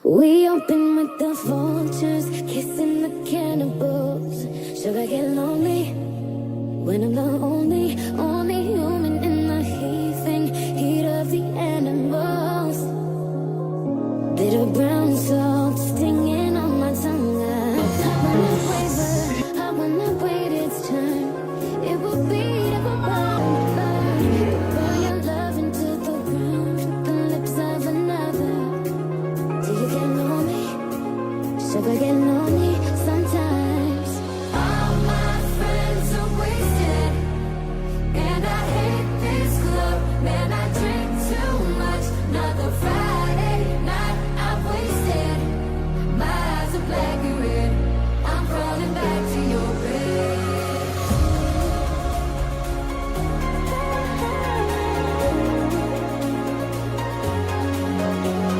We open with the vultures, kissing the cannibals. Should I get lonely when I'm the only human in the heaving heat of the animals? Bitter brown salt stinging on my tongue. I wanna wait its turn. It will be ever burn. Burn your love into the ground, the lips of another. Do you get lonely? Should I get lonely sometimes? All my friends are wasted, and I hate this club. Man, I drink too much. Another Friday night I've wasted. My eyes are black and red. I'm crawling back to your bed.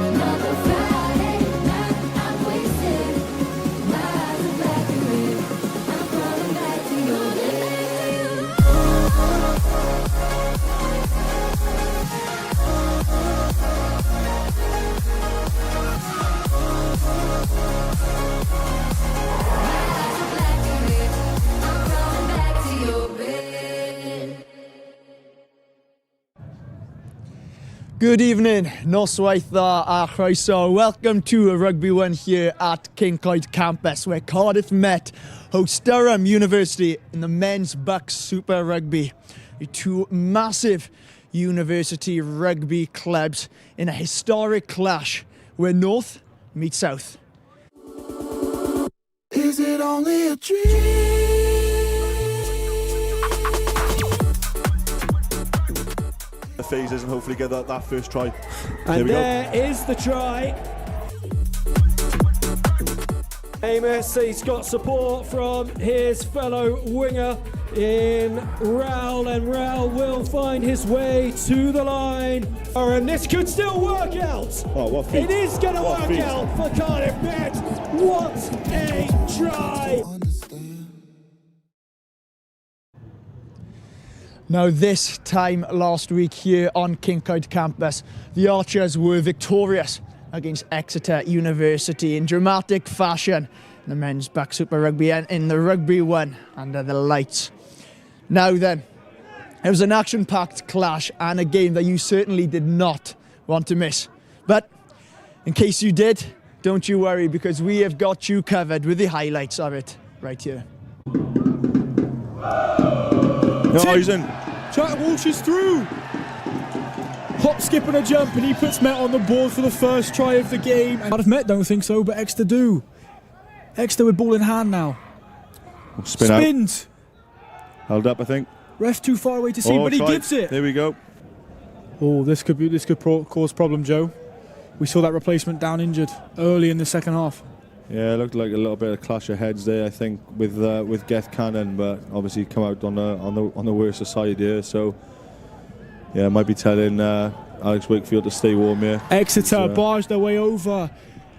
Another Friday night I've wasted. My eyes are black and red. I'm crawling back to your bed. Good evening, noswaith a chroeso. Welcome to a Rugby 1 here at Kincoid campus, where Cardiff Met hosts Durham University in the men's BUCS Super Rugby. The two massive university rugby clubs in a historic clash where North meets South. Is it only a dream? The phases and hopefully get that first try. And there is the try. Amos, he's got support from his fellow winger in Raul, and Raul will find his way to the line. And this could still work out. Oh, what feat. It is going to work feat. out for Cardiff Met. What a try. Now, this time last week here on Kincoid campus, the Archers were victorious against Exeter University in dramatic fashion in the men's BUCS Super Rugby and in the Rugby 1 under the lights. Now then, it was an action-packed clash and a game that you certainly did not want to miss. But in case you did, don't you worry, because we have got you covered with the highlights of it right here. No, he's in. Jack Walsh through. Hop, skip and a jump, and he puts Met on the board for the first try of the game. Cardiff Met don't think so, but Exeter do. Exeter with ball in hand now. Spins. Held up, I think. Ref too far away to see, but he gives it. There we go. Oh, this could cause problem, Joe. We saw that replacement down injured early in the second half. Yeah, it looked like a little bit of clash of heads there, I think, with Geth Cannon, but obviously come out on the worse side here. So yeah, might be telling Alex Wakefield to stay warm here. Exeter barged their way over,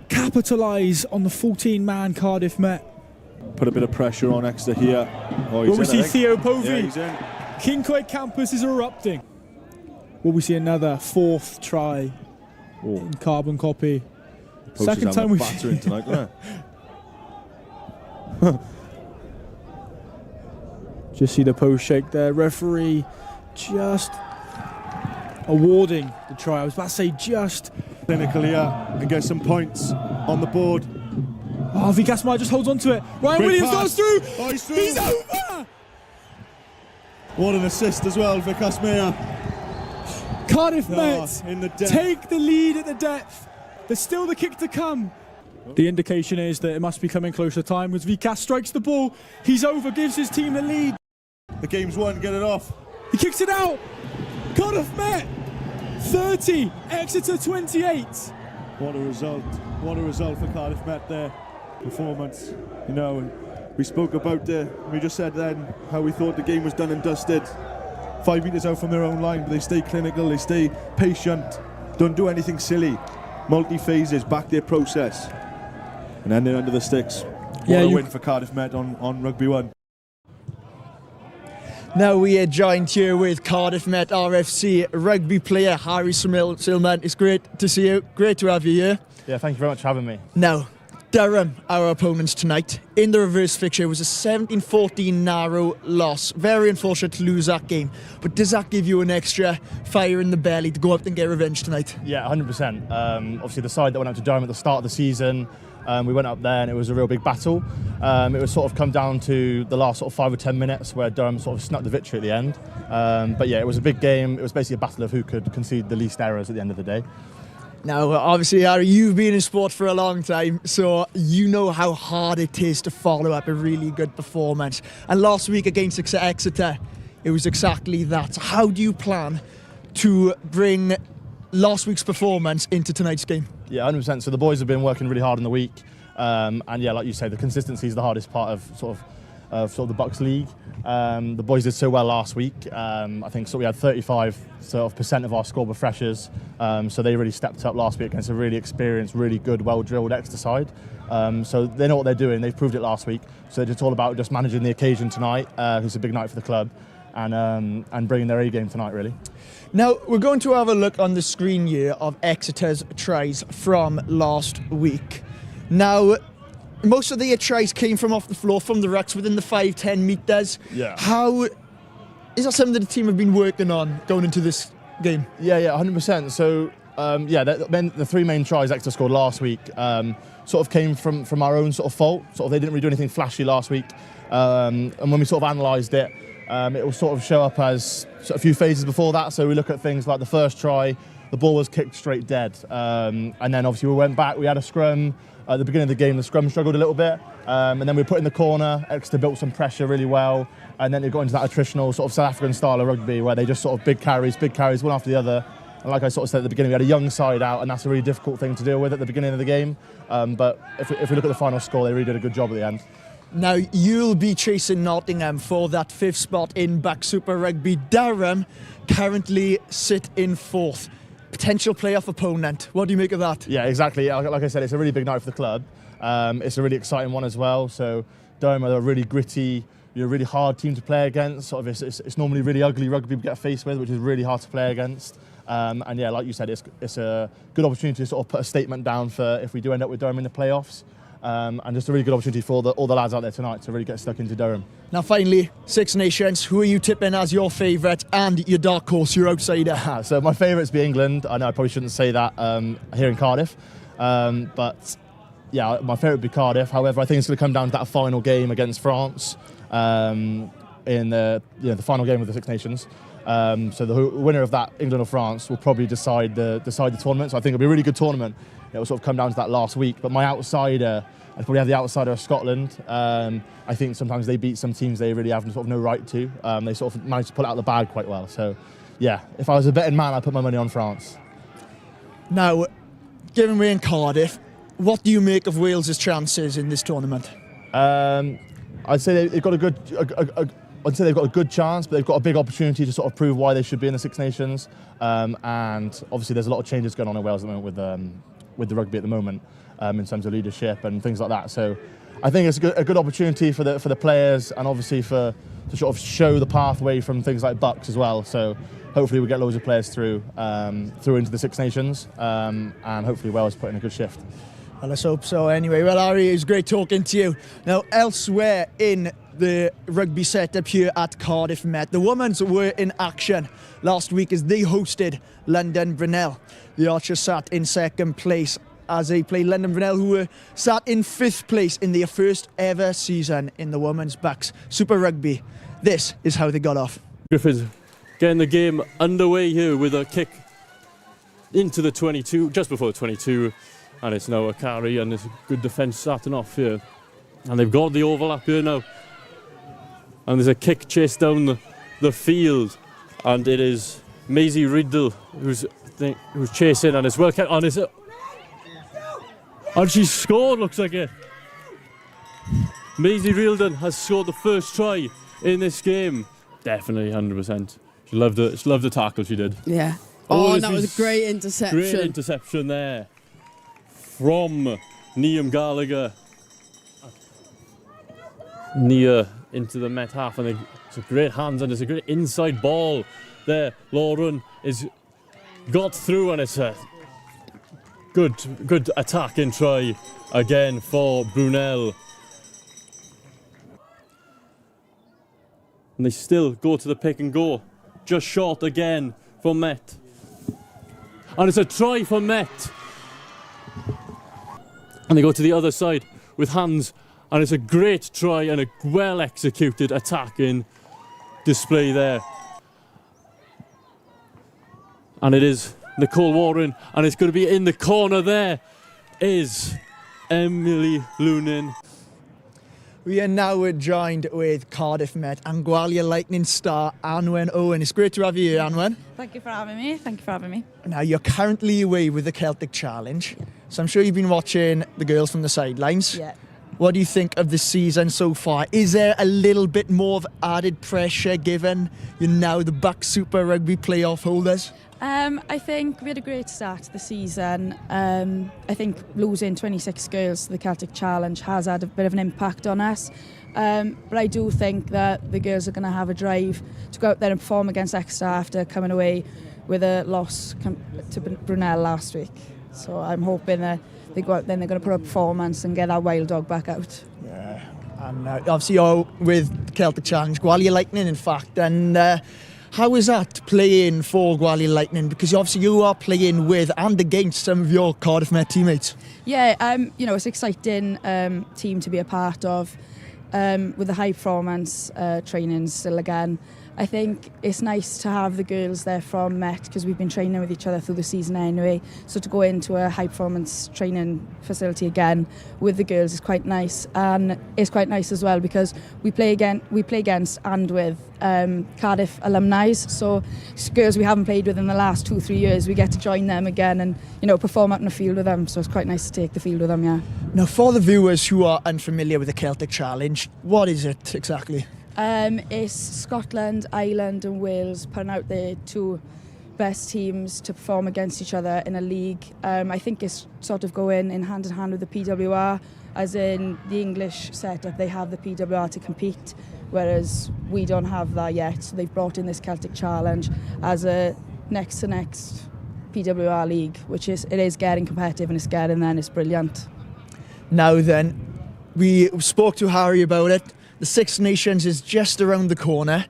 capitalise on the 14-man Cardiff Met. Put a bit of pressure on Exeter here. Oh, Will we see Theo Povey? Yeah, he's in. Kincoid campus is erupting. Will we see another fourth try in carbon copy? Second time we've battering tonight, isn't it? Just see the post shake there. Referee just awarding the try. I was about to say just. Clinical here and get some points on the board. Oh, Vicasmar just holds on to it. Ryan Great Williams pass. goes through. Oh, he's through. He's over. What an assist as well for Casmea. Cardiff Met in the depth. take the lead at the depth. There's still the kick to come. The indication is that it must be coming closer time as Vicas strikes the ball. He's over, gives his team the lead. The game's won, get it off. He kicks it out. Cardiff Met 30, Exeter 28. What a result. What a result for Cardiff Met there. Performance. You know, we spoke about we just said then how we thought the game was done and dusted. 5 metres out from their own line, but they stay clinical, they stay patient, don't do anything silly. Multi-phases, back their process. And then they're under the sticks. What a win for Cardiff Met on Rugby 1. Now we are joined here with Cardiff Met RFC rugby player Harry Silman. It's great to see you. Great to have you here. Yeah, thank you very much for having me. Now, Durham, our opponents tonight, in the reverse fixture, was a 17-14 narrow loss. Very unfortunate to lose that game. But does that give you an extra fire in the belly to go out and get revenge tonight? Yeah, 100%. Obviously, the side that went up to Durham at the start of the season, we went up there and it was a real big battle. It was sort of come down to the last sort of 5 or 10 minutes where Durham sort of snuck the victory at the end. But yeah, it was a big game. It was basically a battle of who could concede the least errors at the end of the day. Now, obviously, Harry, you've been in sport for a long time, so you know how hard it is to follow up a really good performance. And last week against Exeter, it was exactly that. So how do you plan to bring last week's performance into tonight's game? Yeah, 100%. So the boys have been working really hard in the week. And yeah, like you say, the consistency is the hardest part of sort of the BUCS league. The boys did so well last week. I think we had 35% of our squad were freshers. So they really stepped up last week against a really experienced, really good, well-drilled Exeter side. So they know what they're doing. They've proved it last week. So it's all about just managing the occasion tonight. It's a big night for the club, and bringing their A game tonight, really. Now, we're going to have a look on the screen here of Exeter's tries from last week. Now, most of their tries came from off the floor, from the rucks, within the 5-10 metres. Yeah. How is that something that the team have been working on going into this game? Yeah, 100%. So, the three main tries Exeter scored last week sort of came from our own sort of fault. They didn't really do anything flashy last week. And when we sort of analysed it, it will sort of show up as a few phases before that. So we look at things like the first try, the ball was kicked straight dead. And then obviously we went back, we had a scrum. At the beginning of the game, the scrum struggled a little bit. And then we put in the corner, Exeter built some pressure really well. And then it got into that attritional sort of South African style of rugby where they just sort of big carries, one after the other. And like I sort of said at the beginning, we had a young side out, and that's a really difficult thing to deal with at the beginning of the game. But if we look at the final score, they really did a good job at the end. Now, you'll be chasing Nottingham for that 5th spot in BUCS Super Rugby. Durham currently sit in 4th. Potential playoff opponent. What do you make of that? Yeah, exactly. Like I said, it's a really big night for the club. It's a really exciting one as well. So Durham are a really gritty, really hard team to play against. It's normally really ugly rugby we get faced with, which is really hard to play against. And yeah, like you said, it's a good opportunity to sort of put a statement down for if we do end up with Durham in the playoffs. And just a really good opportunity for all the lads out there tonight to really get stuck into Durham. Now finally, Six Nations, who are you tipping as your favourite and your dark horse, your outsider? So my favourites be England. I know I probably shouldn't say that here in Cardiff. But yeah, my favourite would be Cardiff. However, I think it's going to come down to that final game against France in the final game of the Six Nations. So the winner of that, England or France, will probably decide the tournament. So I think it'll be a really good tournament. It will sort of come down to that last week. But my outsider, I'd probably have the outsider of Scotland. I think sometimes they beat some teams they really have sort of no right to. They sort of managed to pull out the bag quite well. So yeah, if I was a betting man, I'd put my money on France. Now, given we're in Cardiff, what do you make of Wales' chances in this tournament? I'd say they've got a good. I'd say they've got a good chance, but they've got a big opportunity to sort of prove why they should be in the Six Nations. And obviously, there's a lot of changes going on in Wales at the moment with the rugby at the moment in terms of leadership and things like that. So I think it's a good opportunity for the players, and obviously to sort of show the pathway from things like BUCS as well. So hopefully we get loads of players through into the Six Nations, and hopefully Wales put in a good shift. Well, let's hope so anyway. Well, Harry, it was great talking to you. Now, elsewhere in the rugby setup here at Cardiff Met, the Women's were in action last week as they hosted London Brunel. The Archers sat in 2nd place as they played London Brunel, who were sat in 5th place in their first ever season in the Women's BUCS Super Rugby. This is how they got off. Griffiths getting the game underway here with a kick into the 22, just before the 22, and it's now a carry, and it's a good defence starting off here. And they've got the overlap here now. And there's a kick chase down the field, and it is Maisie Riddle who's chasing, and it's well kept on. And she scored, looks like it. Maisie Riddle has scored the first try in this game. Definitely, 100%. She loved the tackle she did. Yeah. Oh, that was a great interception. Great interception there from Liam Gallagher. Near into the Met half, and it's a great hands, and it's a great inside ball there. Lauren is got through, and it's a good attacking try again for Brunel. And they still go to the pick and go. Just short again for Met. And it's a try for Met. And they go to the other side with hands. And it's a great try and a well executed attacking display there. And it is Nicole Warren, and it's going to be in the corner there is Emily Lunin. We are now joined with Cardiff Met and Gwalia Lightning star Anwen Owen. It's great to have you here, Anwen. Thank you for having me. Thank you for having me. Now, you're currently away with the Celtic Challenge, so I'm sure you've been watching the girls from the sidelines. Yeah. What do you think of the season so far? Is there a little bit more of added pressure given you're now the BUCS Super Rugby playoff holders? I think we had a great start to the season. I think losing 26 girls to the Celtic Challenge has had a bit of an impact on us. But I do think that the girls are going to have a drive to go out there and perform against Exeter after coming away with a loss to Brunel last week. So I'm hoping that they go out there and they're going to put up a performance and get that wild dog back out. Yeah, and obviously you're with Celtic Challenge, Gwalia Lightning in fact, and how is that playing for Gwalia Lightning? Because obviously you are playing with and against some of your Cardiff Met teammates. Yeah, it's an exciting team to be a part of with the high performance training still again. I think it's nice to have the girls there from Met because we've been training with each other through the season anyway. So to go into a high performance training facility again with the girls is quite nice, and it's quite nice as well because we play against and with Cardiff alumni. So girls we haven't played with in the last 2-3 years, we get to join them again and perform out in the field with them. So it's quite nice to take the field with them. Yeah. Now, for the viewers who are unfamiliar with the Celtic Challenge, what is it exactly? It's Scotland, Ireland and Wales putting out their two best teams to perform against each other in a league. I think it's sort of going in hand with the PWR, as in the English setup, they have the PWR to compete, whereas we don't have that yet. So they've brought in this Celtic Challenge as a next to next PWR league, which it is getting competitive and it's getting there and it's brilliant. Now then, we spoke to Harry about it. The Six Nations is just around the corner.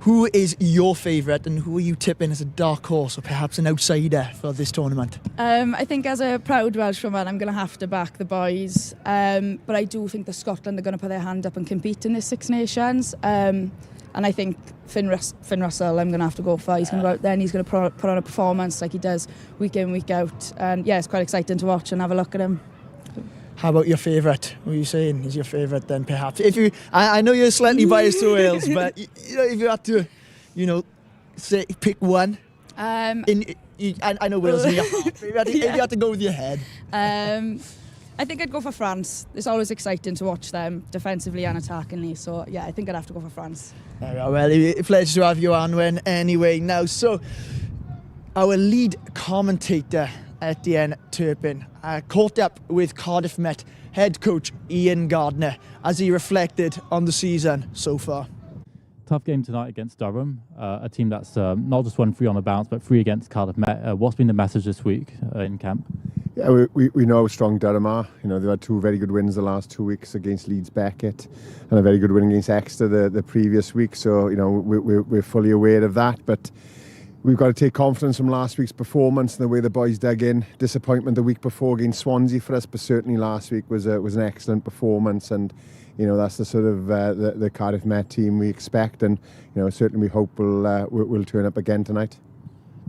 Who is your favourite and who are you tipping as a dark horse or perhaps an outsider for this tournament? I think as a proud Welshwoman, I'm going to have to back the boys. But I do think that Scotland are going to put their hand up and compete in the Six Nations. And I think Finn Russell, I'm going to have to go for. He's going to go out there and he's going to put on a performance like he does week in, week out. And yeah, it's quite exciting to watch and have a look at him. How about your favourite? What are you saying is your favourite then, perhaps? I know you're slightly biased to Wales, but if you had to, say pick one. I know Wales in your heart. If you had to go with your head. I think I'd go for France. It's always exciting to watch them defensively and attackingly. So yeah, I think I'd have to go for France. Well, a pleasure to have you, Anwen. Anyway, now so our lead commentator, Etienne Turpin, caught up with Cardiff Met head coach Ian Gardner as he reflected on the season so far. Tough game tonight against Durham, a team that's not just won 3 on the bounce, but 3 against Cardiff Met. What's been the message this week in camp? Yeah, we know how strong Durham are. They've had 2 very good wins the last 2 weeks against Leeds Beckett and a very good win against Exeter the previous week. So, we're fully aware of that. But we've got to take confidence from last week's performance and the way the boys dug in. Disappointment the week before against Swansea for us, but certainly last week was an excellent performance. And that's the sort of the Cardiff Met team we expect, and certainly we hope we'll turn up again tonight.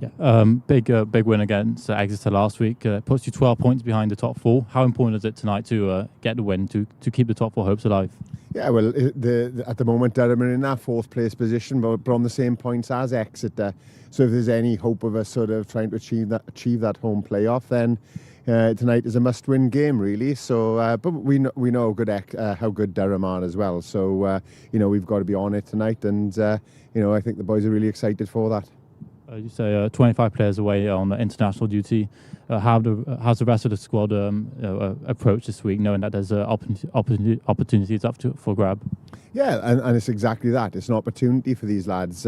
Yeah, big win against Exeter last week. Puts you 12 points behind the top 4. How important is it tonight to get the win to keep the top 4 hopes alive? Yeah, well, at the moment Durham are in that 4th place position, but on the same points as Exeter. So if there's any hope of us sort of trying to achieve that home playoff, then tonight is a must-win game, really. So, but we know how good Durham are as well. So we've got to be on it tonight, and I think the boys are really excited for that. You say 25 players away on international duty. How's the rest of the squad approach this week, knowing that there's opportunities for grab? Yeah, and it's exactly that. It's an opportunity for these lads.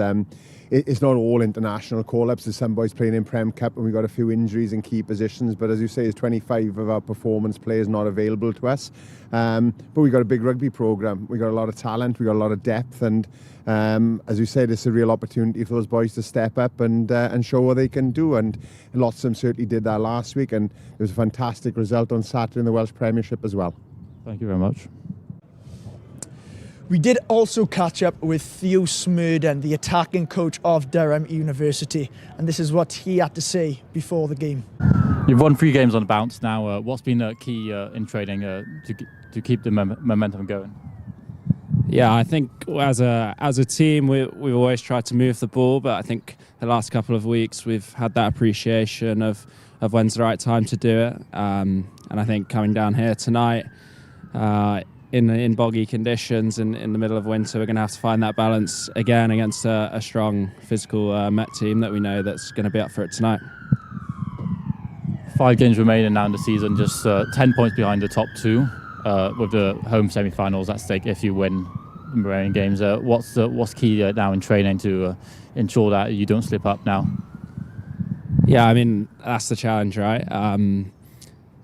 It's not all international call-ups. There's some boys playing in Prem Cup, and we've got a few injuries in key positions. But as you say, there's 25 of our performance players not available to us. But we've got a big rugby programme. We've got a lot of talent. We've got a lot of depth. And as you said, it's a real opportunity for those boys to step up and show what they can do. And lots of them certainly did that last week. And it was a fantastic result on Saturday in the Welsh Premiership as well. Thank you very much. We did also catch up with Theo Smurden, the attacking coach of Durham University, and this is what he had to say before the game. You've won 3 games on the bounce now. What's been key in training to keep the momentum going? Yeah, I think as a team we've always tried to move the ball, but I think the last couple of weeks we've had that appreciation of when's the right time to do it. And I think coming down here tonight, in boggy conditions and in the middle of winter, we're going to have to find that balance again against a strong physical Met team that we know that's going to be up for it tonight. 5 games remaining now in the season, just 10 points behind the top 2 with the home semi-finals at stake if you win the remaining games. What's key now in training to ensure that you don't slip up now? Yeah, I mean, that's the challenge, right?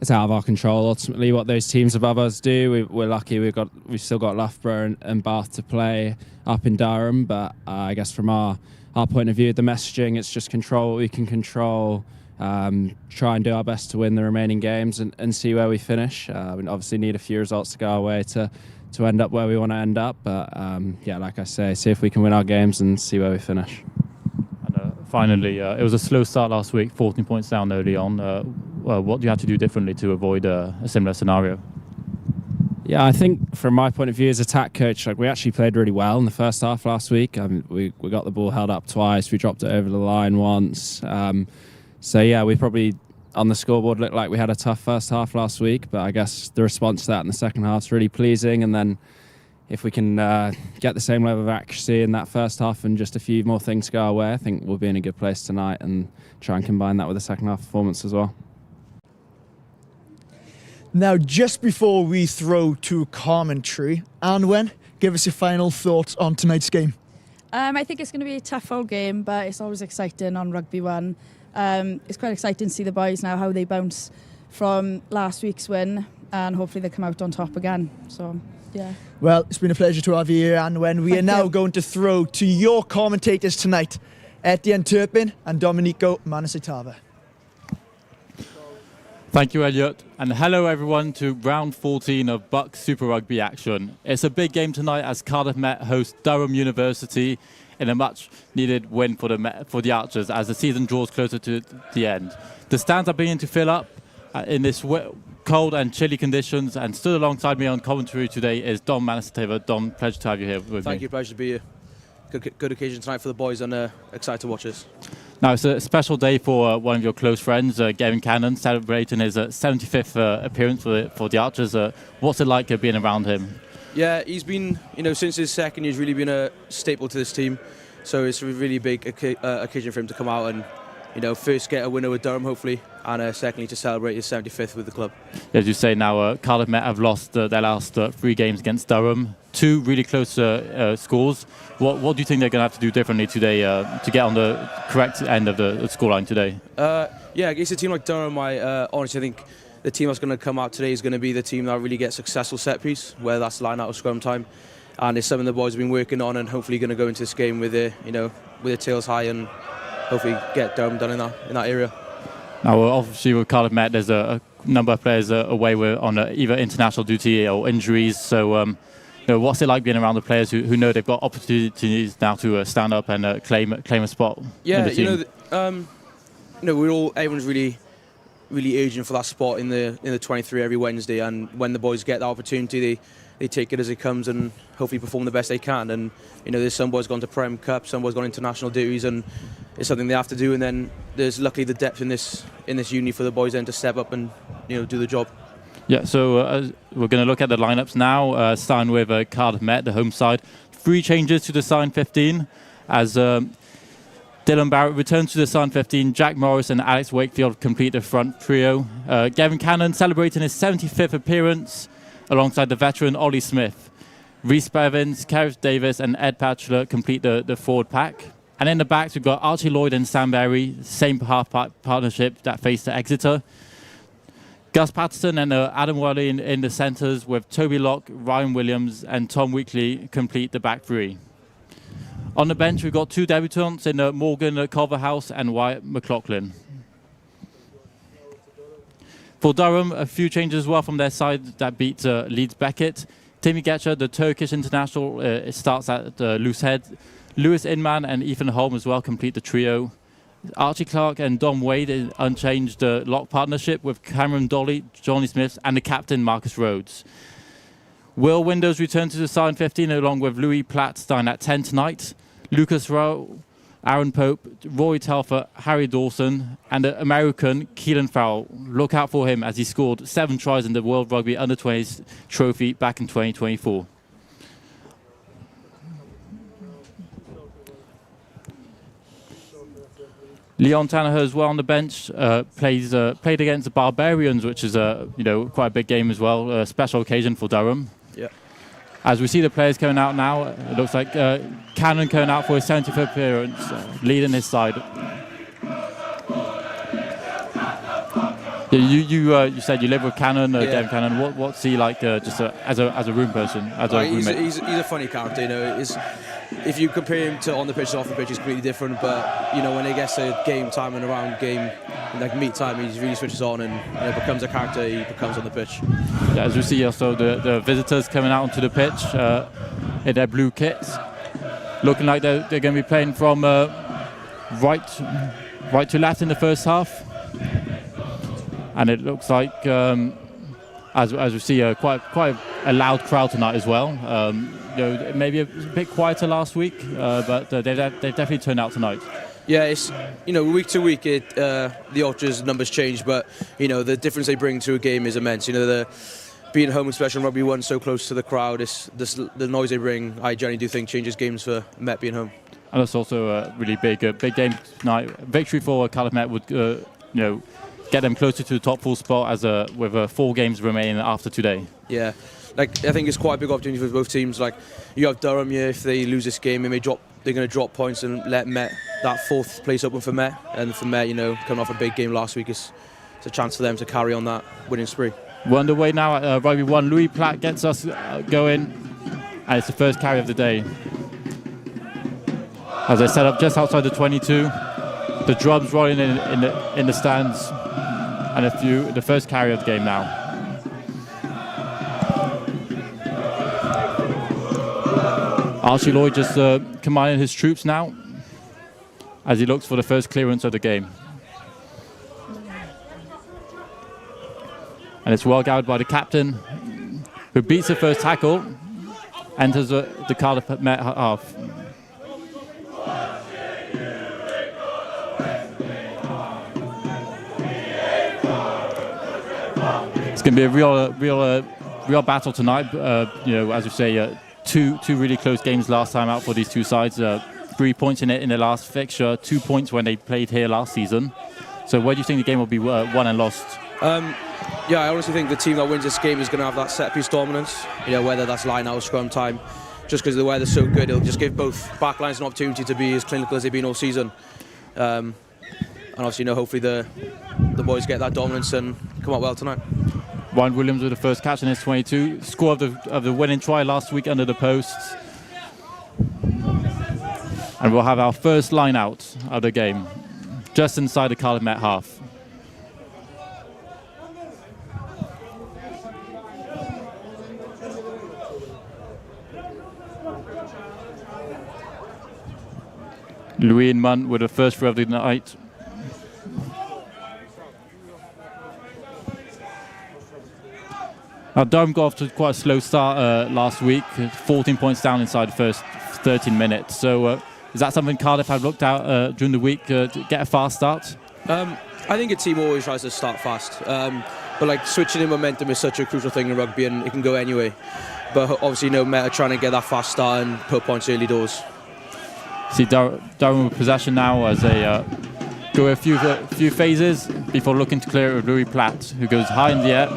It's out of our control ultimately what those teams above us do. We're lucky we've still got Loughborough and Bath to play up in Durham, but I guess from our point of view, the messaging, it's just control what we can control, try and do our best to win the remaining games and see where we finish. We obviously need a few results to go our way to end up where we want to end up, but yeah, like I say, see if we can win our games and see where we finish. Finally, it was a slow start last week, 14 points down early on. What do you have to do differently to avoid a similar scenario? Yeah, I think from my point of view as attack coach, we actually played really well in the first half last week. We got the ball held up twice, we dropped it over the line once. So yeah, we probably on the scoreboard looked like we had a tough first half last week, but I guess the response to that in the second half is really pleasing. And then if we can get the same level of accuracy in that first half and just a few more things go our way, I think we'll be in a good place tonight and try and combine that with the second half performance as well. Now, just before we throw to commentary, Anwen, give us your final thoughts on tonight's game. I think it's going to be a tough old game, but it's always exciting on Rugby 1. It's quite exciting to see the boys now, how they bounce from last week's win, and hopefully they come out on top again. So, yeah. Well, it's been a pleasure to have you here, Anwen. We are now going to throw to your commentators tonight, Etienne Turpin and Domenico Manasitava. Thank you, Elliot. And hello, everyone, to round 14 of BUCS Super Rugby action. It's a big game tonight as Cardiff Met host Durham University in a much-needed win for the Archers as the season draws closer to the end. The stands are beginning to fill up in this cold and chilly conditions, and stood alongside me on commentary today is Dom Manasitava. Dom, pleasure to have you here with me. Thank you, pleasure to be here. Good occasion tonight for the boys, and excited to watch this. Now, it's a special day for one of your close friends, Gavin Cannon, celebrating his 75th appearance for the Archers. What's it like being around him? Yeah, he's been, since his second year, he's really been a staple to this team. So it's a really big occasion for him to come out and, first get a winner with Durham, hopefully, and secondly to celebrate his 75th with the club. As you say now, Cardiff Met have lost their last 3 games against Durham. 2 really close scores. What do you think they're going to have to do differently today to get on the correct end of the scoreline today? Yeah, against a team like Durham, I honestly think the team that's going to come out today is going to be the team that really gets successful set piece, whether that's line out or scrum time. And it's something the boys have been working on, and hopefully going to go into this game with their tails high and hopefully get Durham done in that area. Now, obviously with Cardiff Met, there's a number of players away on either international duty or injuries. So, what's it like being around the players who know they've got opportunities now to stand up and claim a spot? Yeah, in the team? Everyone's really urging for that spot in the 23 every Wednesday, and when the boys get that opportunity, they take it as it comes and hopefully perform the best they can. And there's some boys gone to Prem Cup, some boys gone international duties, and it's something they have to do. And then there's luckily the depth in this uni for the boys then to step up and do the job. Yeah, so we're going to look at the lineups now, starting with Cardiff Met, the home side. 3 changes to the starting 15 as Dylan Barrett returns to the Sun 15. Jack Morris and Alex Wakefield complete the front trio. Gavin Cannon celebrating his 75th appearance alongside the veteran Ollie Smith. Rhys Bevins, Gareth Davis and Ed Patchler complete the forward pack. And in the backs, we've got Archie Lloyd and Sam Berry, same half partnership that faced Exeter. Gus Patterson and Adam Worley in the centres, with Toby Locke, Ryan Williams and Tom Weekly complete the back three. On the bench, we've got two debutants in Morgan Culverhouse and Wyatt McLaughlin. For Durham, a few changes as well from their side that beat Leeds Beckett. Timmy Getcher, the Turkish international, starts at loose head. Lewis Inman and Ethan Holm as well complete the trio. Archie Clark and Dom Wade in unchanged lock partnership, with Cameron Dolly, Johnny Smith and the captain Marcus Rhodes. Will Windows return to the side 15 along with Louis Platt starting at 10 tonight. Lucas Rowe, Aaron Pope, Roy Telfer, Harry Dawson and the American Keelan Farrell. Look out for him as he scored 7 tries in the World Rugby Under-20s trophy back in 2024. Leon Tanneher as well on the bench, played against the Barbarians, which is quite a big game as well, a special occasion for Durham. Yeah. As we see the players going out now, it looks like Cannon going out for his 75th appearance, leading his side. You said you live with Cannon, Devin Cannon. What's he like, just as a room person, as a roommate? He's a funny character, you know. If you compare him to on the pitch and off the pitch, he's completely different. But you know, when he gets to game time and around game, like meet time, he really switches on and becomes a character he becomes on the pitch. Yeah, as we see also the visitors coming out onto the pitch in their blue kits, looking like they're going to be playing from right to left in the first half, and it looks like as we see quite a loud crowd tonight as well. Maybe a bit quieter last week, but they definitely turned out tonight. Yeah, it's week to week the Ultras numbers change, but the difference they bring to a game is immense. The being home, especially in Rugby 1, so close to the crowd, the noise they bring. I generally do think changes games for Met being home. And it's also a really big game tonight. Victory for Cardiff Met would get them closer to the top 4 spot with 4 games remaining after today. Yeah. I think it's quite a big opportunity for both teams. You have Durham here. If they lose this game, they're going to drop points and let Met that 4th place open for Met. And for Met, coming off a big game last week, it's a chance for them to carry on that winning spree. We're underway now at Rugby 1. Louis Platt gets us going, and it's the first carry of the day. As they set up just outside the 22, the drums rolling in the stands, and the first carry of the game now. Archie Lloyd just commanding his troops now as he looks for the first clearance of the game. And it's well guarded by the captain, who beats the first tackle, enters the Cardiff Met half. It's going to be a real battle tonight. As we say, two really close games last time out for these two sides. 3 points in the last fixture, 2 points when they played here last season. So where do you think the game will be won and lost? I honestly think the team that wins this game is going to have that set-piece dominance, whether that's line-out or scrum time. Just because the weather's so good, it'll just give both backlines an opportunity to be as clinical as they've been all season. And obviously, hopefully the boys get that dominance and come out well tonight. Ryan Williams with the first catch in his 22. Score of the winning try last week under the posts. And we'll have our first line out of the game, just inside the Cardiff Met half. Louis Inman with the first throw of the night. Now, Durham got off to quite a slow start last week, 14 points down inside the first 13 minutes. So is that something Cardiff have looked at during the week to get a fast start? I think a team always tries to start fast. But switching in momentum is such a crucial thing in rugby, and it can go anyway. But obviously, Met are trying to get that fast start and put points early doors. See Durham with possession now as they go a few phases before looking to clear it with Louis Platt, who goes high in the air.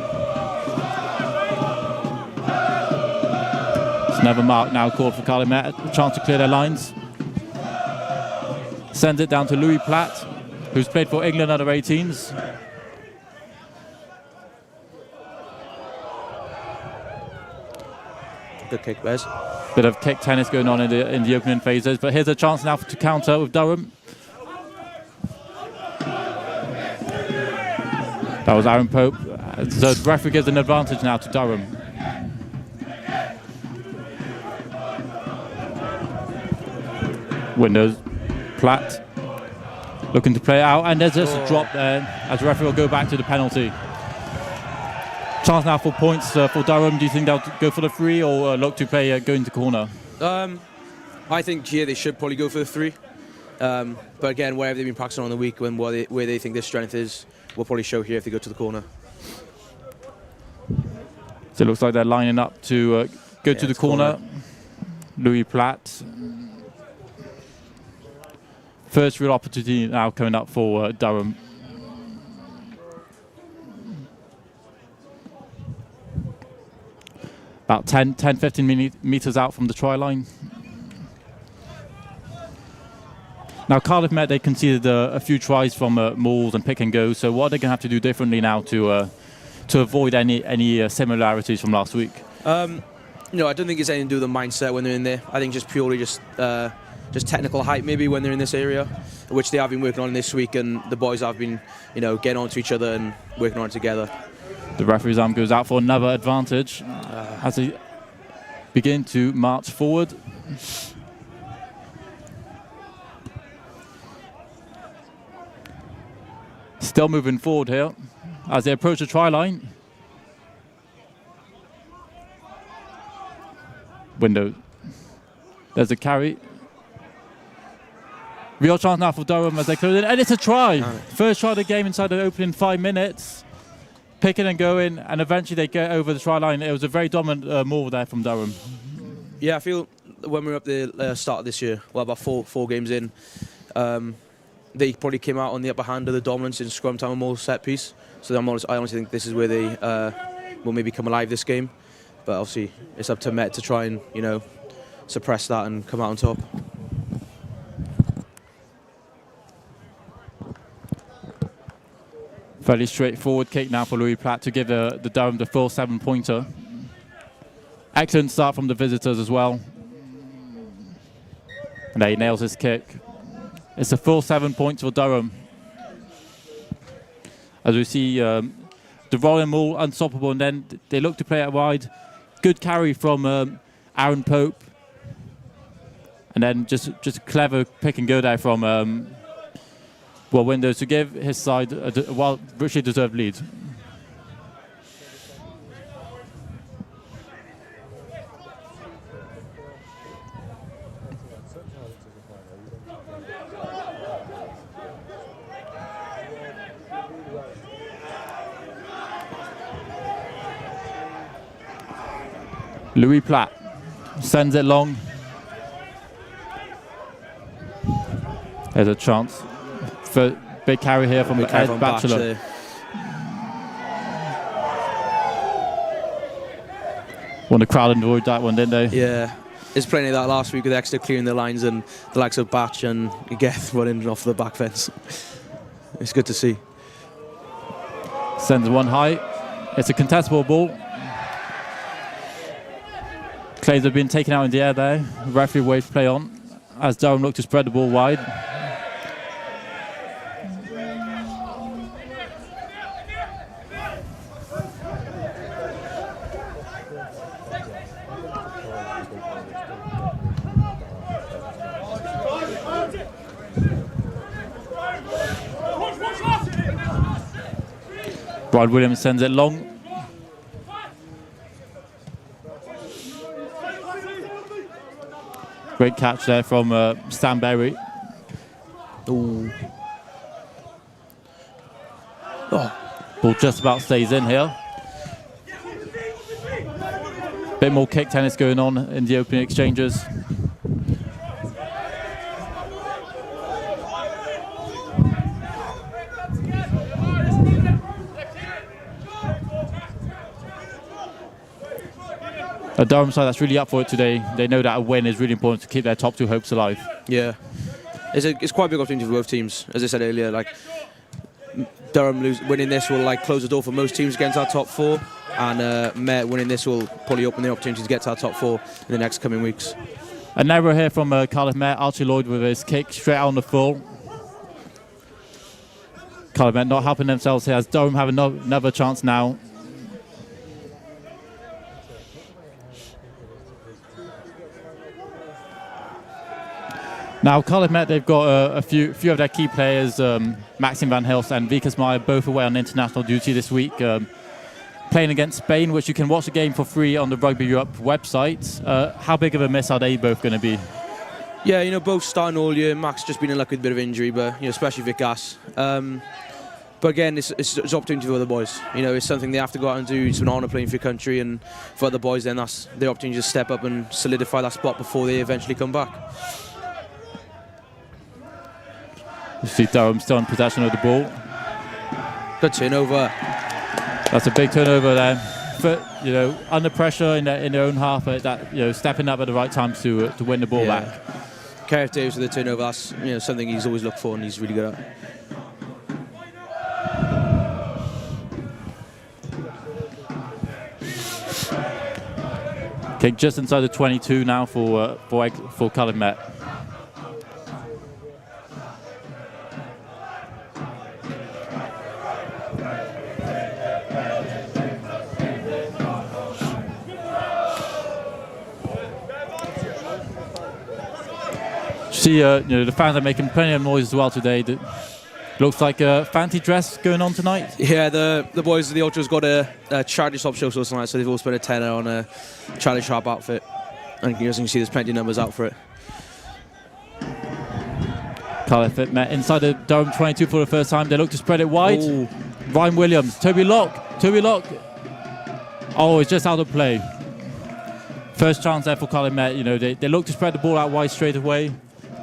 It's another mark now called for Cardiff Met, a chance to clear their lines. Sends it down to Louis Platt, who's played for England under 18s. Good kick, Bez. Bit of kick tennis going on in the opening phases, but here's a chance now to counter with Durham. That was Aaron Pope. So the referee gives an advantage now to Durham. Windows, Platt, looking to play it out, and there's just a drop there as the referee will go back to the penalty. Chance now for points for Durham. Do you think they'll go for the 3 or look to play going to corner? I think here they should probably go for the 3. But again, wherever they've been practicing on the week, where they think their strength is, will probably show here if they go to the corner. So it looks like they're lining up to go to the corner. Louis Platt. First real opportunity now coming up for Durham. About 10-15 meters out from the try line. Now Cardiff Met, they conceded a few tries from mauls and pick and go, so what are they going to have to do differently now to avoid any similarities from last week? I don't think it's anything to do with the mindset when they're in there. I think just purely just technical height maybe when they're in this area, which they have been working on this week, and the boys have been getting onto each other and working on it together. The referee's arm goes out for another advantage as they begin to march forward. Still moving forward here as they approach the try line. Window. There's a carry. Real chance now for Durham as they close in, and it's a try. First try of the game inside the opening 5 minutes. Picking and going, and eventually they get over the try line. It was a very dominant move there from Durham. Yeah, I feel when we were up the start of this year, well, about four games in, they probably came out on the upper hand of the dominance in scrum time and more set piece. So I honestly think this is where they will maybe come alive this game. But obviously, it's up to Met to try and suppress that and come out on top. Fairly straightforward kick now for Louis Platt to give the Durham the full 7-pointer. Excellent start from the visitors as well. And he nails his kick. It's a full 7 points for Durham. As we see the rolling maul unstoppable, and then they look to play it wide. Good carry from Aaron Pope. And then just a clever pick and go there from Windows to give his side a richly deserved lead. Louis Platt sends it long. There's a chance for big carry here from Ed Batchelor. The crowd enjoyed that one, didn't they? Yeah. There's plenty of that last week with Exeter clearing the lines and the likes of Batch and Geth running off the back fence. It's good to see. Sends one high. It's a contestable ball. Clays have been taken out in the air there. Referee waves play on as Durham look to spread the ball wide. Brad Williams sends it long. Great catch there from Stan Berry. Ooh. Ball just about stays in here. Bit more kick tennis going on in the opening exchanges. A Durham side that's really up for it today. They know that a win is really important to keep their top two hopes alive. Yeah, it's quite a big opportunity for both teams. As I said earlier, like Durham winning this will like close the door for most teams against our top four, and Met winning this will probably open the opportunity to get to our top four in the next coming weeks. And now we're here from Cardiff Met. Archie Lloyd with his kick straight on the full. Cardiff Met not helping themselves here as Durham have another chance now. Now, Cardiff Met, they've got a few of their key players, Maxim van Hilst and Vikas Meyer, both away on international duty this week, playing against Spain, which you can watch the game for free on the Rugby Europe website. How big of a miss are they both going to be? Yeah, both starting all year. Max just been in luck with a bit of injury, but especially Vikas. But again, it's an opportunity for other boys. It's something they have to go out and do. It's an honour playing for your country, and for other boys, then that's their opportunity to step up and solidify that spot before they eventually come back. You see Durham still in possession of the ball. Good turnover. That's a big turnover there. But, under pressure in their own half, stepping up at the right time to win the ball back. Cardiff Davis with the turnover, that's something he's always looked for and he's really good at. Kick just inside the 22 now for Cardiff Met. See, the fans are making plenty of noise as well today. Looks like a fancy dress going on tonight. Yeah, the boys of the Ultras got a charity shop show tonight, so they've all spent a tenner on a charity shop outfit. And as you can see, there's plenty of numbers out for it. Cardiff Met inside the Durham 22 for the first time. They look to spread it wide. Ooh. Ryan Williams, Toby Locke. Oh, it's just out of play. First chance there for Cardiff Met. They look to spread the ball out wide straight away.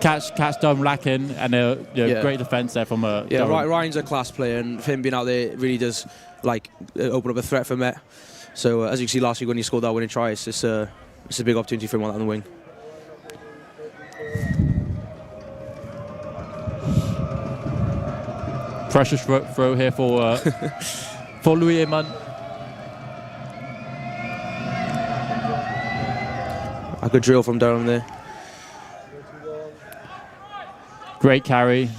Catch Durham lacking, and great defence there from Durham. Ryan's a class player, and him being out there really does open up a threat for Met. So as you can see last week when he scored that winning try, it's a big opportunity for him on the wing. Precious throw here for for Louis Eman. A good drill from Durham there. Great carry.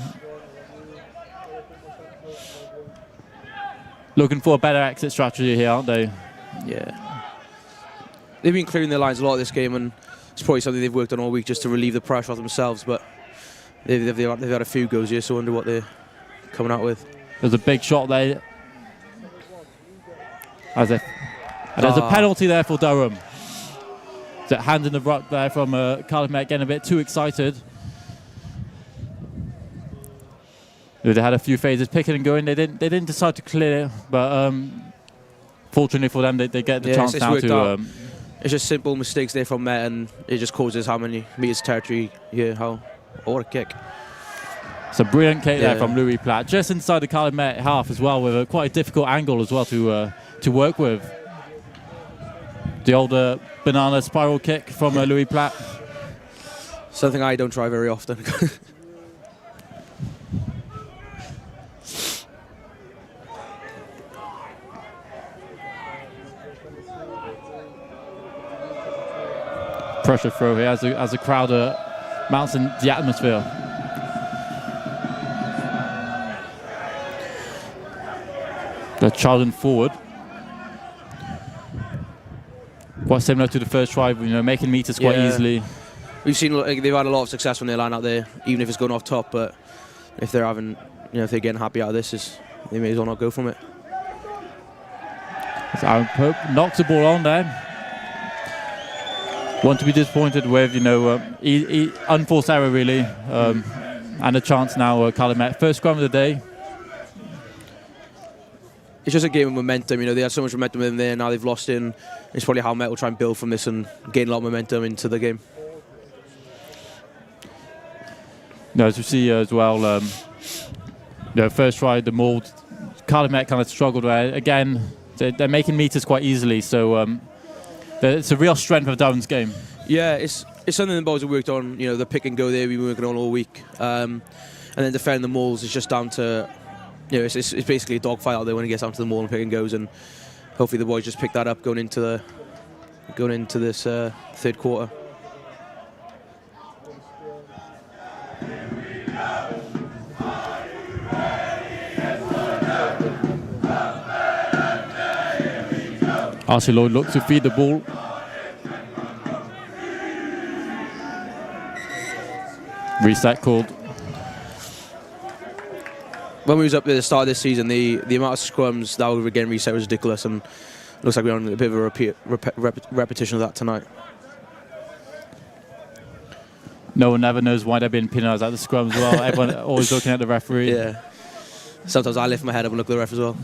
Looking for a better exit strategy here, aren't they? Yeah. They've been clearing their lines a lot this game, and it's probably something they've worked on all week just to relieve the pressure off themselves, but they've had a few goals here, so I wonder what they're coming out with. There's a big shot there. There's a penalty there for Durham. That hand in the ruck there from Cardiff Met getting a bit too excited. They had a few phases picking and going. They didn't decide to clear, but fortunately for them, they get the chance now to. It's just simple mistakes there from Met, and it just causes how many meters territory here. What a kick! It's a brilliant kick there from Louis Platt, just inside the Cardiff Met half as well, with quite a difficult angle as well to work with. The old banana spiral kick from Louis Platt. Something I don't try very often. Pressure throw here as the crowd mounts in the atmosphere. They're charging forward. Quite similar to the first try, making meters quite easily. We've seen they've had a lot of success when they line out there, even if it's going off top. But if they're having, if they're getting happy out of this, they may as well not go from it. So Aaron Pope knocks the ball on there. One to be disappointed with, unforced error really, and a chance now. Cardiff Met first scrum of the day. It's just a game of momentum. They had so much momentum in there. Now they've lost it. And it's probably how Met will try and build from this and gain a lot of momentum into the game. As we see as well, first try the mould. Cardiff Met kind of struggled there. Again, they're making meters quite easily. So It's a real strength of Durham's game. Yeah, it's something the boys have worked on. You know, the pick and go there we've been working on all week, and then defending the mauls is just down to, you know, it's basically a dogfight out there when it gets down to the maul and pick and goes, and hopefully the boys just pick that up going into this third quarter. Archie Lloyd looks to feed the ball. Reset called. When we was up there at the start of this season, the amount of scrums that were getting reset was ridiculous, and it looks like we're on a bit of a repetition of that tonight. No one ever knows why they're being penalised at the scrum as well. Everyone always looking at the referee. Yeah. Sometimes I lift my head up and look at the ref as well.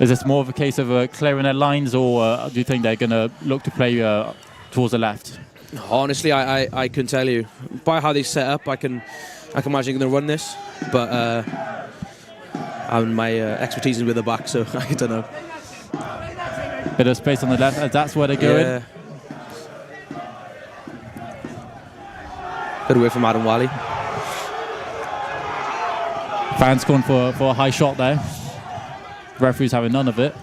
Is this more of a case of clearing their lines, or do you think they're going to look to play towards the left? Honestly, I couldn't tell you. By how they set up, I can imagine they're going to run this, but my expertise is with the back, so I don't know. Bit of space on the left, as that's where they're going. Yeah. Good away from Adam Wally. Fans going for a high shot there. Referee's having none of it.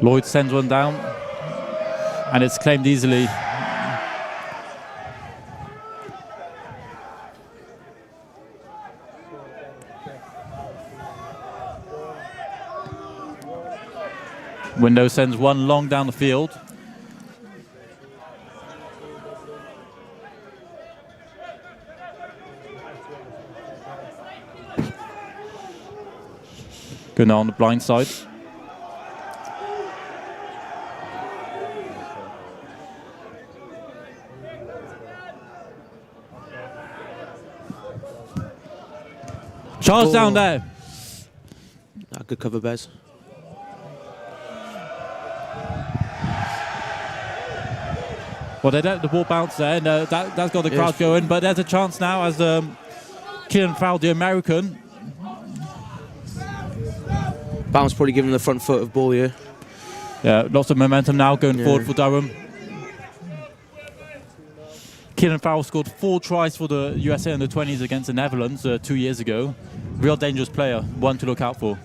Lloyd sends one down, and it's claimed easily. Window sends one long down the field. Going on the blind side. Charles down there. Good cover, Bez. Well, they let the ball bounce there, and that's got the crowd going. But there's a chance now as Kieran fouled the American. Bounce probably giving the front foot of ball here. Yeah, lots of momentum now going forward for Durham. Kieran Farrell scored 4 tries for the USA under 20s against the Netherlands 2 years ago. Real dangerous player, one to look out for.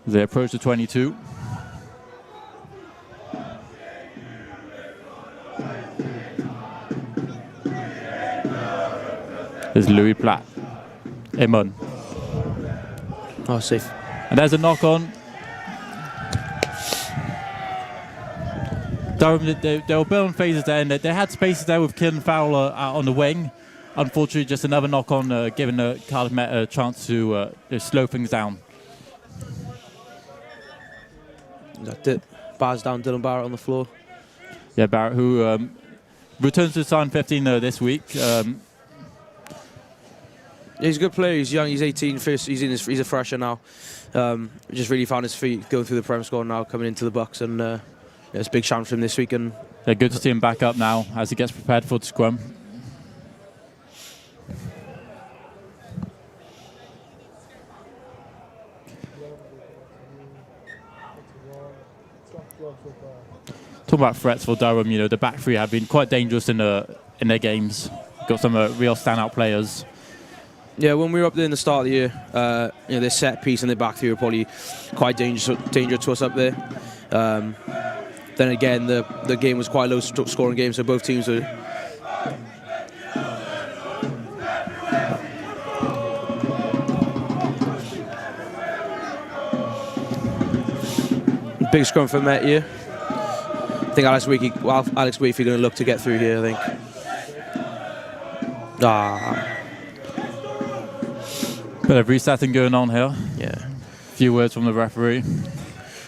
They approach the 22. There's Louis Platt. Emon. Oh, safe. And there's a knock on. Durham, they were building phases there, and they had spaces there with Kieran Fowler out on the wing. Unfortunately, just another knock on, giving Cardiff Met a chance to slow things down. That's it. Bars down Dylan Barrett on the floor. Yeah, Barrett, who returns to the starting 15 this week. He's a good player. He's young. He's 18. He's a fresher now. Just really found his feet going through the Prem squad now, coming into the BUCS, and it's a big chance for him this week. And they're good to see him back up now as he gets prepared for the scrum. Talking about threats for Durham, you know, the back three have been quite dangerous in their games. Got some real standout players. Yeah, when we were up there in the start of the year, their set piece and their back three were probably quite dangerous to us up there. Then again, the game was quite a low-scoring game, so both teams were. Big scrum for Met here. I think Alex Wakefield going to look to get through here, I think. Bit of resetting going on here. Yeah. A few words from the referee.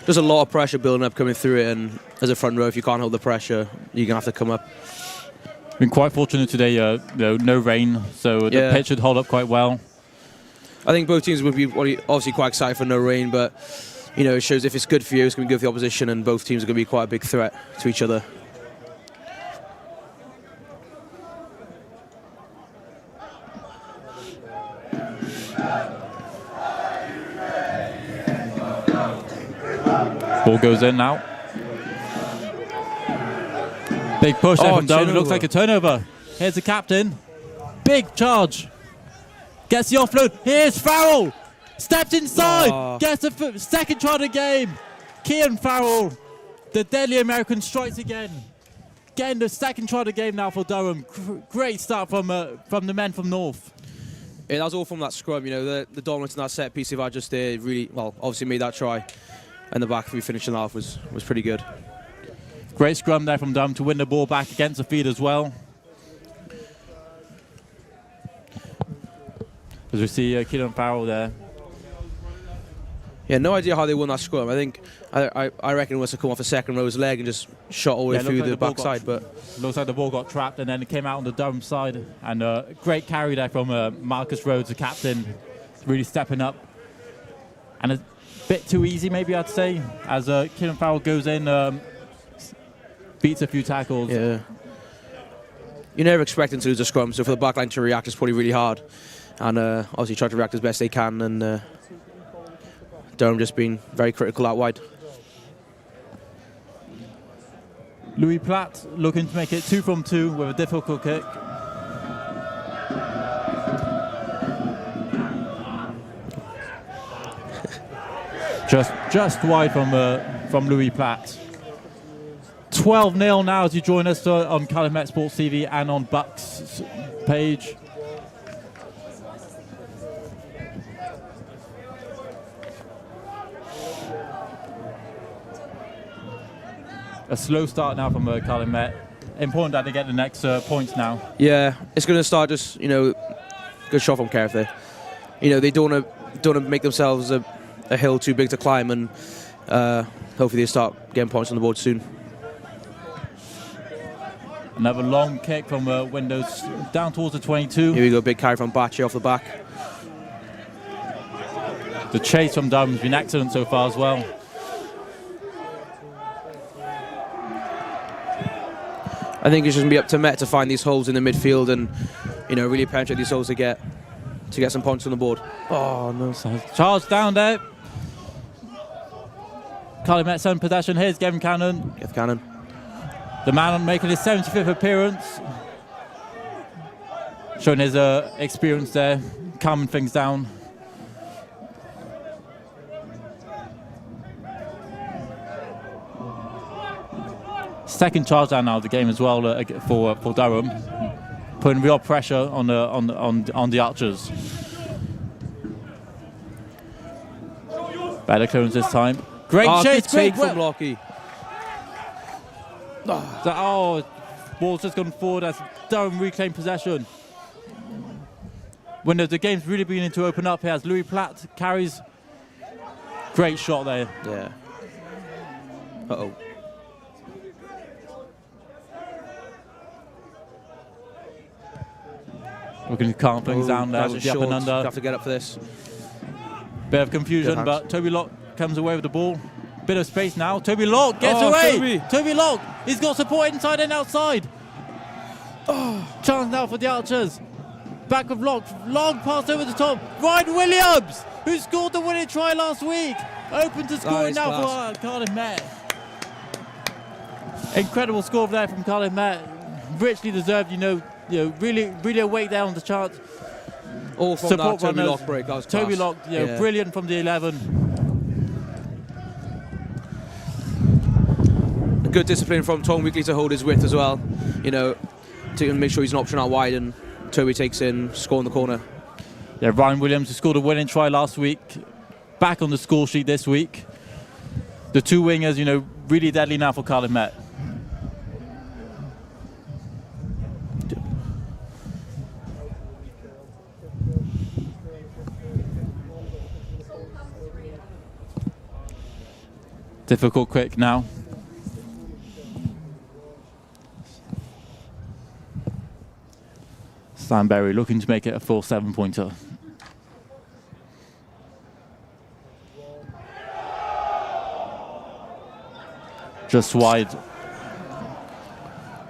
There's a lot of pressure building up coming through it, and as a front row, if you can't hold the pressure, you're going to have to come up. Been quite fortunate today, no rain, so the pitch should hold up quite well. I think both teams would be obviously quite excited for no rain, but you know, it shows if it's good for you, it's going to be good for the opposition, and both teams are going to be quite a big threat to each other. Ball goes in now. Big push there from Durham. Looks like a turnover. Here's the captain. Big charge. Gets the offload. Here's Farrell. Steps inside. Gets the second try of the game. Kean Farrell, the deadly American, strikes again. Getting the second try of the game now for Durham. Great start from the men from North. Yeah, that was all from that scrum. You know, the dominance in that set piece they've had just there really, well, obviously made that try. And the back three finishing off was pretty good. Great scrum there from Durham to win the ball back against the feed as well. As we see Keelan Farrell there. Yeah, no idea how they won that scrum. I think I reckon it must have come off a second row's leg and just shot all the way through the backside. But looks like the ball got trapped and then it came out on the Durham side. And great carry there from Marcus Rhodes, the captain, really stepping up. And a bit too easy, maybe I'd say, as Keelan Farrell goes in, beats a few tackles. Yeah. You're never expecting to lose a scrum, so for the backline to react is probably really hard. And obviously try to react as best they can, and Durham just been very critical out wide. Louis Platt looking to make it 2 from 2 with a difficult kick. just wide from Louis Platt. 12-0 now as you join us on Cardiff Met Sports TV and on BUCS page. A slow start now from Cardiff Met. Important that they get the next points now. Yeah, it's going to start just, you know, good shot from Cardiff there. You know, they don't want to make themselves a hill too big to climb, and hopefully they start getting points on the board soon. Another long kick from Windows down towards the 22. Here we go, big carry from Bachi off the back. The chase from Durham has been excellent so far as well. I think it's just going to be up to Met to find these holes in the midfield and, you know, really penetrate these holes to get some points on the board. Oh, no. Charge down there. Cardiff Met 7 possession. Here's Gavin Cannon. Get the Cannon. The man making his 75th appearance. Showing his experience there, calming things down. Second charge down now of the game as well for Durham, putting real pressure on the Archers. Better clearance this time. Great chase, great from Lockie. Ball's just gone forward as Durham reclaimed possession. When the game's really beginning to open up here as Louis Platt carries. Great shot there. Yeah. Uh-oh. We're going to calm things down there with the up and under. Have to get up for this. Bit of confusion, but Toby Locke comes away with the ball. Bit of space now. Toby Locke gets away. Toby Locke, he's got support inside and outside. Chance now for the Archers. Back of Locke. Long pass over the top. Ryan Williams, who scored the winning try last week. Open to scoring now for Cardiff Met. Incredible score there from Cardiff Met. Richly deserved, really awake there on the chart. All from support that Toby runners. Locke break. That was Toby class. Locke, brilliant from the 11. Good discipline from Tom Weekly to hold his width as well. You know, to make sure he's an option out wide, and Toby takes in, score in the corner. Yeah, Ryan Williams, who scored a winning try last week, back on the score sheet this week. The two wingers, really deadly now for Cardiff Met. Difficult quick now. Stanberry looking to make it a full 7-pointer. just wide.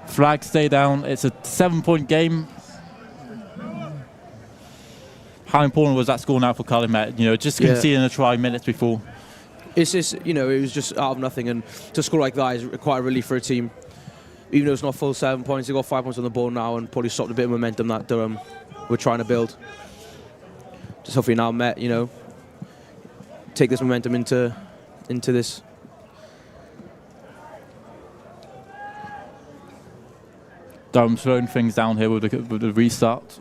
Flag stay down. It's a 7-point game. How important was that score now for Cardiff Met? You know, just conceding a try minutes before. It's just, you know, it was just out of nothing, and to score like that is quite a relief for a team. Even though it's not full 7 points, they've got 5 points on the board now and probably stopped a bit of momentum that Durham were trying to build. Just hopefully now Met, you know, take this momentum into this. Durham slowing things down here with the restart.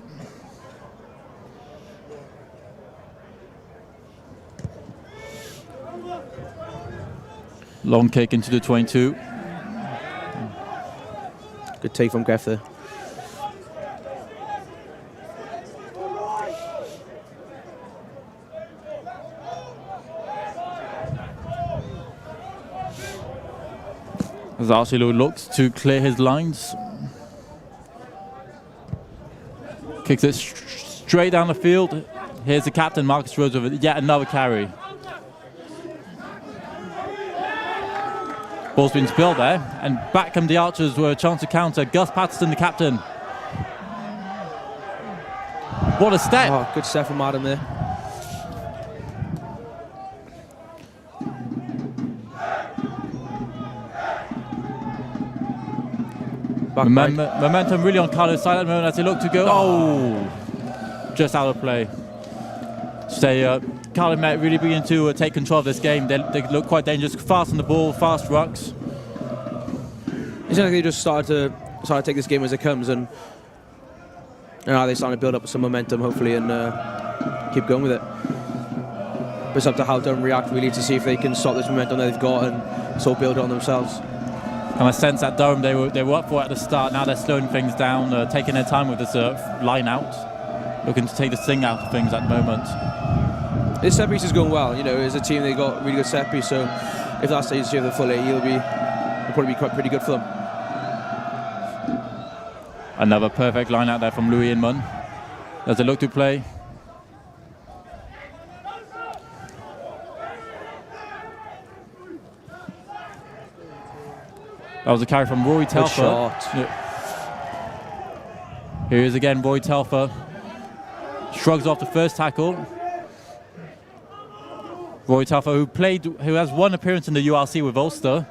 Long kick into the 22. Good take from Greff there. As Archilo looks to clear his lines. Kicks it straight down the field. Here's the captain, Marcus Rhodes, with yet another carry. Ball's been spilled there, and back come the Archers with a chance to counter. Gus Patterson, the captain. What a step! Oh, good step from Adam there. Momentum really on Cardiff's side at the moment as they look to go. Oh! Just out of play. Cardiff Met really begin to take control of this game. They look quite dangerous, fast on the ball, fast rucks. It's like they just started to take this game as it comes, and now they're starting to build up some momentum, hopefully, and keep going with it. But it's up to how Durham react, really, to see if they can stop this momentum that they've got and sort of build it on themselves. And I sense that Durham, they were up for it at the start. Now they're slowing things down, taking their time with this line out, looking to take the sting out of things at the moment. This set piece is going well. You know, as a team, they got really good set piece. So if that stays here for the full 8, it'll probably be pretty good for them. Another perfect line out there from Louis Inman as they look to play. That was a carry from Rory Telfer. Good shot. Yeah. Here he is again, Rory Telfer. Shrugs off the first tackle. Rory Telfer, who has one appearance in the URC with Ulster.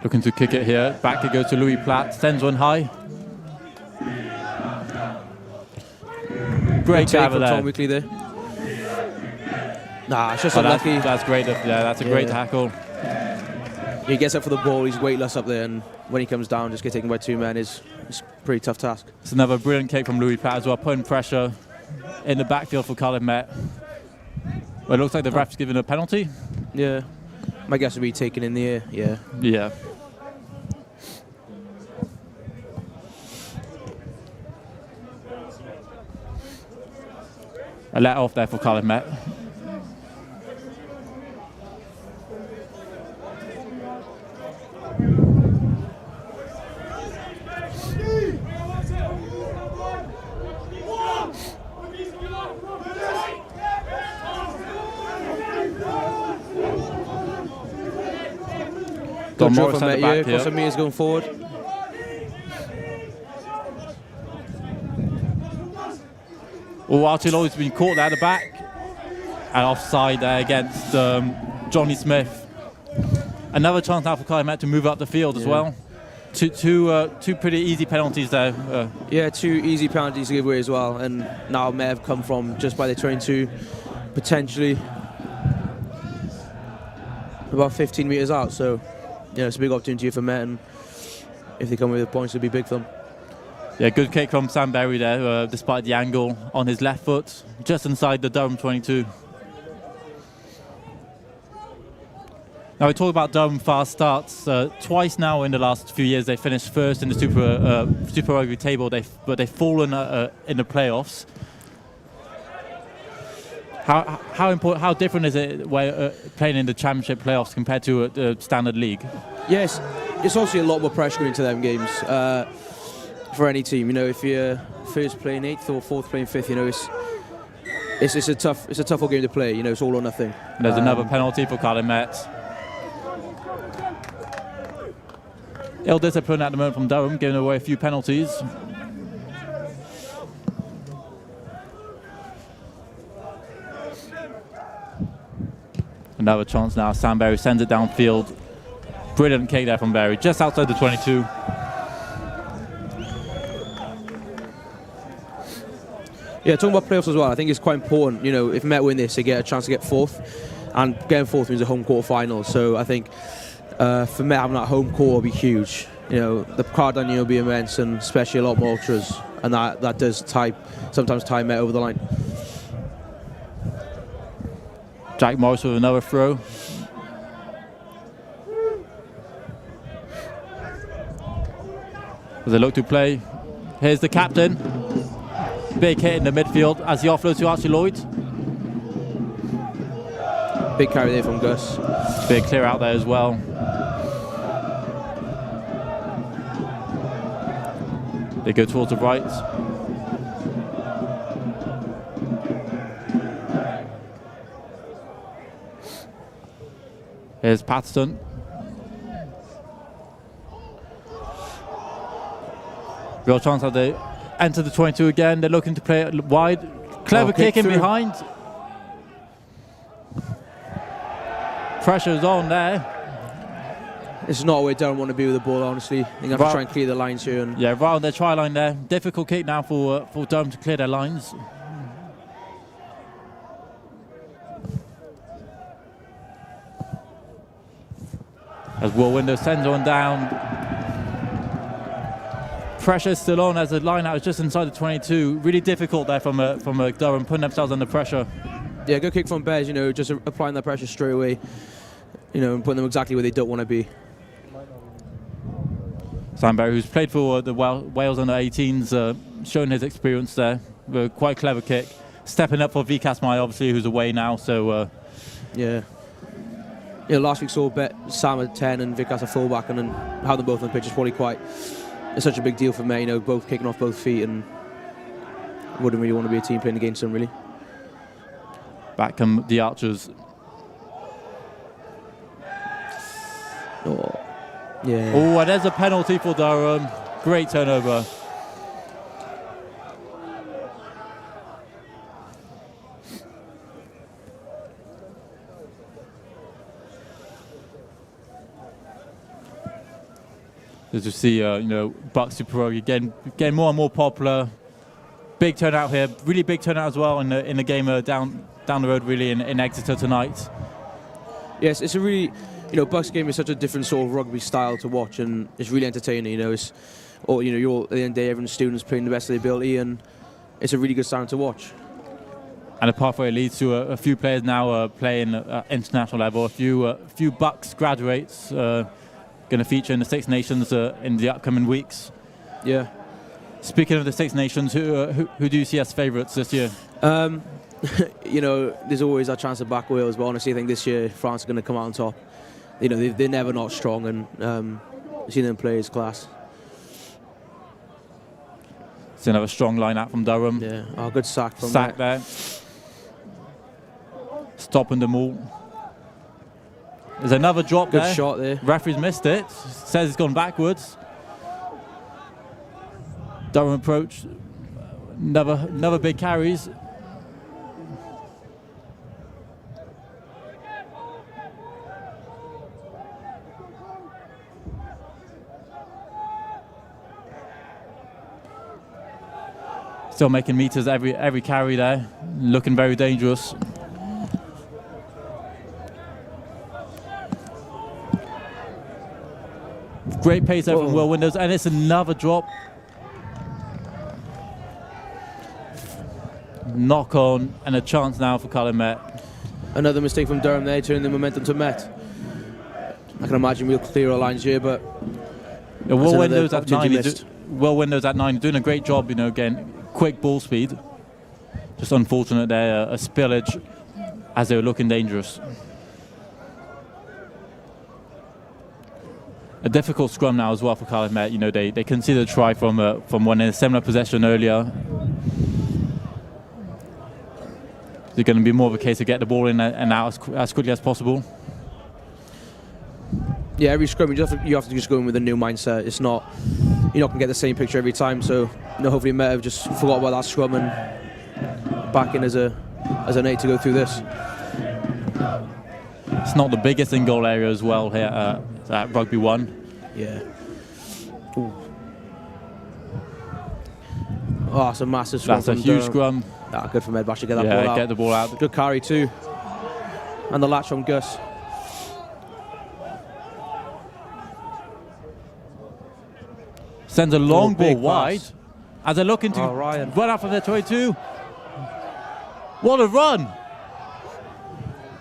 Looking to kick it here. Back it goes to Louis Platt. Sends one high. Great gather there. Tom Weekly there. Nah, it's just unlucky. That's great. Yeah, that's a great tackle. He gets up for the ball. He's weightless up there, and when he comes down, just get taken by 2 men is a pretty tough task. It's another brilliant kick from Louis Platt as well, putting pressure in the backfield for Cardiff Met. Well, it looks like the ref's given a penalty. Yeah. My guess would be taken in the air. Yeah. Yeah. A let off there for Cardiff Met. Good draw from Met here. Got some meters going forward. Oh, Archilo's been caught there at the back. And offside there against Johnny Smith. Another chance now for Cardiff Met to move up the field as well. Two pretty easy penalties there. Yeah, 2 easy penalties to give away as well. And now Met have come from just by the 22, potentially about 15 metres out. So, yeah, it's a big opportunity for Met, and if they come away with points, it'll be big for them. Yeah, good kick from Sam Berry there, despite the angle on his left foot, just inside the Durham 22. Now we talk about Durham fast starts. Twice now in the last few years they finished first in the Super Rugby table, but they've fallen in the playoffs. How different is it playing in the Championship playoffs compared to the Standard League? Yes, it's obviously a lot more pressure going into them games for any team. You know, if you're first playing 8th or 4th playing 5th, you know, it's a tougher game to play. You know, it's all or nothing. There's another penalty for Cardiff Met. Ill discipline at the moment from Durham, giving away a few penalties. Another chance now. Sam Berry sends it downfield. Brilliant kick there from Berry, just outside the 22. Yeah, talking about playoffs as well, I think it's quite important. You know, if Met win this, they get a chance to get 4th, and getting 4th means a home quarter final. So I think for Met having that home quarter will be huge. You know, the crowd down here will be immense, and especially a lot more ultras, and that does sometimes tie Met over the line. Jack Morris with another throw. As they look to play, here's the captain. Big hit in the midfield as he offloads to Archie Lloyd. Big carry there from Gus. Big clear out there as well. They go towards the right. Here's Patterson. Real chance that they enter the 22 again. They're looking to play it wide. Clever kick in behind. Pressure's on there. This is not where Durham want to be with the ball, honestly. They're going to have to try and clear the lines here. And yeah, right on their try line there. Difficult kick now for Durham to clear their lines. As Will Windows sends one down. Pressure still on as the line out is just inside the 22. Really difficult there from Durham, putting themselves under pressure. Yeah, good kick from Bez, you know, just applying that pressure straight away, you know, and putting them exactly where they don't want to be. Sam Berry, who's played for the Wales under 18s, showing his experience there. Quite clever kick. Stepping up for BUCS, obviously, who's away now, so... Yeah. You know, last week saw Sam at 10 and Vikas a fullback, and then having them both on the pitch is probably it's such a big deal for me, you know, both kicking off both feet, and wouldn't really want to be a team playing against them, really. Back come the Archers. Oh, yeah. Oh, and there's a penalty for Durham. Great turnover. As you see, you know, BUCS Super Rugby getting more and more popular. Big turnout here, really big turnout as well in the game down the road, really in Exeter tonight. Yes, it's a really, you know, BUCS game is such a different sort of rugby style to watch, and it's really entertaining. You know, at the end of the day, everyone's students playing the best of their ability, and it's a really good style to watch. And the pathway leads to a few players now playing at international level. A few BUCS graduates. Going to feature in the Six Nations in the upcoming weeks. Yeah. Speaking of the Six Nations, who do you see as favourites this year? You know, there's always a chance to back Wales, but honestly, I think this year France are going to come out on top. You know, they're never not strong, and seeing them play is class. It's another strong line out from Durham. Yeah, good sack from there. Stopping them all. There's another drop there. Good shot there. Referee's missed it. Says it's gone backwards. Durham approach. Another big carries. Still making meters every carry there. Looking very dangerous. Great pace there from Will Windows, and it's another drop. Knock on, and a chance now for Cardiff Met. Another mistake from Durham there, turning the momentum to Met. I can imagine we'll clear our lines here, but Will Windows at 9. Will Windows at 9, doing a great job. You know, again, quick ball speed. Just unfortunate there, a spillage as they were looking dangerous. a difficult scrum now as well for Cardiff Met. You know, they conceded a try from one in a similar possession earlier. It's going to be more of a case of get the ball in and out as quickly as possible. Yeah, every scrum you have to just go in with a new mindset. It's not, you're not going to get the same picture every time. So, you know, hopefully Met have just forgot about that scrum and back in as an 8 to go through this. It's not the biggest in goal area as well here at Rugby 1. Yeah. Ooh. Oh, that's a massive scrum. That's a huge scrum. Ah, good for Medbash to get that ball out. Yeah, get the ball out. Good carry too. And the latch from Gus. Sends a long ball wide as they're looking to Ryan. run out from their 22. What a run!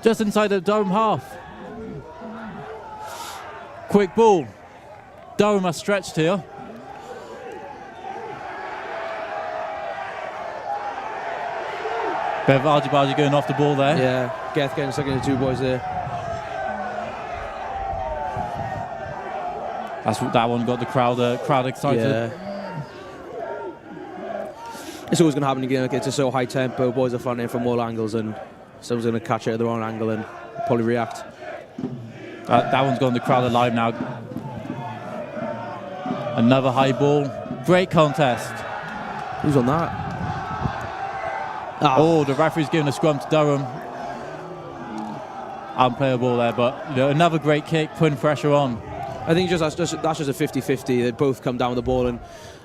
Just inside the Durham half. Quick ball. Durham are stretched here. Bev Arjibaji going off the ball there. Yeah, Geth getting stuck into 2 boys there. That one got the crowd excited. Yeah. It's always going to happen again. It's just so high tempo. Boys are flying in from all angles, and someone's going to catch it at the wrong angle and probably react. That one's gone the crowd alive now. Another high ball. Great contest. Who's on that? Oh, the referee's giving a scrum to Durham. Unplayable there, but you know, another great kick, putting pressure on. I think that's just a 50-50. They both come down with the ball, and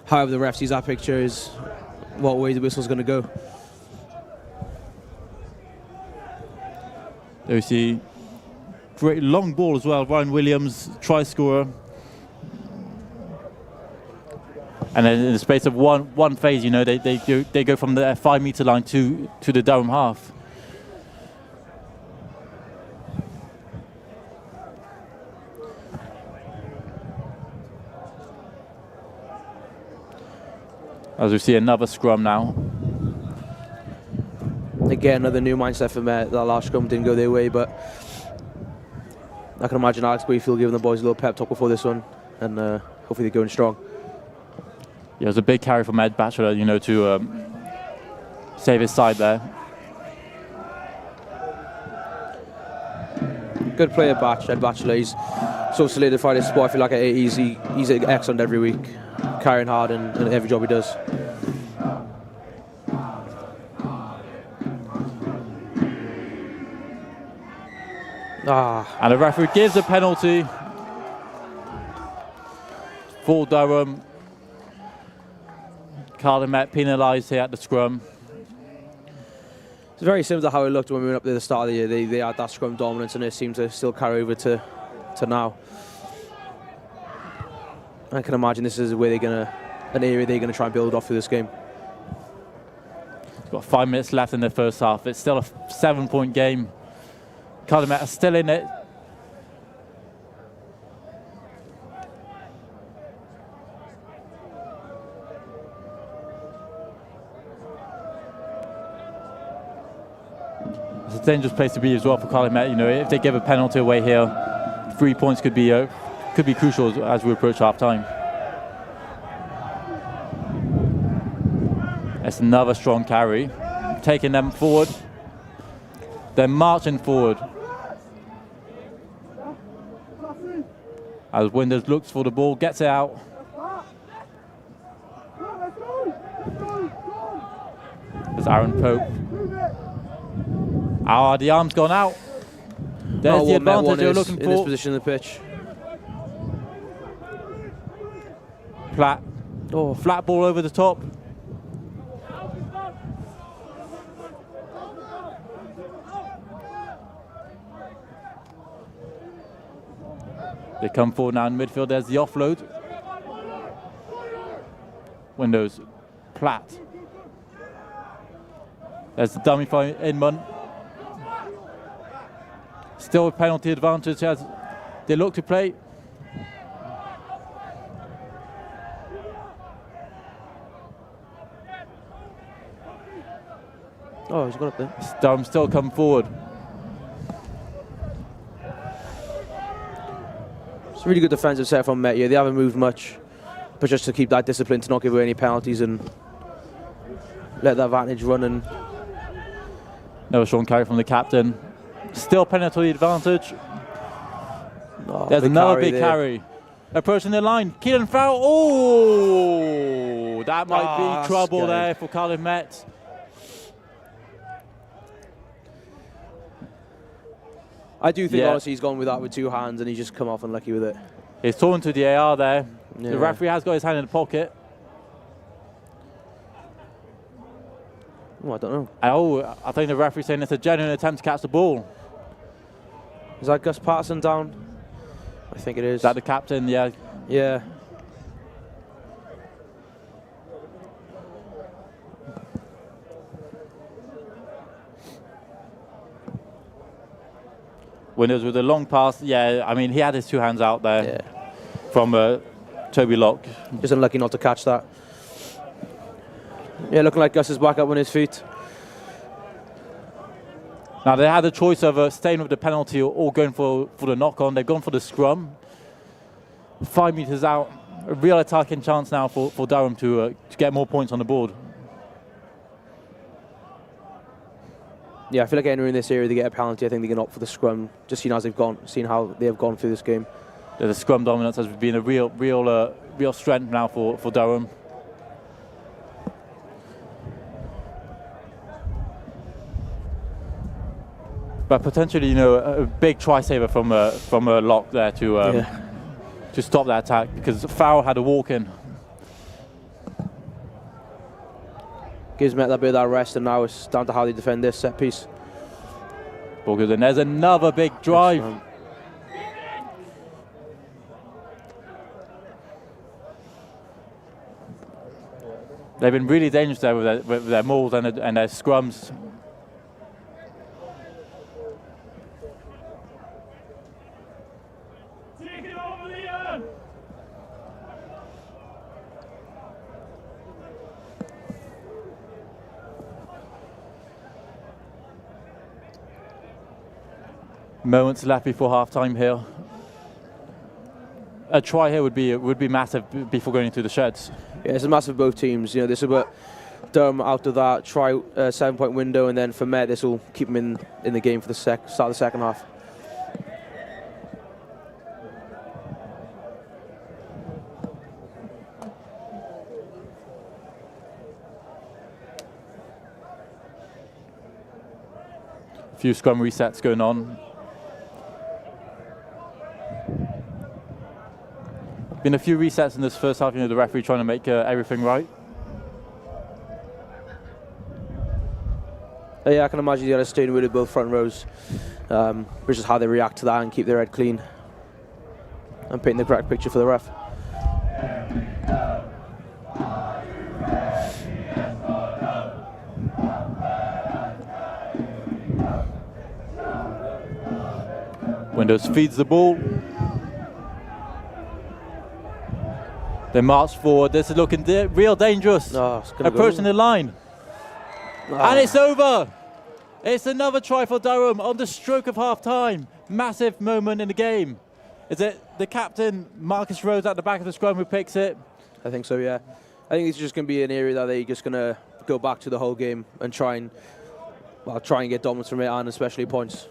however the ref sees that picture is what way the whistle's going to go. There you see, great long ball as well. Ryan Williams, try scorer. And then in the space of one phase, you know, they go from the 5 meter line to the Durham half. As we see another scrum now. Again, another new mindset for Met. That last scrum didn't go their way, but I can imagine Alex Bayfield giving the boys a little pep talk before this one, and hopefully they're going strong. Yeah, it was a big carry from Ed Batchelor, you know, to save his side there. Good player, Ed Batchelor. He's so solidified his spot. I feel like he's excellent every week, carrying hard in every job he does. And the referee gives a penalty for Durham. Cardiff Met penalised here at the scrum. It's very similar to how it looked when we went up there at the start of the year. They had that scrum dominance, and it seemed to still carry over to now. I can imagine this is an area they're gonna try and build off through this game. It's got 5 minutes left in the first half. It's still a 7-point game. Cardiff Met are still in it. It's a dangerous place to be as well for Cardiff Met. You know, if they give a penalty away here, 3 points could be crucial as we approach half time. It's another strong carry, taking them forward. They're marching forward. As Winders looks for the ball, gets it out. There's Aaron Pope. The arm's gone out. There's the advantage you're looking for. In this position of the pitch. Platt. Flat ball over the top. They come forward now in midfield. There's the offload. Windows. Platt. There's the dummy for Inman. Still a penalty advantage as they look to play. Oh, he's got up there. Durham still come forward. It's a really good defensive set from Met here. They haven't moved much, but just to keep that discipline, to not give away any penalties and let that advantage run. And no strong carry from the captain. Still penalty advantage. There's another big carry. Approaching the line. Keelan Farrell. Oh, that might be trouble there for Cardiff Met. I do think, honestly, he's gone with that with two hands and he's just come off unlucky with it. He's torn to the AR there. Yeah. The referee has got his hand in the pocket. Oh, I don't know. I think the referee's saying it's a genuine attempt to catch the ball. Is that Gus Patterson down? I think it is. Is that the captain? Yeah. Yeah. Winters with a long pass. Yeah, I mean, he had his two hands out there from Toby Locke. Just unlucky not to catch that. Yeah, looking like Gus is back up on his feet. Now, they had a choice of staying with the penalty or going for the knock-on. They've gone for the scrum. 5 meters out. A real attacking chance now for Durham to get more points on the board. Yeah, I feel like anywhere in this area they get a penalty, I think they can opt for the scrum, just seeing how they have gone through this game. The scrum dominance has been a real strength now for Durham. But potentially, a big try saver from Locke there to stop that attack, because Farrell had a walk in. Gives Met that bit of that rest, and now it's down to how they defend this set piece. All good, and there's another big drive. They've been really dangerous there with their mauls and their scrums. Moments left before half-time here. A try here would be massive before going into the sheds. Yeah, it's a massive both teams. This will put Durham out of that 7-point window, and then for Met, this will keep them in the game for the start of the second half. A few scrum resets going on. Been a few resets in this first half, the referee trying to make everything right. Yeah, I can imagine you got to stay with both front rows, which is how they react to that and keep their head clean and paint the correct picture for the ref. Windows feeds the ball. They march forward. This is looking real dangerous. Approaching the line. And it's over. It's another try for Durham on the stroke of half-time. Massive moment in the game. Is it the captain, Marcus Rose, at the back of the scrum who picks it? I think so, yeah. I think it's just going to be an area that they're just going to go back to the whole game and try and get dominance from it, and especially points.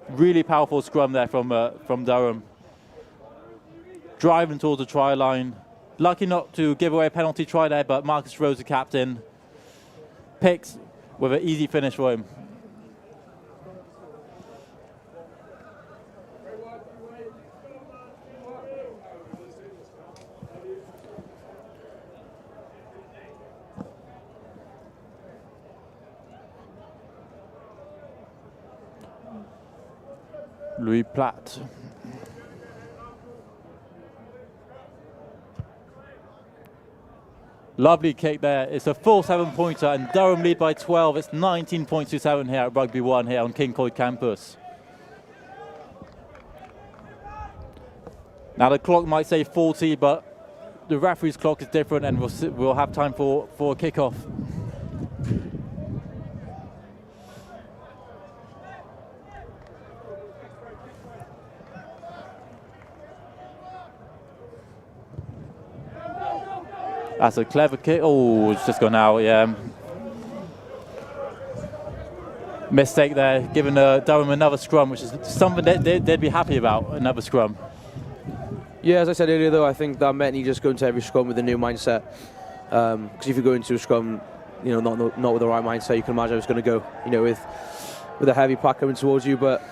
Really powerful scrum there from Durham. Driving towards the try line. Lucky not to give away a penalty try there, but Marcus Rose, the captain, picks with an easy finish for him. Louis Platt. Lovely kick there. It's a full 7-pointer, and Durham lead by 12. It's 19.27 here at Rugby 1 here on King Coyd campus. Now the clock might say 40, but the referee's clock is different, and we'll have time for a kickoff. That's a clever kick. Oh, it's just gone out, yeah. Mistake there, giving Durham another scrum, which is something that they'd be happy about, another scrum. Yeah, as I said earlier, though, I think that meant you just go into every scrum with a new mindset. Because if you go into a scrum, you know, not with the right mindset, you can imagine how it's going to go, you know, with a heavy pack coming towards you. But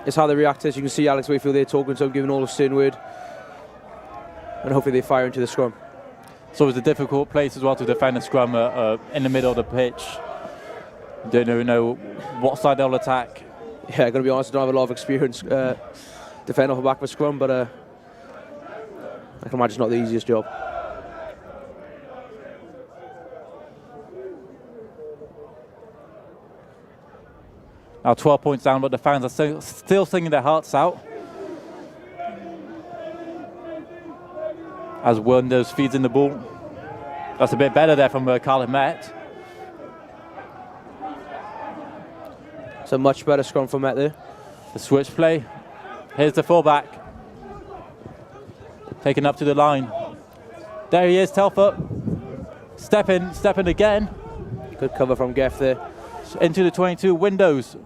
it's how they react to it. You can see Alex Wakefield there talking to him, giving all the stern word. And hopefully they fire into the scrum. So it's a difficult place as well to defend a scrum in the middle of the pitch. Don't know what side they'll attack. Yeah, I'm going to be honest, I don't have a lot of experience defending off the back of a scrum, but I can imagine it's not the easiest job. Now 12 points down, but the fans are still singing their hearts out. As Wonders feeds in the ball. That's a bit better there from Cardiff Met. It's a much better scrum from Met there. The switch play. Here's the fullback. Taken up to the line. There he is, Telfer. Step in again. Good cover from Geff there. Into the 22, Windows.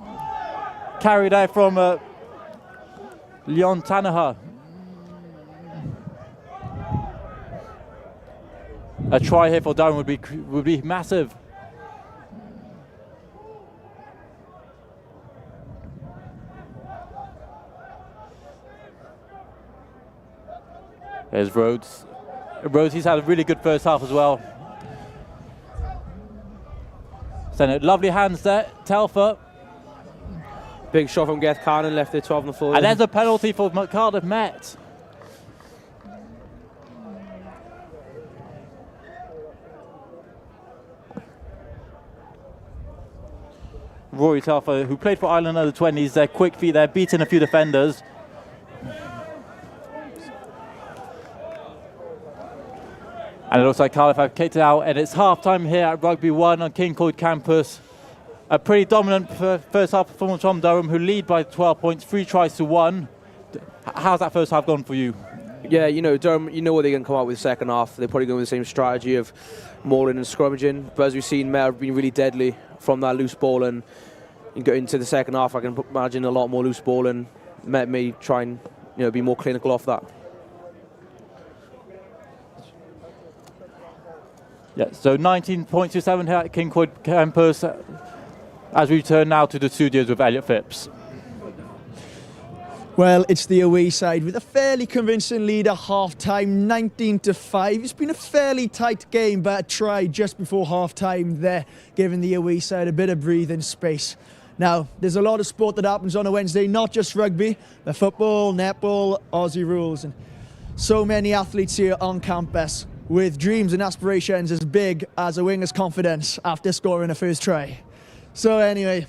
Carried out from Leon Tanaha. A try here for Durham would be massive. There's Rhodes. Rhodes, he's had a really good first half as well. Send it, lovely hands there, Telfer. Big shot from Geth Cannon, left there 12 on the floor. And there's a penalty for Cardiff Met. Rory Telfer, who played for Ireland under 20s, their quick feet there, beating a few defenders. And it looks like Cardiff have kicked it out, and it's half-time here at Rugby 1 on King Coed campus. A pretty dominant first half performance from Durham, who lead by 12 points, 3 tries to 1. How's that first half gone for you? Yeah, you know, Durham, you know what they're going to come out with second half. They're probably going with the same strategy of mauling and scrummaging. But as we've seen, Met have been really deadly from that loose ball, and you go into the second half, I can imagine a lot more loose ball, and Met may try and, you know, be more clinical off that. Yeah, so 19.27 here at King Coed campus, as we turn now to the studios with Elliot Phipps. Well, it's the away side with a fairly convincing lead at half-time, 19-5. It's been a fairly tight game, but a try just before half-time there, giving the away side a bit of breathing space. Now, there's a lot of sport that happens on a Wednesday, not just rugby, but football, netball, Aussie rules, and so many athletes here on campus with dreams and aspirations as big as a winger's confidence after scoring a first try. So anyway,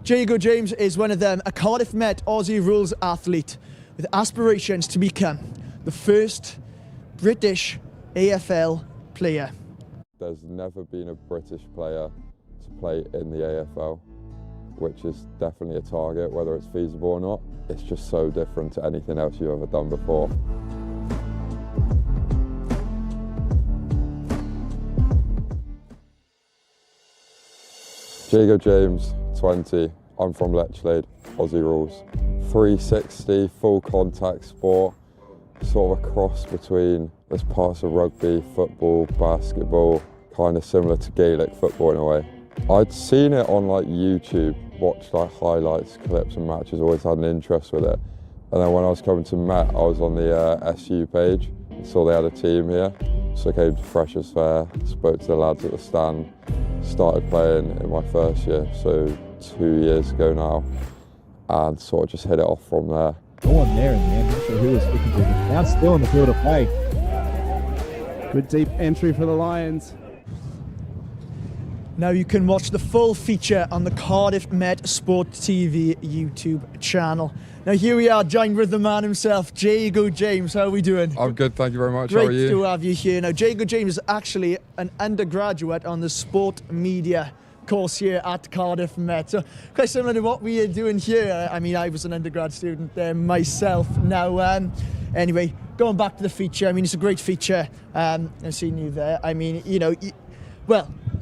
Jago James is one of them, a Cardiff Met Aussie rules athlete with aspirations to become the first British AFL player. There's never been a British player to play in the AFL, which is definitely a target, whether it's feasible or not. It's just so different to anything else you've ever done before. Jago James, 20, I'm from Lechlade, Aussie rules. 360, full contact sport, sort of a cross between this parts of rugby, football, basketball, kind of similar to Gaelic football in a way. I'd seen it on like YouTube, watched like highlights, clips and matches, always had an interest with it. And then when I was coming to Met, I was on the SU page and saw they had a team here. So I came to Freshers Fair, spoke to the lads at the stand, started playing in my first year, so 2 years ago now, and sort of just hit it off from there. No one there in the end, not sure who was speaking to him. That's still in the field of play. Good deep entry for the Lions. Now you can watch the full feature on the Cardiff Met Sport TV YouTube channel. Now here we are, joined with the man himself, Jago James. How are we doing? I'm good, thank you very much. Great How are you? to have you here. Now Jago James is actually an undergraduate on the sport media course here at Cardiff Met. So quite similar to what we are doing here. I mean, I was an undergrad student there myself. Now, anyway, going back to the feature, I mean, it's a great feature. I've seen you there. I mean,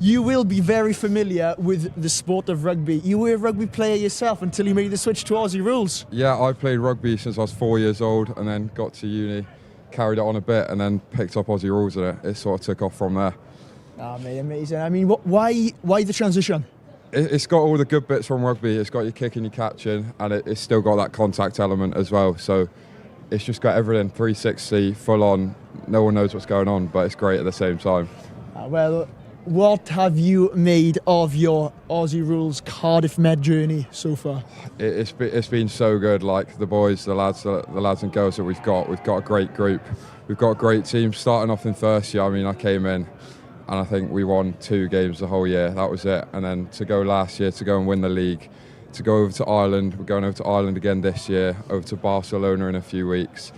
you will be very familiar with the sport of rugby. You were a rugby player yourself until you made the switch to Aussie rules. Yeah, I played rugby since I was 4 years old, and then got to uni, carried it on a bit, and then picked up Aussie rules, and it sort of took off from there. Oh, mate, amazing. I mean, why the transition? It's got all the good bits from rugby. It's got your kicking, your catching, and it's still got that contact element as well. So it's just got everything 360, full on. No one knows what's going on, but it's great at the same time. Well, what have you made of your Aussie rules Cardiff Met journey so far? It's been so good. Like the boys, the lads and girls that we've got a great group. We've got a great team. Starting off in first year, I mean, I came in and I think we won 2 games the whole year. That was it. And then to go last year to go and win the league, to go over to Ireland. We're going over to Ireland again this year. Over to Barcelona in a few weeks.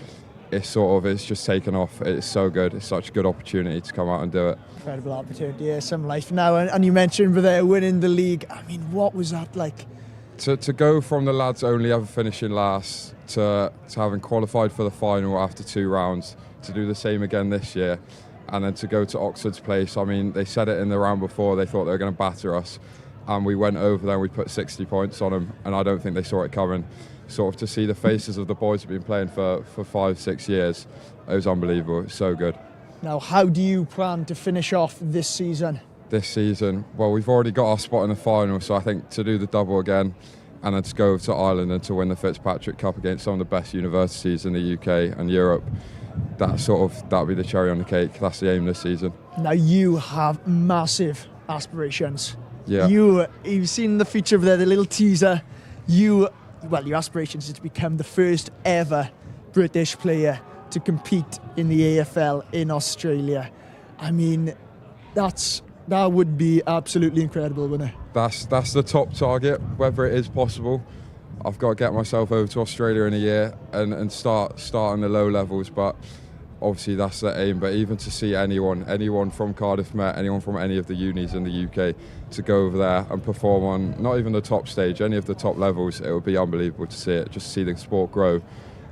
It's just taken off. It's so good. It's such a good opportunity to come out and do it. Incredible opportunity, yeah, some life now. And you mentioned they're winning the league. I mean, what was that like? To go from the lads only ever finishing last to having qualified for the final after 2 rounds, to do the same again this year, and then to go to Oxford's place. I mean, they said it in the round before, they thought they were going to batter us, and we went over there and we put 60 points on them, and I don't think they saw it coming. Sort of to see the faces of the boys who've been playing for 5-6 years, it was unbelievable. It's so good. Now, how do you plan to finish off this season? This season, well, we've already got our spot in the final, so I think to do the double again and then to go over to Ireland and to win the Fitzpatrick Cup against some of the best universities in the UK and Europe, that'll be the cherry on the cake. That's the aim this season. Now, you have massive aspirations. Yeah. You've seen the feature there, the little teaser. Your aspirations is to become the first ever British player to compete in the AFL in Australia. I mean, that would be absolutely incredible, wouldn't it? That's the top target, whether it is possible. I've got to get myself over to Australia in a year and start on the low levels, but obviously that's the aim. But even to see anyone from Cardiff Met, anyone from any of the unis in the UK, to go over there and perform on not even the top stage, any of the top levels, it would be unbelievable to see it, just see the sport grow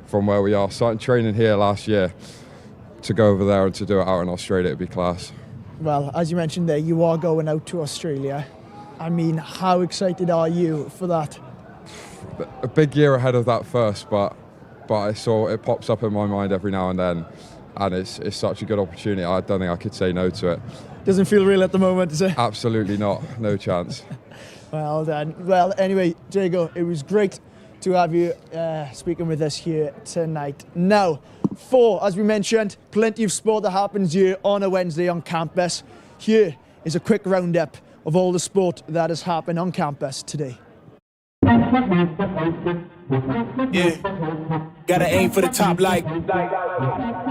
from where we are. Starting training here last year, to go over there and to do it out in Australia, it'd be class. Well, as you mentioned there, you are going out to Australia. I mean, how excited are you for that? A big year ahead of that first, but it pops up in my mind every now and then, and it's such a good opportunity. I don't think I could say no to it. Doesn't feel real at the moment, does it? Absolutely not. No chance. Well done. Well, anyway, Diego, it was great to have you speaking with us here tonight. Now, as we mentioned, plenty of sport that happens here on a Wednesday on campus. Here is a quick roundup of all the sport that has happened on campus today. Yeah, gotta aim for the top like.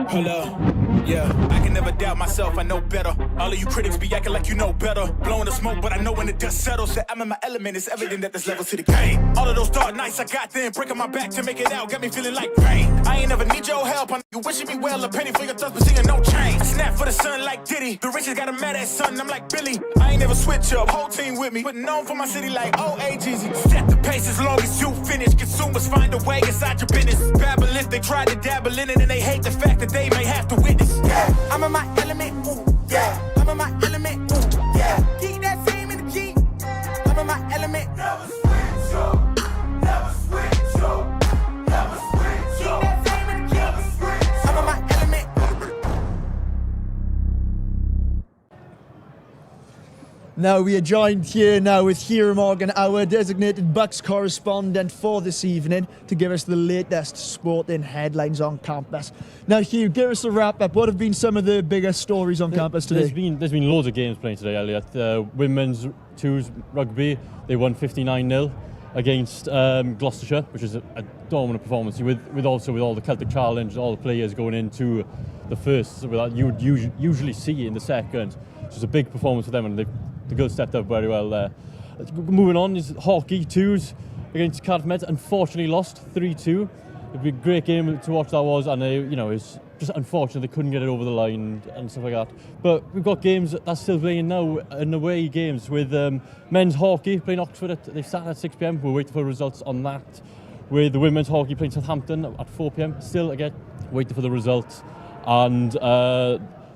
Hello. Yeah, I can never doubt myself, I know better. All of you critics be acting like you know better. Blowing the smoke, but I know when the dust settles that I'm in my element. It's evident that there's levels to the game. All of those dark nights I got then, breaking my back to make it out, got me feeling like rain. I ain't never need your help, you wishing me well, a penny for your thoughts, but seeing no change. I snap for the sun like Diddy, the riches got a mad ass son, I'm like Billy. I ain't never switch up, whole team with me, putting on for my city like OAGZ. Set the pace as long as you finish, consumers find a way inside your business. Babble if they try to dabble in it and they hate the fact that they may have to witness. Yeah, I'm in my element, ooh, yeah. I'm in my element, ooh, yeah. Keep that same energy. I'm in my element. Never switch up, never switch up, never switch up. Keep that same energy. Never switch up. I'm in my element. Now we are joined here now with Hugh Morgan, our designated BUCS correspondent for this evening, to give us the latest sporting headlines on campus. Now Hugh, give us a wrap up. What have been some of the biggest stories on campus today? There's been loads of games playing today, Elliot. Women's twos rugby, they won 59-0 against Gloucestershire, which is a dominant performance. With all the Celtic Challenge, all the players going into the first, that you would usually see in the second. It was a big performance for them, and the girls stepped up very well there. Moving on is hockey twos against Cardiff Met. Unfortunately lost 3-2. It'd be a great game to watch that was, and it's just unfortunate they couldn't get it over the line and stuff like that. But we've got games that's still playing now, and away games with men's hockey playing Oxford. They start at 6 p.m. We're waiting for results on that. With the women's hockey playing Southampton at 4 p.m. Still again waiting for the results. And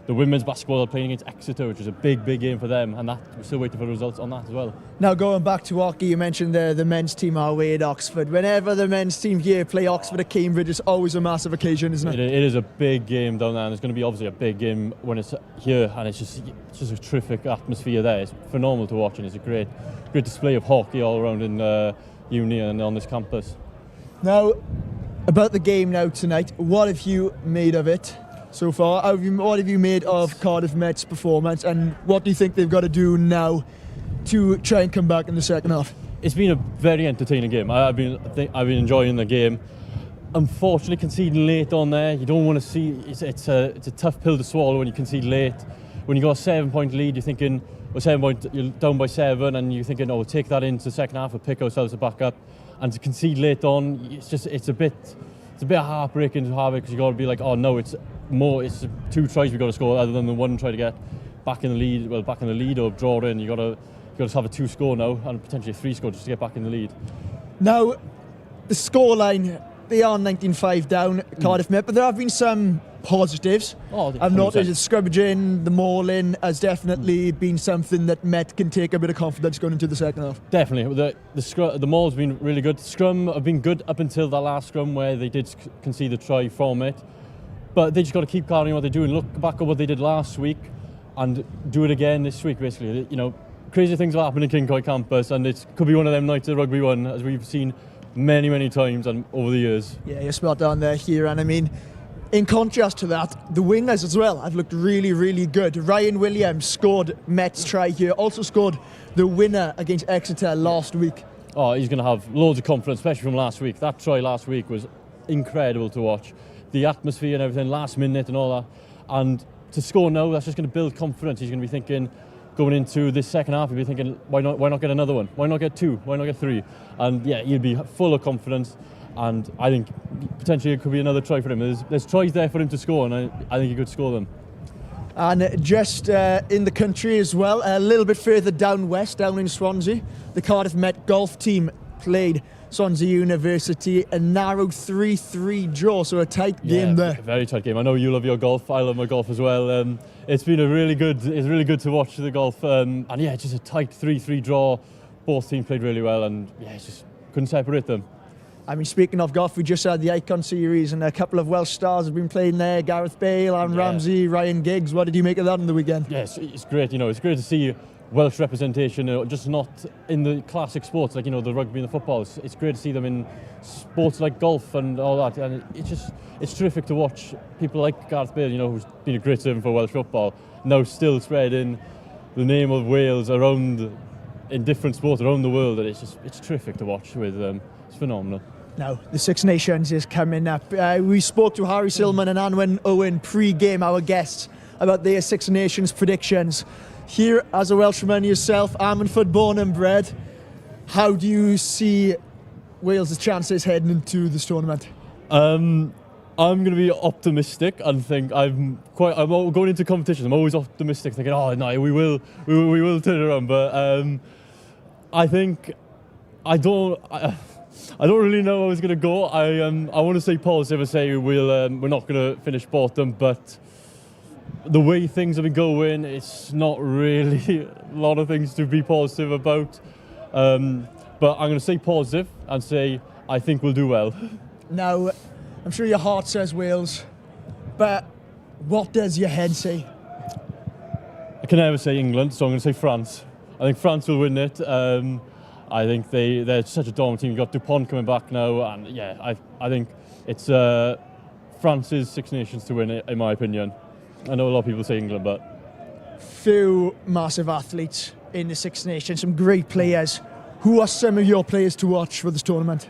the women's basketball are playing against Exeter, which is a big game for them, and we're still waiting for the results on that as well. Now, going back to hockey, you mentioned the men's team are away at Oxford. Whenever the men's team here play Oxford at Cambridge, it's always a massive occasion, isn't it? It is a big game down there, and it's going to be obviously a big game when it's here, and it's just a terrific atmosphere there. It's phenomenal to watch, and it's a great display of hockey all around in uni and on this campus. Now, about the game now tonight, what have you made of it so far? What have you made of Cardiff Met's performance, and what do you think they've got to do now to try and come back in the second half? It's been a very entertaining game. I've been enjoying the game. Unfortunately, conceding late on there, you don't want to see. It's a tough pill to swallow when you concede late. When you got a 7-point lead, you're thinking, you're down by 7, and you're thinking, we'll take that into the second half, we'll pick ourselves back up. And to concede late on, it's a bit heartbreaking to have it, because you got to be like, oh no, it's 2 tries we got to score other than the 1 try to get back in the lead or draw in. You got to just have a 2 score now, and potentially a 3 score just to get back in the lead. Now, the scoreline, they are 19-5 down, Cardiff Met, but there have been some positives. I've noticed the scrummaging, the mauling has definitely been something that Met can take a bit of confidence going into the second half. Definitely. The maul's been really good. Scrum have been good up until that last scrum where they did concede a try from it. But they just got to keep carrying what they're doing. Look back at what they did last week and do it again this week, basically. Crazy things will happen in King Coy campus, and it could be one of them nights at Rugby 1, as we've seen many times and over the years. Yeah, you're spot on there, here, and I mean, in contrast to that, the wingers as well have looked really good. Ryan Williams scored Met's try here, also scored the winner against Exeter last week. Oh, he's going to have loads of confidence, especially from last week. That try last week was incredible to watch. The atmosphere and everything, last minute and all that. And to score now, that's just going to build confidence. He's going to be thinking, going into this second half, he'll be thinking, why not get another one? Why not get 2? Why not get 3? And yeah, he'll be full of confidence. And I think potentially it could be another try for him. There's tries there for him to score, and I think he could score them. And just in the country as well, a little bit further down west, down in Swansea, the Cardiff Met golf team played Swansea University, a narrow 3-3 draw, so a tight game there. Very tight game. I know you love your golf. I love my golf as well. It's been really good to watch the golf. And yeah, just a tight 3-3 draw. Both teams played really well, and yeah, just couldn't separate them. I mean, speaking of golf, we just had the Icon Series, and a couple of Welsh stars have been playing there. Gareth Bale, Aaron Ramsey, Ryan Giggs. What did you make of that on the weekend? Yes, it's great. It's great to see Welsh representation, just not in the classic sports like the rugby and the football. It's great to see them in sports like golf and all that, and it's terrific to watch people like Gareth Bale, who's been a great servant for Welsh football, now still spreading the name of Wales around in different sports around the world, and it's terrific to watch with them. It's phenomenal. Now, the Six Nations is coming up. We spoke to Harry Silman and Anwen Owen pre-game, our guests, about their Six Nations predictions. Here, as a Welshman yourself, Ammanford born and bred, how do you see Wales' chances heading into this tournament? I'm going to be optimistic and think I'm going into competitions. I'm always optimistic, thinking, no, we will turn it around. But I think I don't really know how it's going to go. I want to say positive and say we're not going to finish bottom, but the way things have been going, it's not really a lot of things to be positive about. But I'm going to say positive and say I think we'll do well. Now, I'm sure your heart says Wales, but what does your head say? I can never say England, so I'm going to say France. I think France will win it. I think they're such a dominant team. You've got Dupont coming back now, and yeah, I think it's France's Six Nations to win it, in my opinion. I know a lot of people say England, but few massive athletes in the Six Nations, some great players. Who are some of your players to watch for this tournament?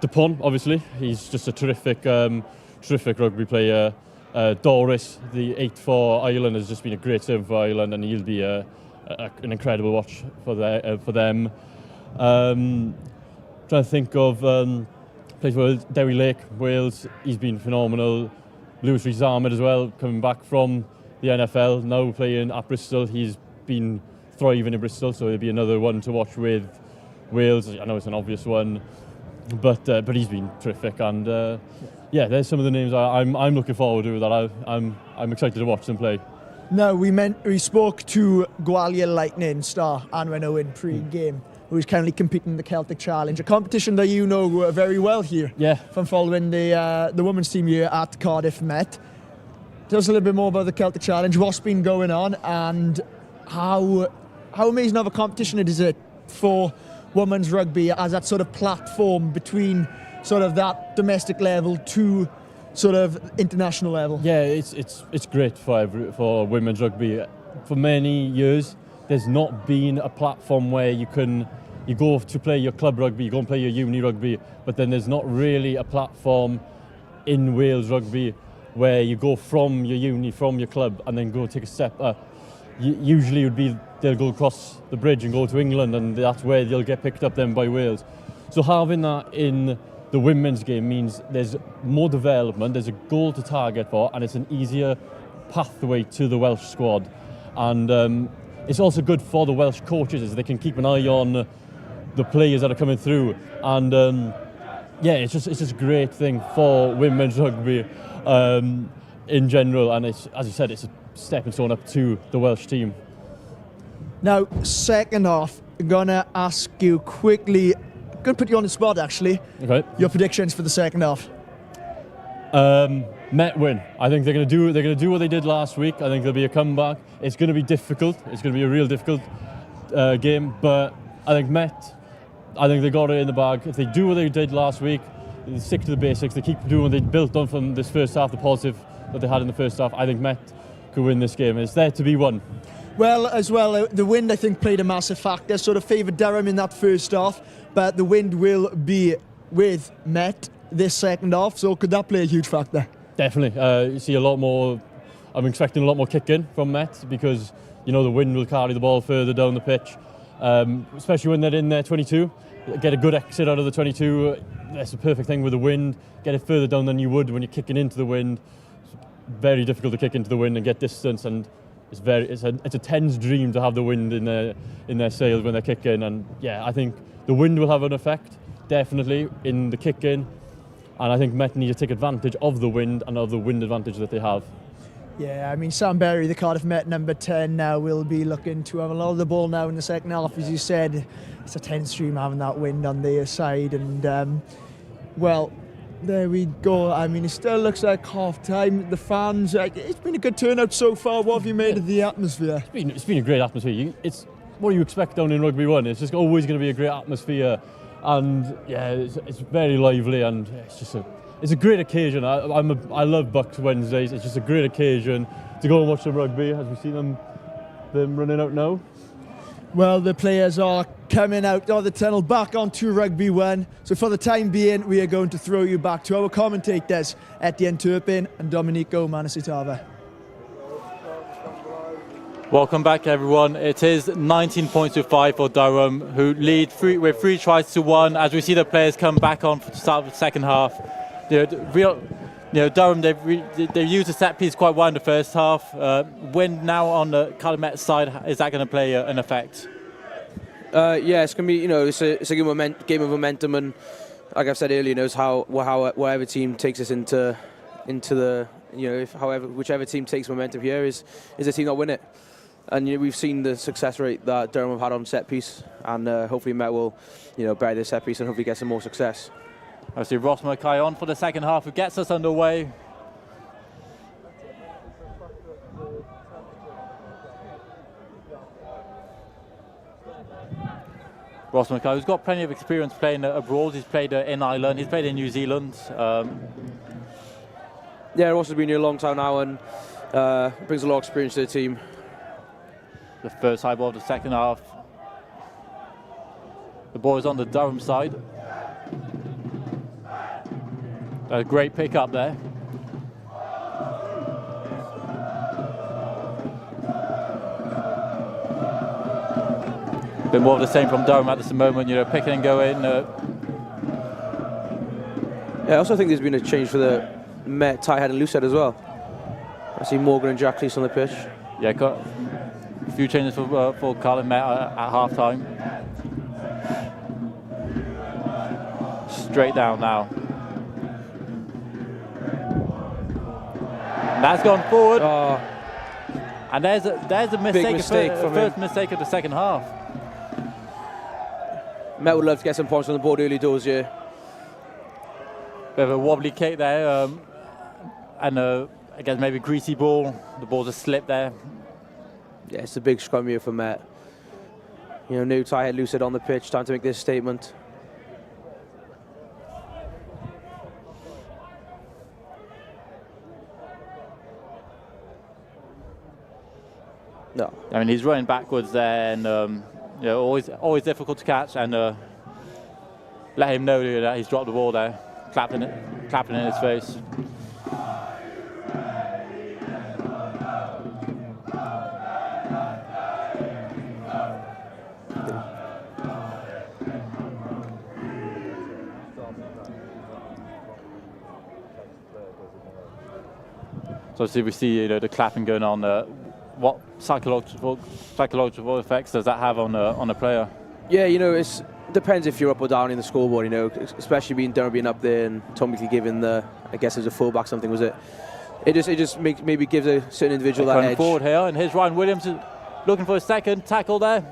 Dupont, obviously, he's just a terrific rugby player. Doris, the 8 for Ireland, has just been a great servant for Ireland, and he'll be an incredible watch for them. Trying to think of plays for Derry Lake, Wales. He's been phenomenal. Lewis Rees-Ahmed as well, coming back from the NFL, now playing at Bristol. He's been thriving in Bristol, so he'll be another one to watch with Wales. I know it's an obvious one. but he's been terrific, and yeah, there's some of the names I'm looking forward to that I'm excited to watch them play. No, we spoke to Gwalior Lightning star Anwen Owen pre-game, who's currently competing in the Celtic Challenge, a competition that you know very well here. Yeah. From following the women's team here at Cardiff Met. Tell us a little bit more about the Celtic Challenge, what's been going on, and how amazing of a competition it is for women's rugby as that sort of platform between sort of that domestic level to sort of international level. Yeah, it's great for women's rugby. For many years, there's not been a platform where you go to play your club rugby, you go and play your uni rugby, but then there's not really a platform in Wales rugby where you go from your uni, from your club, and then go take a step up. Usually it would be they'll go across the bridge and go to England, and that's where they'll get picked up then by Wales. So having that in the women's game means there's more development, there's a goal to target for, and it's an easier pathway to the Welsh squad. And it's also good for the Welsh coaches as they can keep an eye on the players that are coming through. And yeah, it's just a great thing for women's rugby in general, and it's, as you said, it's a stepping stone up to the Welsh team. Now, second half, I'm gonna ask you quickly. I'm gonna put you on the spot, actually. Okay. Your predictions for the second half. Met win. I think they're gonna do what they did last week. I think there'll be a comeback. It's gonna be difficult. It's gonna be a real difficult game, but I think Met, I think they got it in the bag. If they do what they did last week, they stick to the basics, they keep doing what they built on from this first half, the positive that they had in the first half, I think Met could win this game. It's there to be won. Well, as well, the wind, I think, played a massive factor, sort of favoured Durham in that first half, but the wind will be with Met this second half, so could that play a huge factor? Definitely. You see a lot more, I'm expecting a lot more kick-in from Met because, you know, the wind will carry the ball further down the pitch, especially when they're in their 22. Get a good exit out of the 22, that's the perfect thing with the wind. Get it further down than you would when you're kicking into the wind. It's very difficult to kick into the wind and get distance, and it's a ten's dream to have the wind in their sails when they're kicking. And yeah, I think the wind will have an effect, definitely, in the kick-in. And I think Met need to take advantage of the wind and of the wind advantage that they have. Yeah, I mean, Sam Berry, the Cardiff Met number 10 now, will be looking to have a lot of the ball now in the second half. As you said, it's a 10 stream having that wind on their side. And, well, there we go. I mean, it still looks like half-time. The fans, it's been a good turnout so far. What have you made of the atmosphere? It's been a great atmosphere. It's what do you expect down in Rugby 1? It's just always going to be a great atmosphere. And, yeah, it's very lively, and it's a great occasion. I love BUCS Wednesdays. It's just a great occasion to go and watch some rugby, as we see them running out now. Well, the players are coming out of the tunnel back onto Rugby 1. So for the time being, we are going to throw you back to our commentators, Etienne Turpin and Domenico Manasitava. Welcome back, everyone. It is 19 points to 5 for Durham, who lead with 3 tries to 1. As we see the players come back on for the start of the second half, Durham, they've used the set piece quite well in the first half. Wind now on the Cardiff Met side, is that going to play an effect? Yeah, it's going to be, it's a game of momentum, and like I've said earlier, it's how whatever team takes us into the, whichever team takes momentum here is the team that win it. And we've seen the success rate that Durham have had on set piece, and hopefully Met will, bury the set piece and hopefully get some more success. I see Ross Mackay on for the second half, who gets us underway. Ross Mackay, who's got plenty of experience playing abroad. He's played in Ireland, he's played in New Zealand. Yeah, Ross has been here a long time now and brings a lot of experience to the team. The first high ball of the second half. The ball is on the Durham side. A great pick up there. Bit more of the same from Durham at this moment, picking and going. Yeah, I also think there's been a change for the Met tight head and loose head as well. I see Morgan and Jack Cleese on the pitch. Yeah, got a few changes for Cardiff Met at half time. straight down now. That's gone forward. Oh. And there's a mistake. Big mistake from first him. mistake of the second half. Met would love to get some points on the board early doors here. Bit of a wobbly kick there, and I guess maybe greasy ball. The ball's a slip there. Yeah, it's a big scrum here for Met. You know, new tie head lucid on the pitch, time to make this statement. No. I mean, he's running backwards there, and you know, always difficult to catch, and let him know that he's dropped the ball there, clapping in his face. So obviously we see the clapping going on. What psychological effects does that have on a player? Yeah, you know, it depends if you're up or down in the scoreboard. You know, especially Durham being up there and Tom Weekly giving the, I guess as a fullback something was it. It just maybe gives a certain individual that edge. Forward here, and here's Ryan Williams looking for a second tackle there.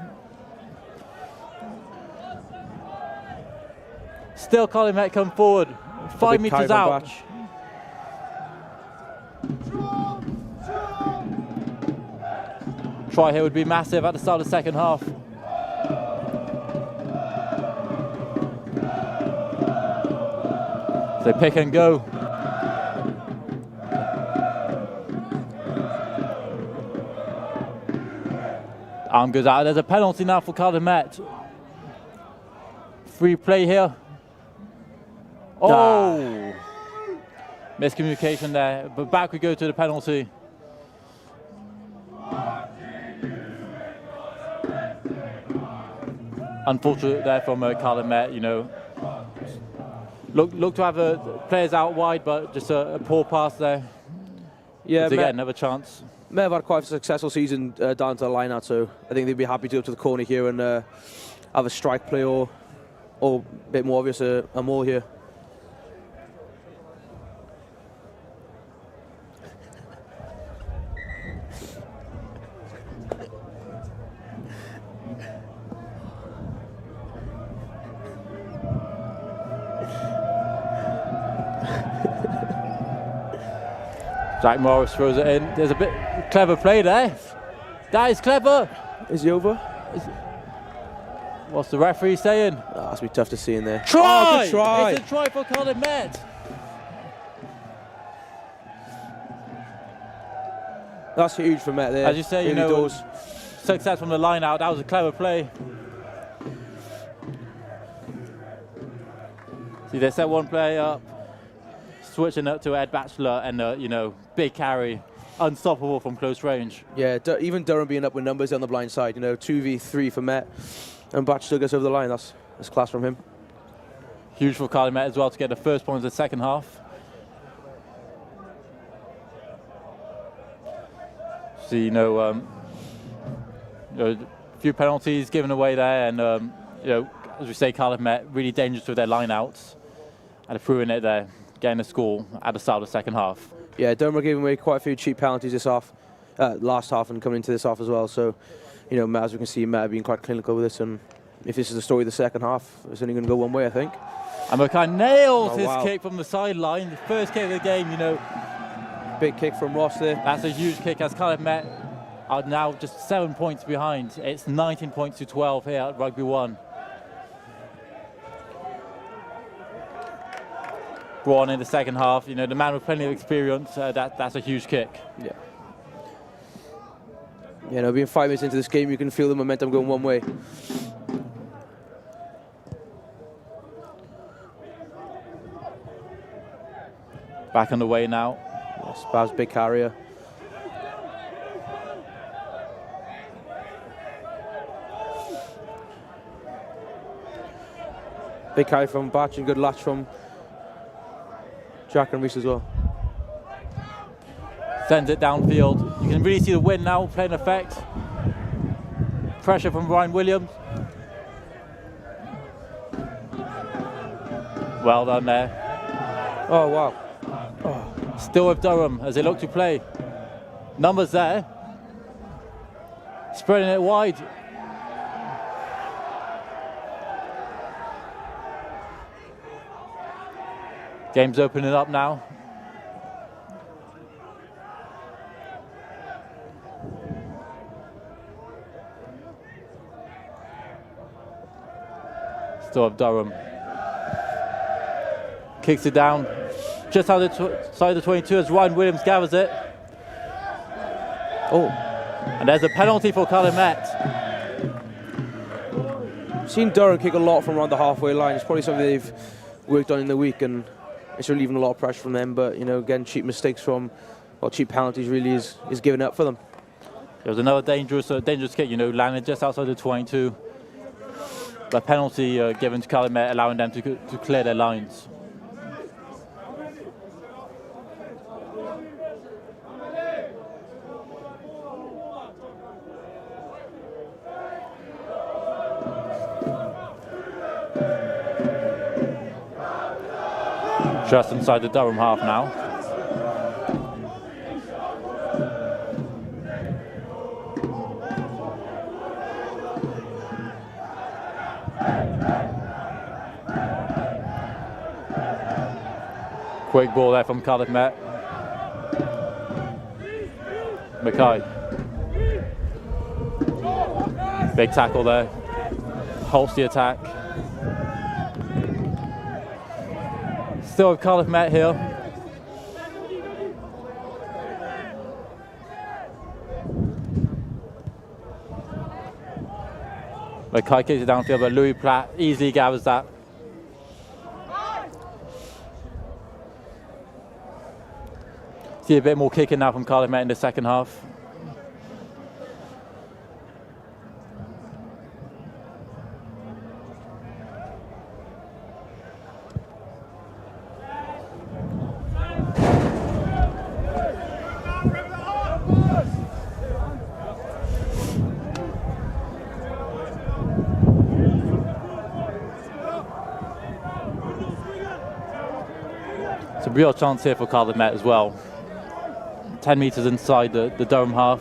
Still Colin Met come forward, 5 metres out. Try here would be massive at the start of the second half. So pick and go. Arm goes out. There's a penalty now for Cardiff Met. Free play here. Oh! Miscommunication there, but back we go to the penalty. Unfortunate there from Cardiff Met, you know. Look to have players out wide, but just a poor pass there. Yeah, to get another chance. Met have had quite a successful season down to the line out, so I think they'd be happy to go to the corner here and have a strike play or a bit more obvious a maul here. Jack Morris throws it in. There's a bit clever play there. That is clever. Is he over? What's the referee saying? Oh, that's be tough to see in there. Try! Oh, good try. It's a try for Cardiff Met. That's huge for Met there. As you say, you know, success from the line out. That was a clever play. See, they set one play up, switching up to Ed Batchelor, and you know, big carry, unstoppable from close range. Yeah, even Durham being up with numbers on the blind side, you know, 2v3 for Met, and Batchelor gets over the line. That's class from him. Huge for Cardiff Met as well to get the first point of the second half. So you know, a few penalties given away there, and you know, as we say, Cardiff Met really dangerous with their line outs, and they're proving it there, getting a score at the start of the second half. Yeah, Durham are giving away quite a few cheap penalties this half, last half, and coming into this half as well. So, you know, Matt, as we can see, Matt being quite clinical with this, and if this is the story of the second half, it's only going to go one way, I think. And Mackay nails his kick from the sideline, the first kick of the game, you know. Big kick from Ross there. That's a huge kick, as Cardiff Met are now just 7 points behind. It's 19 points to 12 here at Rugby 1. Brought on in the second half, you know, the man with plenty of experience, that's a huge kick. Yeah. You know, being 5 minutes into this game, you can feel the momentum going one way. Back on the way now. Yes, Bav's big carrier. Big carry from Batch and good latch from Jack and Reese as well. Sends it downfield. You can really see the wind now playing effect. Pressure from Ryan Williams. Well done there. Oh, wow. Still with Durham as they look to play. Numbers there. Spreading it wide. Game's opening up now. Still have Durham. Kicks it down. Just outside the 22 as Ryan Williams gathers it. Oh. And there's a penalty for Cardiff Met. Seen Durham kick a lot from around the halfway line. It's probably something they've worked on in the week, and it's relieving a lot of pressure from them. But, you know, again, cheap mistakes from, well, cheap penalties really is giving up for them. There was another dangerous kick, you know, landed just outside the 22. A penalty given to Cardiff Met, allowing them to clear their lines. Just inside the Durham half now. Quick ball there from Cardiff Met. Mackay. Big tackle there. Halts the attack. Still with Cardiff Met here. Mackay kicks it downfield, but Louis Platt easily gathers that. See a bit more kicking now from Cardiff Met in the second half. It's a real chance here for Cardiff Met as well. 10 metres inside the Durham half.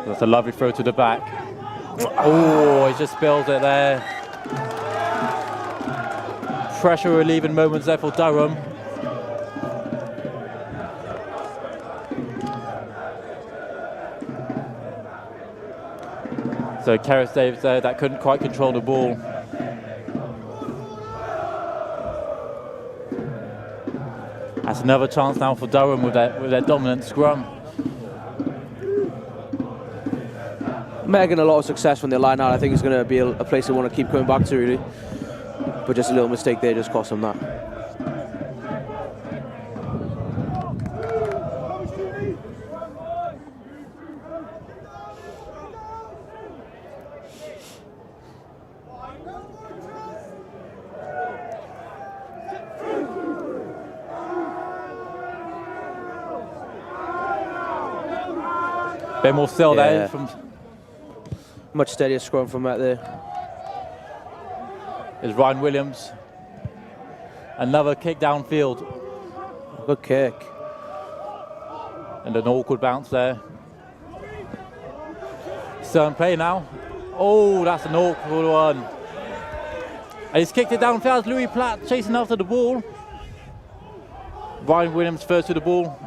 That's a lovely throw to the back. Oh, he just spills it there. Pressure relieving moments there for Durham. So Kerris Davis there, that couldn't quite control the ball. That's another chance now for Durham with their dominant scrum. Making a lot of success when they line out. I think it's going to be a place they want to keep coming back to, really. But just a little mistake there just cost them that. Bit more still there. From much steadier scrum from out there. Is Ryan Williams. Another kick downfield. Good kick. And an awkward bounce there. Still in play now. Oh, that's an awkward one. And he's kicked it downfield. Louis Platt chasing after the ball. Ryan Williams first to the ball.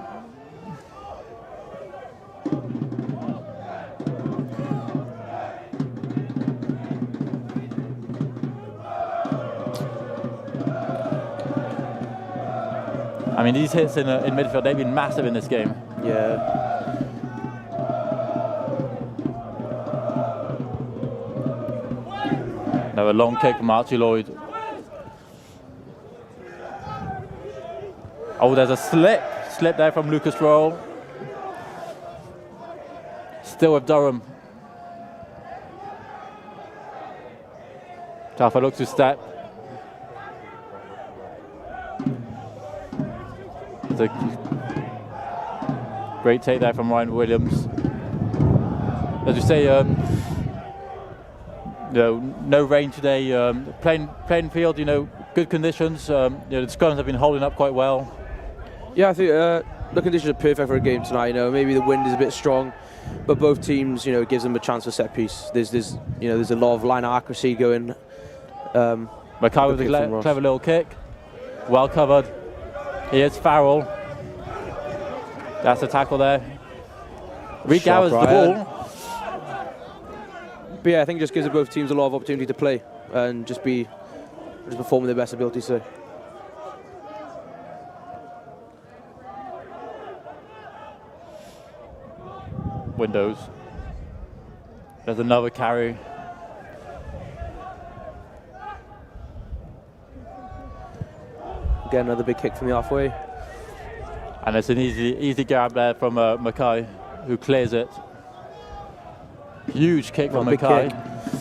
I mean, these hits in midfield, they've been massive in this game. Yeah. Another long kick from Archie Lloyd. Oh, there's a slip there from Lucas Roll. Still with Durham. Taffa looks to step. It's a great take there from Ryan Williams. as you say, no rain today. Plain field, good conditions. The scrums have been holding up quite well. Yeah, I think the conditions are perfect for a game tonight. Maybe the wind is a bit strong, but both teams, it gives them a chance for set piece. There's a lot of line accuracy going. Mackay with a clever little kick, well covered. Here's Farrell. That's a tackle there. Regathers the ball. But yeah, I think it just gives both teams a lot of opportunity to play and just perform to their best ability. So. Windows. There's another carry. Again, another big kick from the halfway. And it's an easy grab there from Mackay, who clears it. Huge kick from Mackay.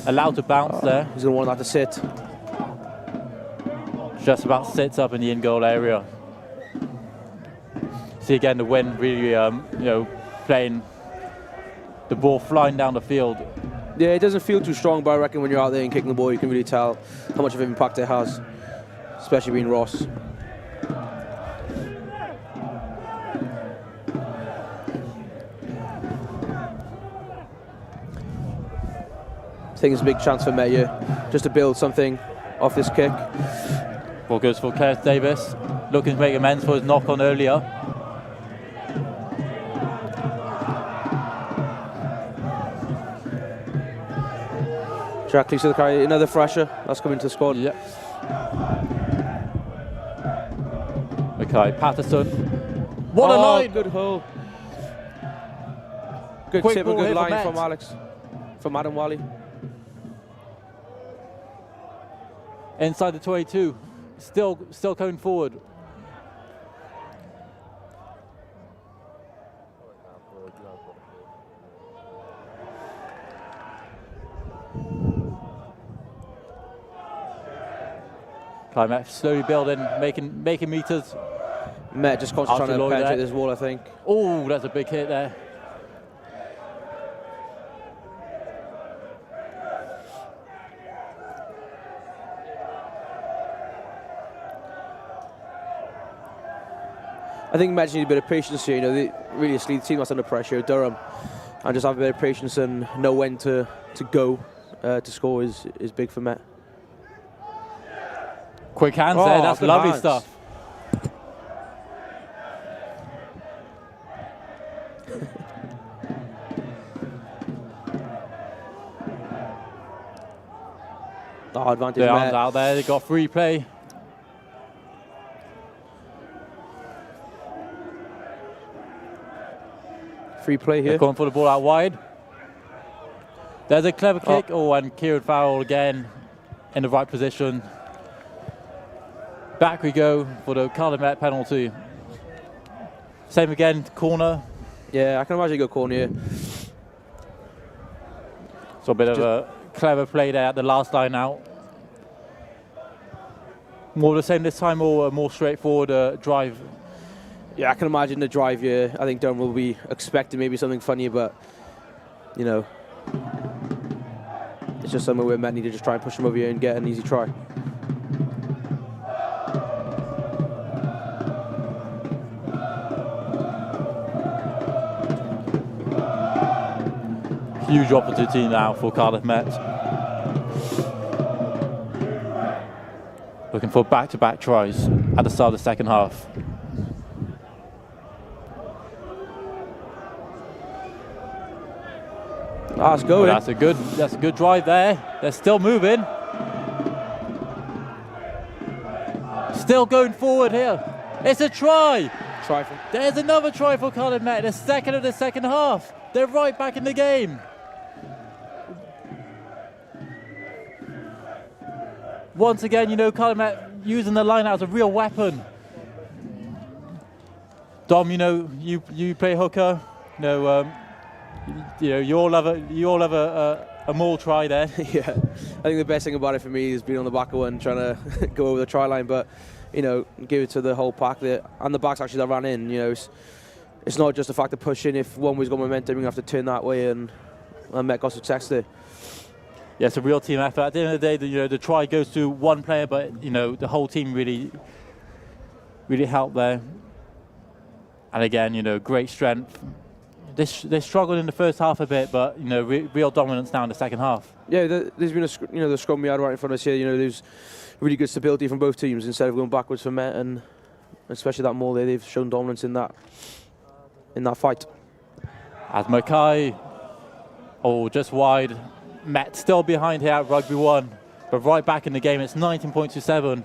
Allowed to bounce there. He's going to want that to sit. Just about sits up in the in-goal area. See again the wind really, playing the ball flying down the field. Yeah, it doesn't feel too strong, but I reckon when you're out there and kicking the ball, you can really tell how much of an impact it has, especially being Ross. I think it's a big chance for Met here, just to build something off this kick. Ball goes for Clarence Davis, looking to make amends for his knock on earlier. Directly to the carry, another fresher. That's coming to the squad. Yep. Okay, Patterson. What a line! Good hole. Good Quick tip, a ball good here line from Alex. From Adam Wally. Inside the 22. Still going forward. Met slowly building, making meters. Met just constantly trying to penetrate this wall, I think. Oh, that's a big hit there. I think Met need a bit of patience here. Really, the team that's under pressure, Durham, and just have a bit of patience and know when to go to score is big for Met. Quick hands there, that's lovely stuff. Advantage the arms Met. out there, they got free play. Free play here. They're going for the ball out wide. There's a clever kick. Oh, and Kieran Farrell again in the right position. Back we go for the Cardiff Met penalty. Same again, corner. Yeah, I can imagine a good corner here. So a bit of a clever play there at the last line out. More the same this time, or a more straightforward drive? Yeah, I can imagine the drive here. I think Durham will be expecting maybe something funny, but, it's just somewhere where Met need to just try and push him over here and get an easy try. Huge opportunity now for Cardiff Met. Looking for back-to-back tries at the start of the second half. That's going. That's a good drive there. They're still moving. Still going forward here. It's a try. There's another try for Cardiff Met. The second of the second half. They're right back in the game. Once again, Cardiff Met using the line out as a real weapon. Dom, you play hooker. You all have a maul try there. Yeah, I think the best thing about it for me is being on the back of one, trying to go over the try line, but give it to the whole pack there, and the backs actually that ran in. It's not just the fact of pushing. If one was got momentum, you have to turn that way and and Met got success there. Yeah, it's a real team effort. At the end of the day, the try goes to one player, but the whole team really helped there. And again, great strength. They struggled in the first half a bit, but real dominance now in the second half. Yeah, there's been the scrum we had right in front of us here. There's really good stability from both teams instead of going backwards for Met, and especially that maul there, they've shown dominance in that fight. As Mackay, just wide. Met still behind here at Rugby 1, but right back in the game. It's 19.27.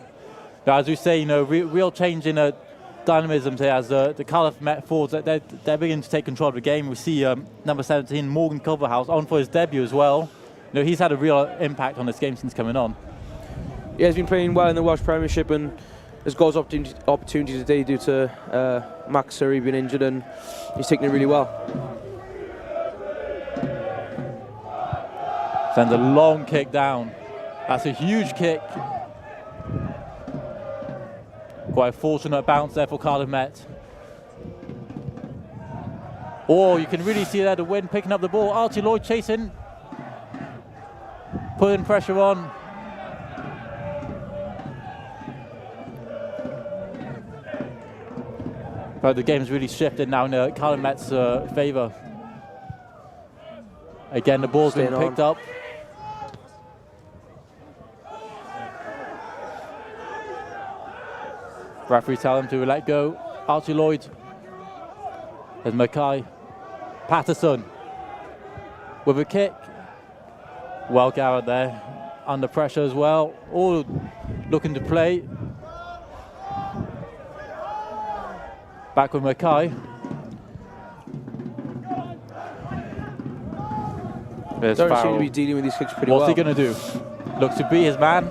Now, as we say, real change in dynamism here as the Cardiff Met forwards, they're beginning to take control of the game. We see number 17, Morgan Culverhouse, on for his debut as well. He's had a real impact on this game since coming on. Yeah, he's been playing well in the Welsh Premiership, and has got his opportunity today due to Max Surrey being injured, and he's taking it really well. Sends a long kick down. That's a huge kick. Quite a fortunate bounce there for Cardiff Met. You can really see there the wind picking up the ball. Archie Lloyd chasing. Putting pressure on. But the game's really shifted now in Cardiff Met's favour. Again, the ball's been picked up. Referee tell him to let go. Archie Lloyd. There's Mackay. Patterson with a kick. Well, Garrett there under pressure as well. All looking to play. Back with Mackay. Don't seem to be dealing with these kicks pretty well. What's he going to do? Looks to be his man.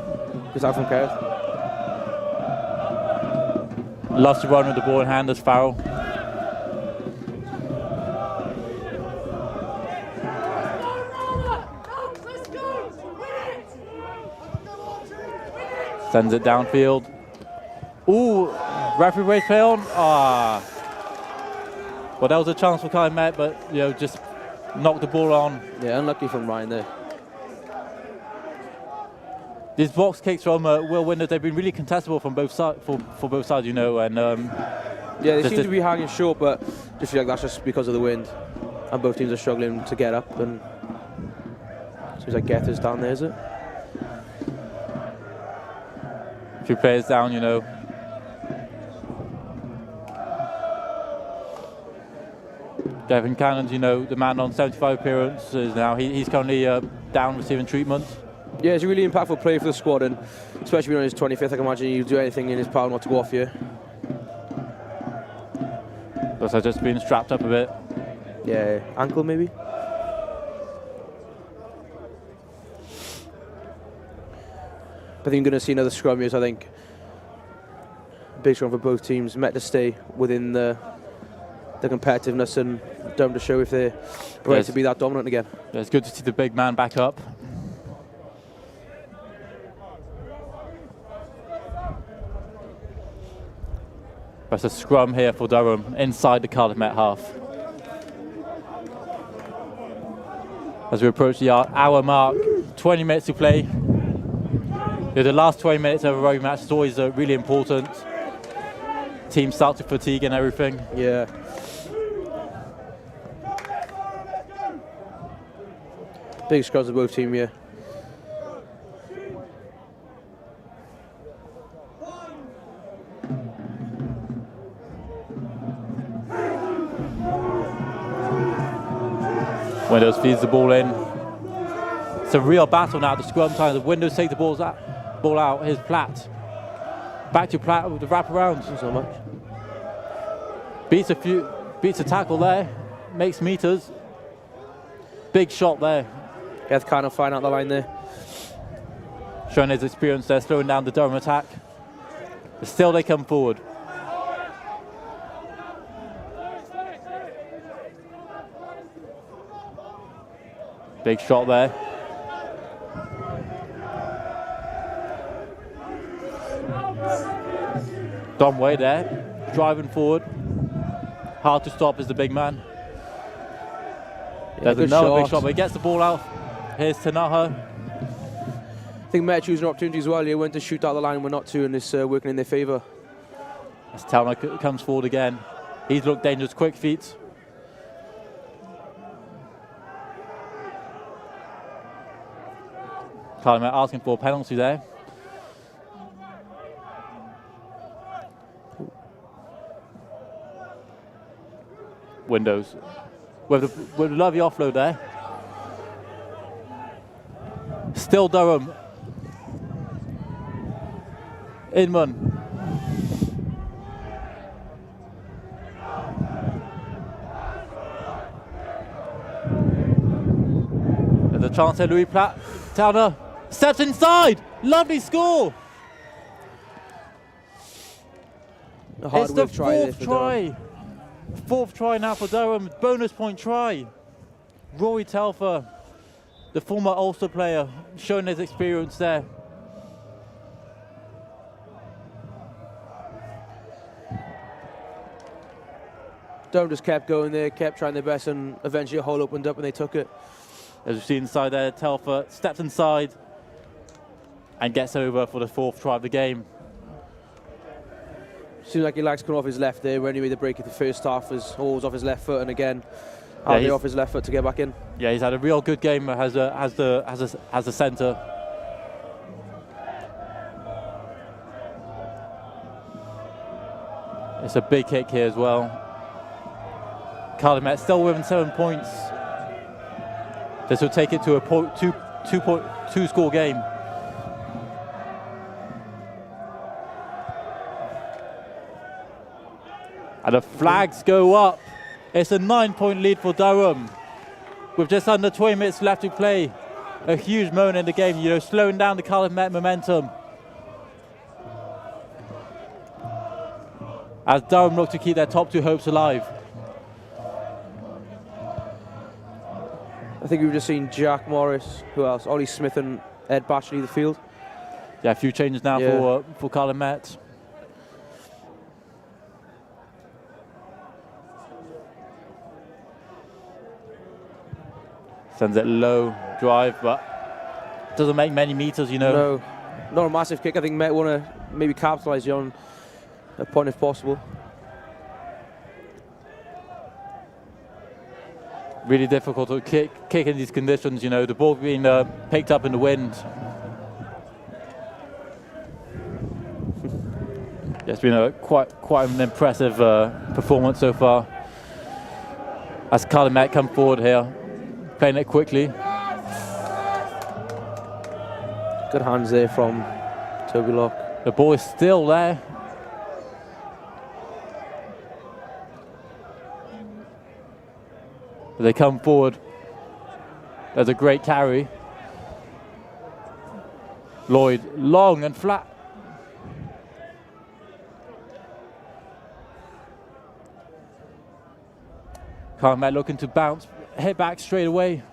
Is that from Cardiff? Loves to run with the ball in hand as Farrell. Sends it downfield. Referee raised play on. Well, that was a chance for Cardiff Met, but just knocked the ball on. Yeah, unlucky from Ryan there. These box kicks from Will Winders, they've been really contestable from both sides, for both sides, and yeah, they seem to be hanging short, but just feel like that's just because of the wind, and both teams are struggling to get up. And seems like Getter's down there, is it? A few players down, Devin Cannon's, the man on 75 appearances now. He's currently down receiving treatment. Yeah, he's a really impactful player for the squad, and especially when he's 25th, I can imagine he'll do anything in his power not to go off here. Looks like just being strapped up a bit. Yeah, ankle maybe. I think you're going to see another scrum here, so I think big scrum for both teams. Met to stay within the competitiveness, and Durham to show if they're ready to be that dominant again. Yeah, it's good to see the big man back up. That's a scrum here for Durham inside the Cardiff Met half. As we approach the hour mark, 20 minutes to play. The last 20 minutes of a rugby match is always really important. Teams start to fatigue and everything. Yeah. Big scrums of both teams here. Windows feeds the ball in. It's a real battle now at the scrum time. The Windows take the ball out. Here's Platt. Back to Platt with the wraparound. Not so much. Beats a tackle there. Makes meters. Big shot there. He has kind of flying out the line there. Showing his experience there, slowing down the Durham attack. But still they come forward. Big shot there. Domway there, driving forward. Hard to stop as the big man. There's good another big shot. shot, but he gets the ball out. Here's Tanaha. I think Met choosing an opportunity as well. They went to shoot out the line, we're not to, and it's working in their favour. As Towner comes forward again. He's looked dangerous, quick feet. Cardiff Met asking for a penalty there. Windows. With a lovely offload there. Still Durham. Inman. There's a chance there, Louis Platt. Towner steps inside. Lovely score. It's the fourth try. Fourth try now for Durham. Bonus point try. Rory Telfer, the former Ulster player, showing his experience there. Durham just kept going there, kept trying their best, and eventually a hole opened up and they took it. As we see inside there, Telfer steps inside and gets over for the fourth try of the game. Seems like he likes coming off his left there. When he made the break at the first half, was always off his left foot, and again, off his left foot to get back in. Yeah, he's had a real good game as a centre. It's a big kick here as well. Cardiff Met still within 7 points. This will take it to a two score game. And the flags go up. It's a 9-point lead for Durham. With just under 20 minutes left to play. A huge moment in the game, you know, slowing down the Cardiff Met momentum. As Durham look to keep their top two hopes alive. I think we've just seen Jack Morris, who else? Ollie Smith and Ed Batch leave the field. Yeah, a few changes now for Cardiff Met. Sends it low, drive, but doesn't make many meters, you know. No, not a massive kick. I think Met want to maybe capitalise on a point if possible. Really difficult to kick in these conditions, you know, the ball being picked up in the wind. It's been a quite an impressive performance so far. As Cardiff Met come forward here, playing it quickly. Good hands there from Toby Locke. The ball is still there. As they come forward, there's a great carry. Lloyd, long and flat. Cardiff Met looking to bounce, hit back straight away.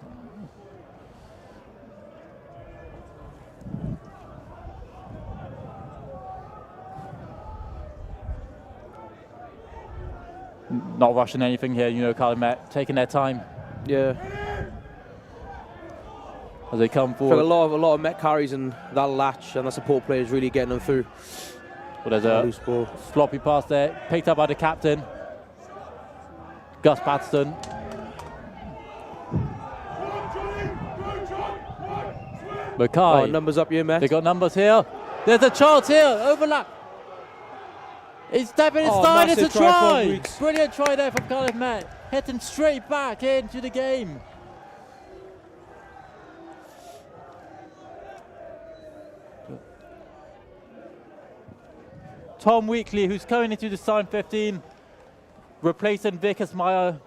Not rushing anything here, you know, Cardiff Met taking their time. Yeah. As they come forward. A lot of Met carries and that latch and that support player is really getting them through. Well, there's a loose ball. Floppy pass there, picked up by the captain, Gus Patterson. Mackay. Oh, numbers up here, Met. They got numbers here. There's a chance here, overlap. He's stepping inside, it's a try! Brilliant try there from Cardiff Met. Hitting straight back into the game. Tom Weekly, who's coming into the starting 15, replacing Vickers Meyer,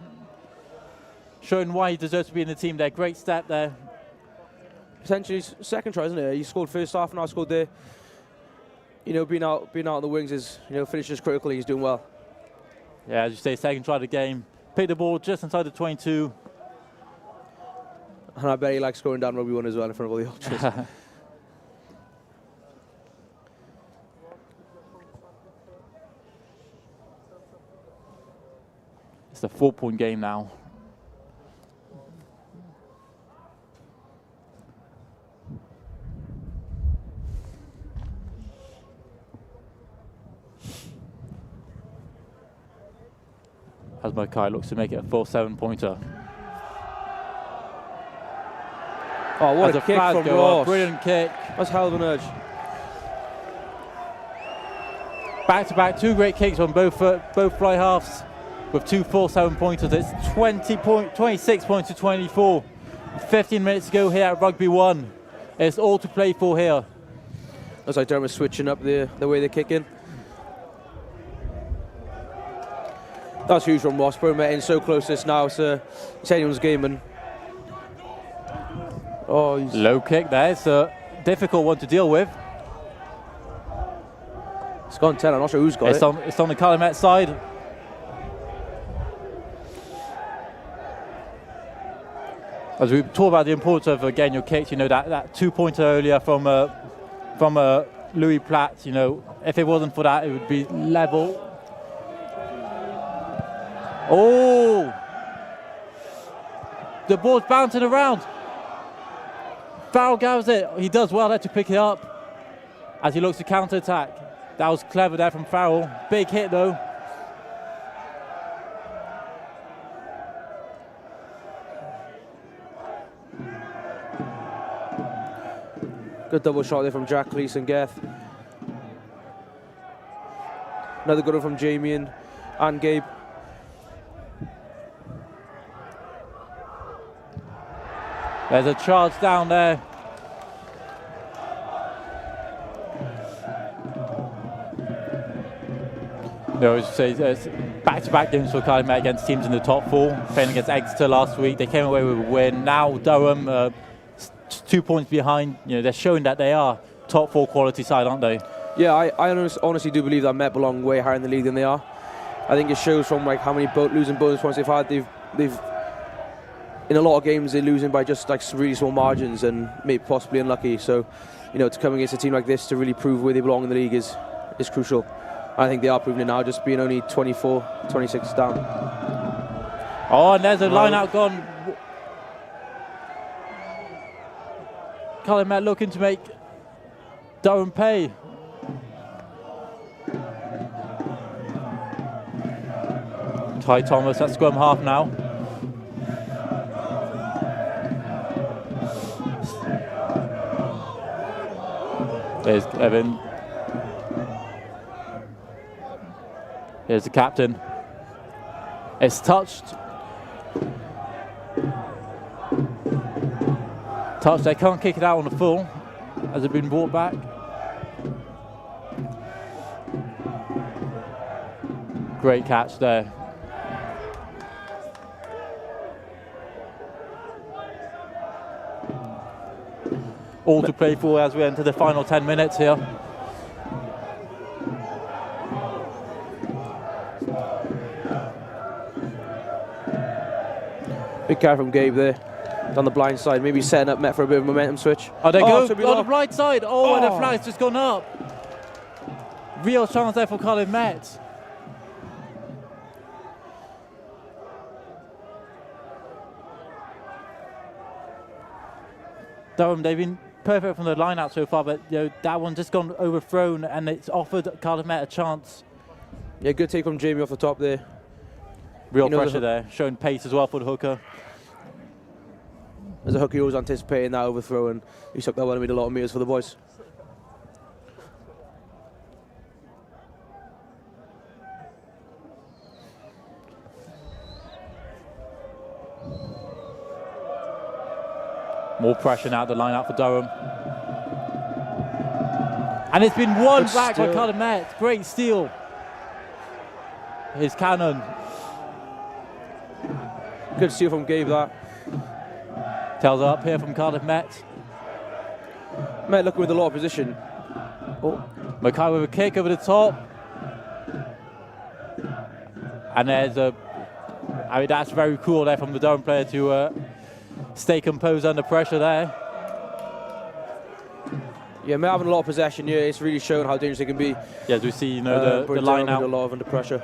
showing why he deserves to be in the team there. Great step there. Potentially second try, isn't it? He scored first half and I scored there. You know, being out on the wings is, you know, finishes critically. He's doing well. Yeah, as you say, second try of the game. Picked the ball just inside the 22. And I bet he likes scoring down Rugby 1 as well in front of all the ultras. It's a 4-point game now. as Mackay looks to make it a full 7-pointer. Oh, what as a kick flag from go up, Ross. brilliant kick. That's hell of an urge. Back-to-back, 2 great kicks on both fly halves with 2 full 7-pointers. It's 26 points to 24. 15 minutes to go here at Rugby 1. It's all to play for here. Looks like Durham is switching up the way they're kicking. That's huge from Ross. Bro, in so close to this now. It's anyone's game. And low kick there. It's a difficult one to deal with. It's gone 10. I'm not sure who's got it. It's on the Cardiff Met side. As we talk about the importance of getting your kicks, you know, that 2-pointer earlier from Louis Platt, you know, if it wasn't for that, it would be level. Oh! The ball's bouncing around. Farrell gathers it. He does well there to pick it up as he looks to counter-attack. That was clever there from Farrell. Big hit though. Good double shot there from Jack Cleese-Geth. Another good one from Jamie and Gabe. There's a charge down there. No, as you say, it's back-to-back games for Cardiff Met against teams in the top 4. Playing against Exeter last week, they came away with a win. Now Durham, 2 points behind. You know, they're showing that they are top 4 quality side, aren't they? Yeah, I honestly do believe that Met belong way higher in the league than they are. I think it shows from like how many losing bonus points they've had. They've in a lot of games they're losing by just like really small margins and maybe possibly unlucky. So, you know, to come against a team like this to really prove where they belong in the league is crucial. I think they are proving it now, just being only 24, 26 down. Oh, and there's a line out gone. Cardiff Met looking to make Durham pay. Ty Thomas at scrum half now. There's Evan. Here's the captain. It's touched. Touched. They can't kick it out on the full. Has it been brought back? Great catch there. All to play for as we enter the final 10 minutes here. Big carry from Gabe there, down the blind side, maybe setting up Met for a bit of a momentum switch. Oh, they go on the blind side. Oh, and the flag's just gone up. Real chance there for Cardiff Met. Durham, they've been perfect from the line out so far, but you know, that one just gone overthrown and it's offered Cardiff Met a chance. Yeah, good take from Jamie off the top there. Real pressure there, showing pace as well for the hooker. As a hooker, he was anticipating that overthrow and he took that one and made a lot of meters for the boys. More pressure now at the line out for Durham. And it's been won back by Cardiff Met. Great steal. His cannon. Good steal from Gabe, that. Tails up here from Cardiff Met. Met looking with a lot of position. Oh. Mackay with a kick over the top. And there's a... I mean, that's very cool there from the Durham player to stay composed under pressure there. Yeah, Met having a lot of possession here. It's really shown how dangerous they can be. Yeah, as we see, you know, the line out. A lot of under pressure.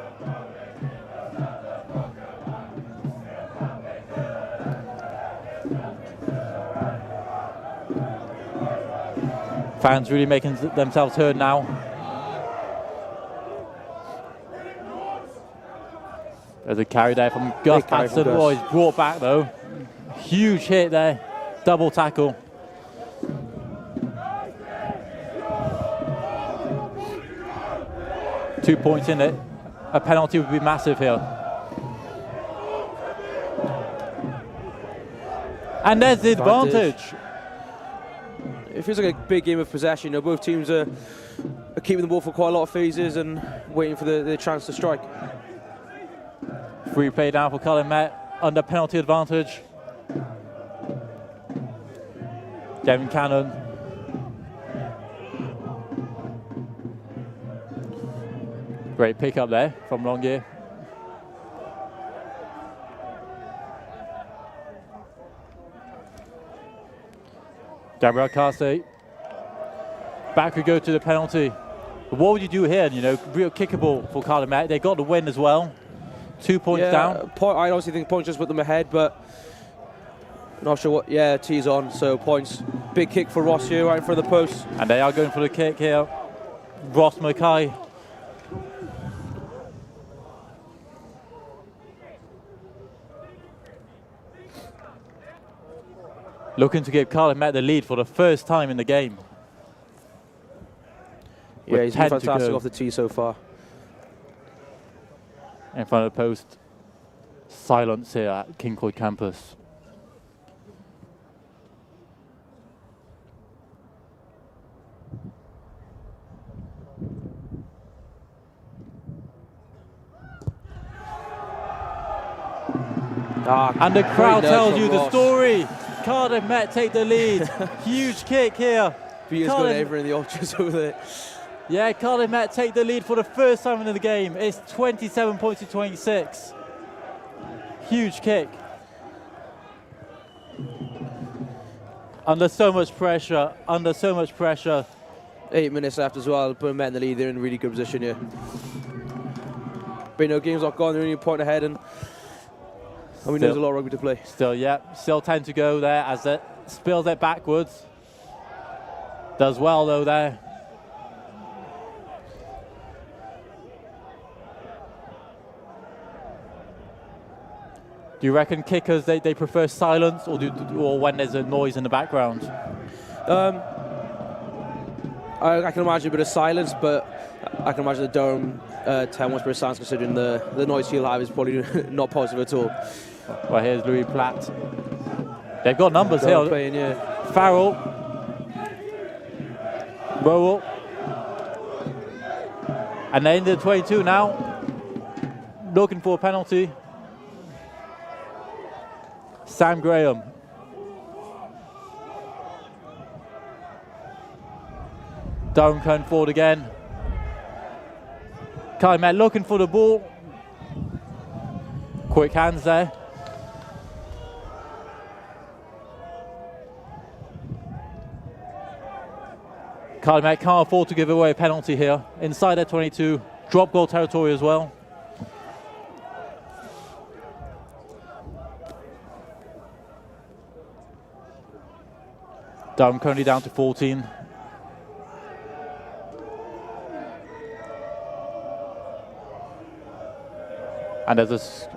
Fans really making themselves heard now. There's a carry there from Gus Patterson. Oh, he's brought back though. Huge hit there. Double tackle. Two points in it. A penalty would be massive here. And there's the advantage. It feels like a big game of possession. You know, both teams are keeping the ball for quite a lot of phases and waiting for the chance to strike. Free play down for Cardiff Met under penalty advantage. Devin Cannon. Great pick up there from Longier. Gabriel Carse. Back we go to the penalty. But what would you do here? You know, real kickable for Cardiff Met. They got the win as well. 2 points down. I honestly think points just put them ahead, but not sure what. Yeah, T's on, so points. Big kick for Ross here right in front of the post. And they are going for the kick here. Ross Mackay. Looking to give Cardiff Met the lead for the first time in the game. Yeah, he's been fantastic off the tee so far. In front of the post. Silence here at Kincoid campus. And the crowd tells you the story. Cardiff Met take the lead. Huge kick here. Peter's going over in the ultras over there. Yeah, Cardiff Met take the lead for the first time in the game. It's 27 points to 26. Huge kick. Under so much pressure. 8 minutes left as well. Put Met in the lead. They're in a really good position here. But you know, game's not gone. They're only a point ahead, and we know there's a lot of rugby to play. Still 10 to go there as it spills it backwards. Does well though there. Do you reckon kickers, they prefer silence or when there's a noise in the background? I can imagine a bit of silence, but I can imagine the Durham 10 wants a bit of silence considering the noise he'll have is probably not positive at all. Well, here's Louis Platt. They've got numbers here. Playing, yeah. Farrell. Rowell. And they're in the 22 now. Looking for a penalty. Sam Graham. Durham coming forward again. Cardiff Met looking for the ball. Quick hands there. Cardiff Met can't afford to give away a penalty here. Inside their 22, drop goal territory as well. Durham currently down to 14. And there's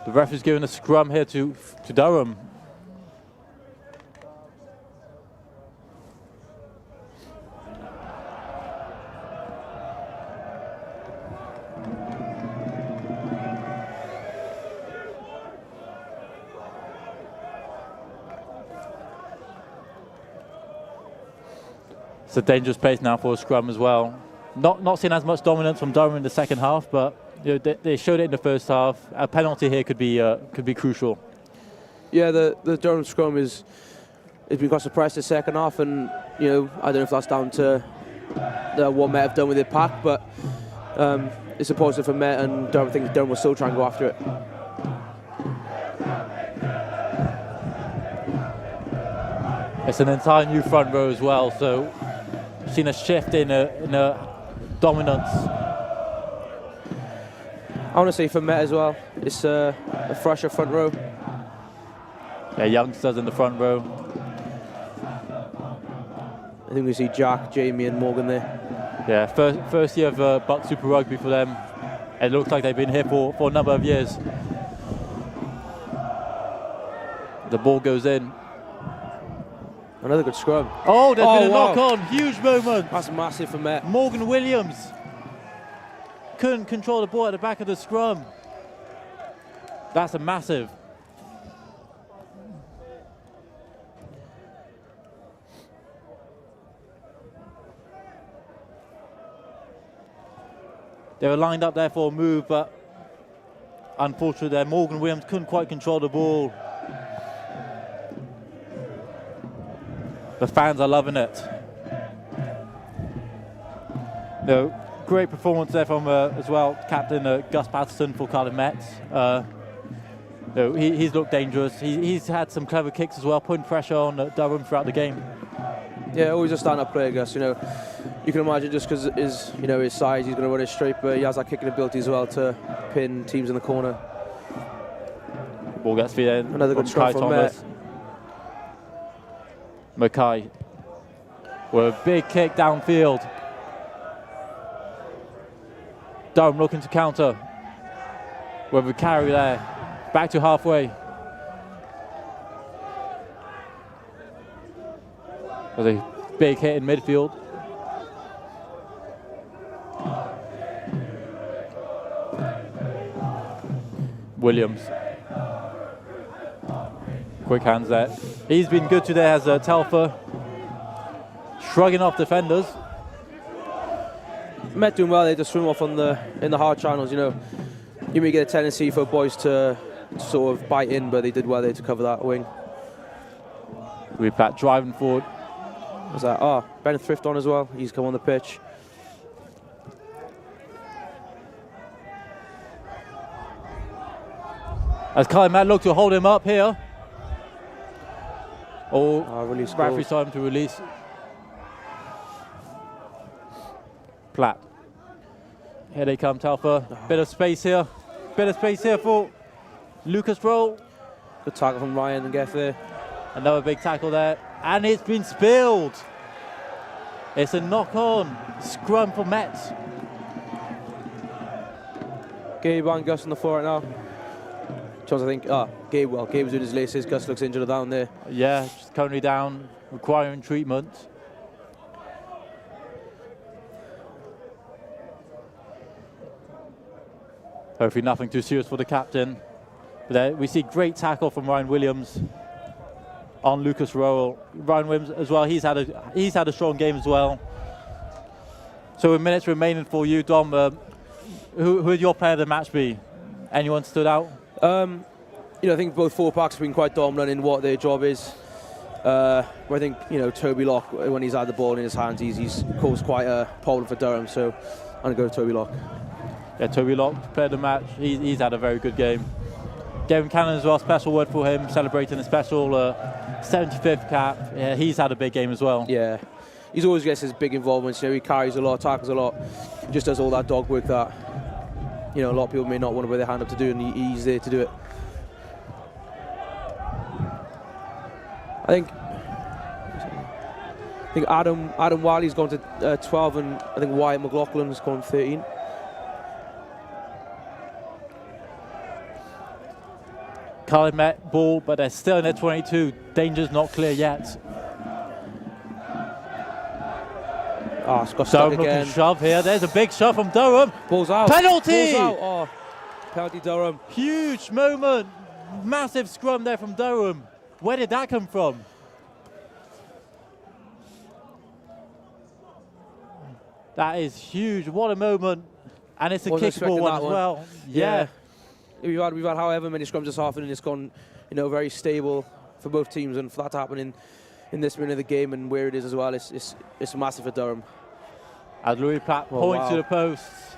the ref is giving a scrum here to Durham. It's a dangerous place now for a scrum as well. Not seeing as much dominance from Durham in the second half, but you know, they showed it in the first half. A penalty here could be crucial. Yeah, the Durham scrum has been quite suppressed the second half, and you know, I don't know if that's down to what Met have done with their pack, but it's a positive for Met, and Durham thinks Durham will still try and go after it. It's an entire new front row as well, so seen a shift in a dominance. I want to say for Met as well, it's a fresher front row. Yeah, youngsters in the front row. I think we see Jack, Jamie and Morgan there. Yeah, first year of BUCS Super Rugby for them. It looks like they've been here for a number of years. The ball goes in. Another good scrum. Oh, there's been a knock-on. Huge moment. That's massive for Met. Morgan Williams couldn't control the ball at the back of the scrum. That's a massive. They were lined up there for a move, but unfortunately there, Morgan Williams couldn't quite control the ball. The fans are loving it. No, great performance there from as well, captain Gus Patterson for Cardiff Met. No, he's looked dangerous. He's had some clever kicks as well, putting pressure on Durham throughout the game. Yeah, always a stand-up player, Gus. You know, you can imagine just because his size, he's going to run it straight, but he has that kicking ability as well to pin teams in the corner. Ball gets feed in. Another good scrum from Met. Mackay with a big kick downfield. Durham looking to counter with a carry there. Back to halfway. With a big hit in midfield. Williams. Quick hands there. He's been good today as Telfer. Shrugging off defenders. Met doing well. They just swim off in the hard channels. You know, you may get a tendency for boys to sort of bite in, but they did well there to cover that wing. We've got driving forward. Was that? Ben Thrift on as well. He's come on the pitch. As Cardiff Met look to hold him up here. Release. Referee saw him to release. Platt. Here they come, Telfer. Bit of space here. Bit of space here for Lucas Roll. Good tackle from Ryan and get there. Another big tackle there. And it's been spilled. It's a knock-on. Scrum for Mets. Gabe and Gus on the floor right now. Charles, I think, Gabe was doing his laces. Gus looks injured down there. Yeah, just currently down, requiring treatment. Hopefully nothing too serious for the captain. But there we see great tackle from Ryan Williams on Lucas Rowell. Ryan Williams as well, he's had a strong game as well. So with minutes remaining for you, Dom, who would your player of the match be? Anyone stood out? I think both four packs have been quite dominant in what their job is. I think, Toby Locke, when he's had the ball in his hands, he's caused quite a problem for Durham. So I'm going to go with Toby Locke. Yeah, Toby Locke, player of the match. He's had a very good game. Gavin Cannon as well, special word for him, celebrating a special 75th cap. Yeah, he's had a big game as well. Yeah, he's always gets his big involvements. He carries a lot, tackles a lot, just does all that dog work that a lot of people may not want to put their hand up to do, and he's there to do it. I think Adam Wiley's gone to 12, and I think Wyatt McLaughlin's gone 13. Cardiff Met ball, but they're still in their 22. Danger's not clear yet. It's got stuck again. Looking shove here. There's a big shove from Durham. Ball's out. Penalty! Ball's out. Penalty Durham. Huge moment. Massive scrum there from Durham. Where did that come from? That is huge. What a moment. And it's a kickable one as well. Yeah. We've had however many scrums this half, and it's gone, very stable for both teams, and for that to happen in this minute of the game and where it is as well, it's massive for Durham. As Louis Platt points to the posts.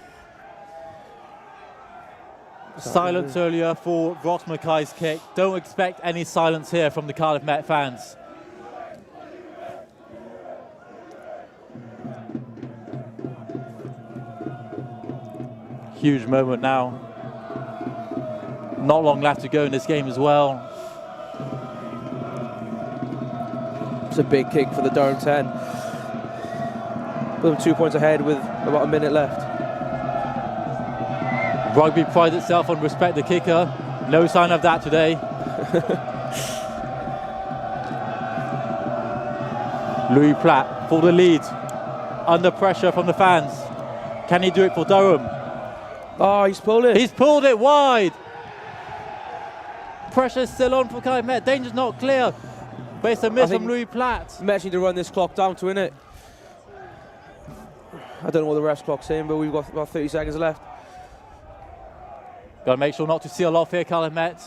Silence earlier for Ross Mackay's kick. Don't expect any silence here from the Cardiff Met fans. Huge moment now. Not long left to go in this game as well. It's a big kick for the Durham 10. Put them 2 points ahead with about a minute left. Rugby prides itself on respect the kicker. No sign of that today. Louis Platt for the lead. Under pressure from the fans. Can he do it for Durham? Oh, he's pulled it. He's pulled it wide. Pressure still on for Cardiff Met. Danger's not clear. But it's a miss from Louis Platt. Met need to run this clock down to win it. I don't know what the ref's clock's saying, but we've got about 30 seconds left. Got to make sure not to seal off here, Cardiff Met.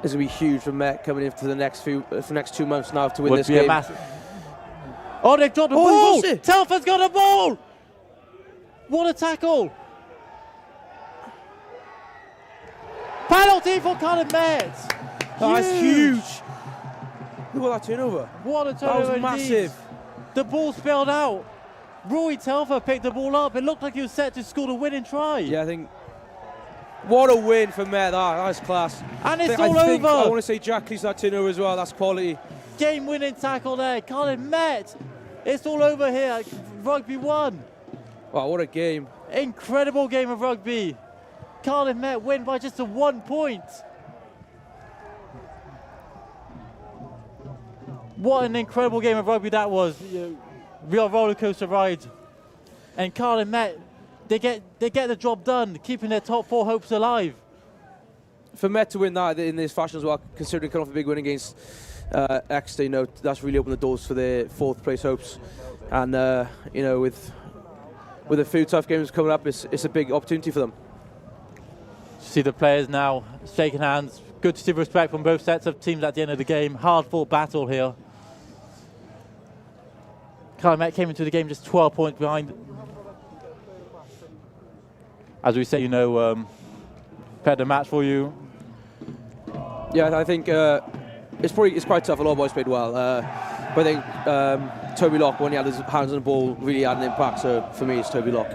This will be huge for Met coming in for the next 2 months now to win this game. Oh, they've dropped the ball! Telfer's got a ball! What a tackle! Penalty for Cardiff Met! Oh, that's huge! Look at that turnover. What a turnover! That was massive. The ball spilled out. Rory Telfer picked the ball up. It looked like he was set to score the winning try. Yeah, I think. What a win for Met. That's class. And it's all over. I want to say Jack Cleese that turnover as well. That's quality. Game-winning tackle there. Cardiff Met. It's all over here. Rugby won. Wow, what a game. Incredible game of rugby. Cardiff Met win by just a 1 point. What an incredible game of rugby that was. Real roller coaster ride. And Cardiff Met, they get the job done, keeping their top 4 hopes alive. For Met to win that in this fashion as well, considering coming off a big win against Exeter, that's really opened the doors for their 4th place hopes. And with a few tough games coming up, it's a big opportunity for them. See the players now shaking hands. Good to see respect from both sets of teams at the end of the game. Hard-fought battle here. Cardiff Met came into the game just 12 points behind. As we say, prepared the match for you. Yeah, I think it's quite tough. A lot of boys played well. But I think Toby Locke, when he had his hands on the ball, really had an impact. So for me, it's Toby Locke.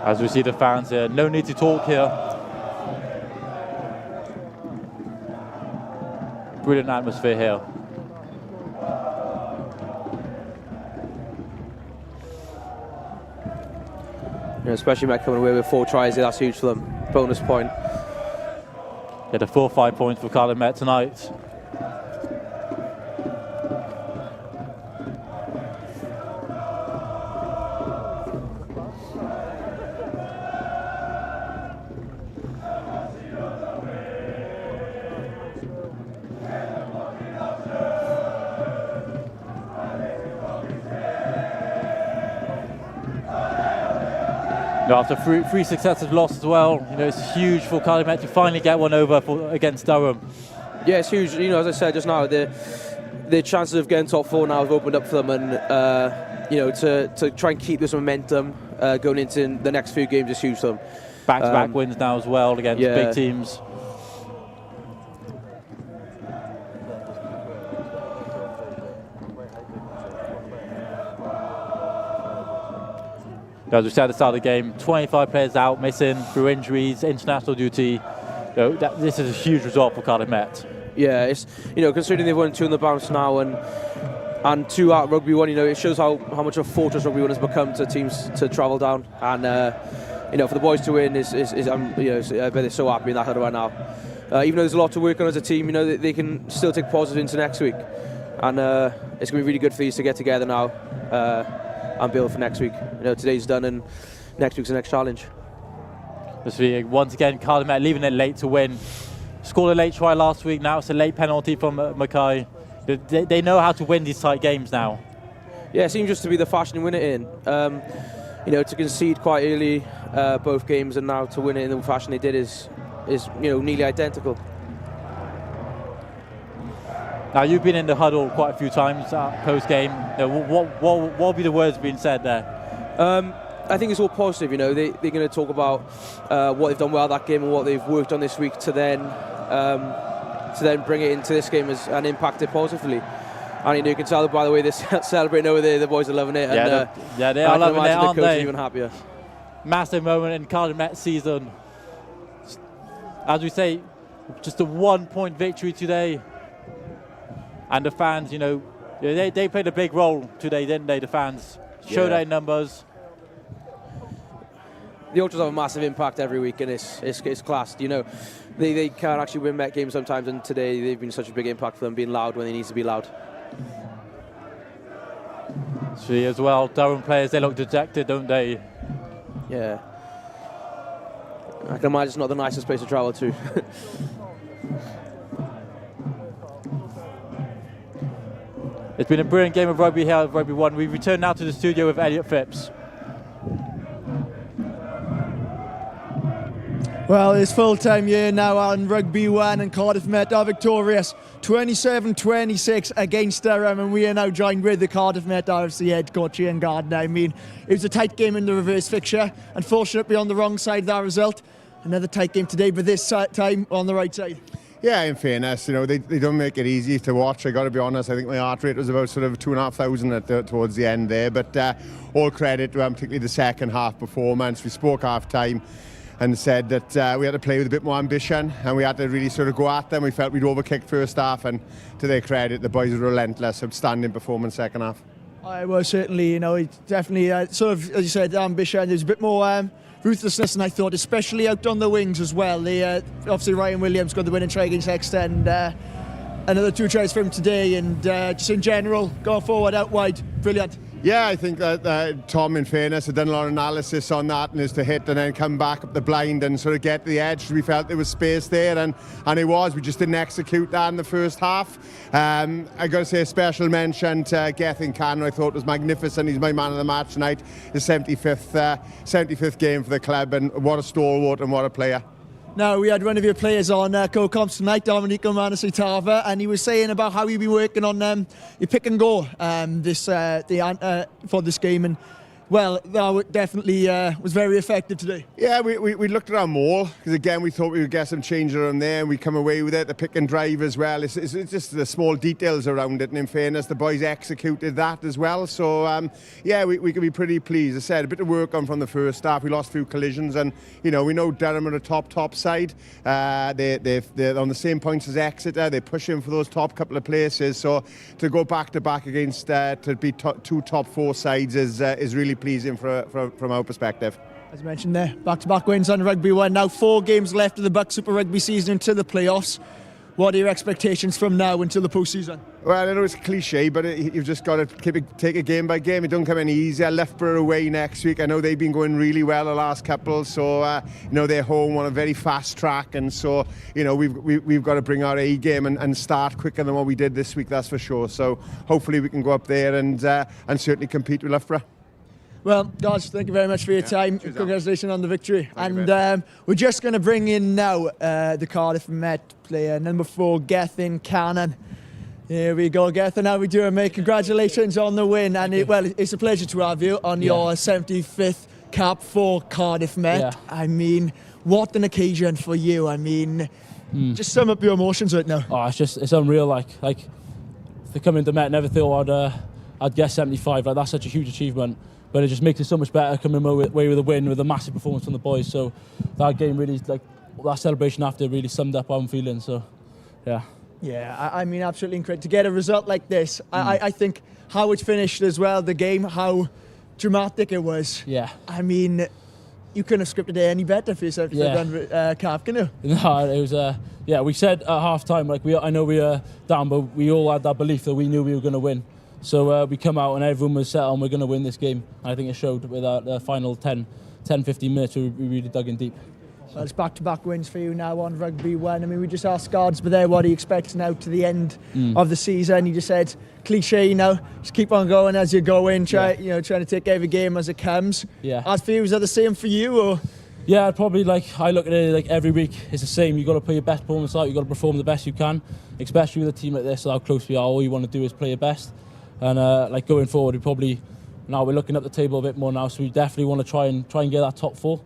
As we see the fans here, no need to talk here. Brilliant atmosphere here. Especially Met coming away with 4 tries, that's huge for them. Bonus point. Yeah, the 4-5 points for Cardiff Met tonight. After 3 successive losses as well, it's huge for Cardiff Met to finally get one over against Durham. Yeah, it's huge. As I said just now, the chances of getting top 4 now have opened up for them, and to try and keep this momentum going into the next few games is huge for them. Back-to-back wins now as well against big teams. As we said at the start of the game, 25 players out, missing through injuries, international duty. This is a huge result for Cardiff Met. Yeah, it's considering they've won 2 in the bounce now and 2 out Rugby 1, it shows how much of a fortress Rugby 1 has become to teams to travel down. And for the boys to win I bet they're so happy in that huddle right now. Even though there's a lot to work on as a team, they can still take positive into next week, and it's going to be really good for these to get together now. And build for next week. Today's done, and next week's the next challenge. Once again, Cardiff Met leaving it late to win. Scored a late try last week. Now it's a late penalty from Mackay. They know how to win these tight games now. Yeah, it seems just to be the fashion to win it in. To concede quite early both games, and now to win it in the fashion they did is nearly identical. Now, you've been in the huddle quite a few times post-game. What will be the words being said there? I think it's all positive. They're going to talk about what they've done well that game and what they've worked on this week to then bring it into this game and impact it positively. And you can tell by the way they're celebrating over there, the boys are loving it. Yeah, and, they are loving it, aren't the coach they? is even happier. Massive moment in Cardiff Met season. As we say, just a 1-point victory today. And the fans, they played a big role today, didn't they? The fans showed their numbers. The Ultras have a massive impact every week, and it's class. They can't actually win Met games sometimes, and today they've been such a big impact for them, being loud when they need to be loud. See as well, Durham players, they look dejected, don't they? Yeah. I can imagine it's not the nicest place to travel to. It's been a brilliant game of rugby here at Rugby 1. We return now to the studio with Elliot Phipps. Well, it's full-time here now on Rugby 1, and Cardiff Met are victorious 27-26 against Durham, and we are now joined with the Cardiff Met RFC head coach Ian Gardner. I mean, it was a tight game in the reverse fixture. Unfortunately, on the wrong side of that result. Another tight game today, but this time on the right side. Yeah, in fairness, they don't make it easy to watch. I got to be honest. I think my heart rate was about sort of 2,500 towards the end there. But all credit to them, particularly the second half performance. We spoke half time and said that we had to play with a bit more ambition, and we had to really sort of go at them. We felt we'd overkicked first half, and to their credit, the boys were relentless. Outstanding performance second half. I was certainly, definitely sort of, as you said, ambition. There's a bit more ruthlessness than I thought, especially out on the wings as well. Obviously Ryan Williams got the winning try against Exeter, and another 2 tries for him today, and just in general, going forward out wide, brilliant. Yeah, I think that Tom, in fairness, had done a lot of analysis on that, and is to hit and then come back up the blind and sort of get to the edge. We felt there was space there, and it was. We just didn't execute that in the first half. I got to say a special mention to Gethin Cannon. I thought was magnificent. He's my man of the match tonight. His 75th game for the club, and what a stalwart and what a player. Now, we had one of your players on co-comps tonight, Dominico Manasitava, and he was saying about how he'd been working on your pick and go for this game, and well, that definitely was very effective today. Yeah, we looked at our maul, because again we thought we would get some change around there, and we come away with it. The pick and drive as well. It's just the small details around it, and in fairness, the boys executed that as well. So yeah, we can be pretty pleased. As I said, a bit of work on from the first half. We lost a few collisions, and we know Durham are a top side. They're on the same points as Exeter. They're pushing for those top couple of places. So to go back to back against to be 2 top 4 sides is really pleasing from our perspective. As mentioned there, back-to-back wins on Rugby 1. Now 4 games left of the BUCS Super Rugby season into the playoffs. What are your expectations from now until the postseason? Well, I know it's cliche, but you've just got to take it game by game. It don't come any easier. Loughborough away next week. I know they've been going really well the last couple, so they're home on a very fast track, and so we've got to bring our A game and start quicker than what we did this week. That's for sure. So hopefully we can go up there and certainly compete with Loughborough. Well, guys, thank you very much for your time. Congratulations on the victory. And we're just going to bring in now the Cardiff Met player, number 4, Gethin Cannon. Here we go, Gethin. How we doing, mate? Congratulations on the win. And it's a pleasure to have you on your 75th cap for Cardiff Met. Yeah. I mean, what an occasion for you. I mean, just sum up your emotions right now. Oh, it's unreal. Like for coming to Met, never thought I'd get 75. Like, that's such a huge achievement. But it just makes it so much better coming away with a win, with a massive performance from the boys. So that game really, that celebration after really summed up how I'm feeling. So, yeah. Yeah, I mean, absolutely incredible. To get a result like this, I think how it finished as well, the game, how dramatic it was. Yeah. I mean, you couldn't have scripted it any better for yourself Cav, can you? No, it was, we said at half-time, I know we were down, but we all had that belief that we knew we were going to win. So we come out and everyone was set on we're going to win this game. I think it showed with the final 10-15 minutes we really dug in deep. Well, it's back-to-back wins for you now on Rugby 1. I mean, we just asked Guards, but there, what he expects now to the end of the season. He just said, cliche, just keep on going as you go in, trying to take every game as it comes. Yeah. As for you, is that the same for you, or? Yeah, I'd probably I look at it every week. It's the same. You've got to put your best performance out. You've got to perform the best you can, especially with a team like this. How close we are, all you want to do is play your best. And going forward, we're looking at the table a bit more now, so we definitely want to try and get that top 4.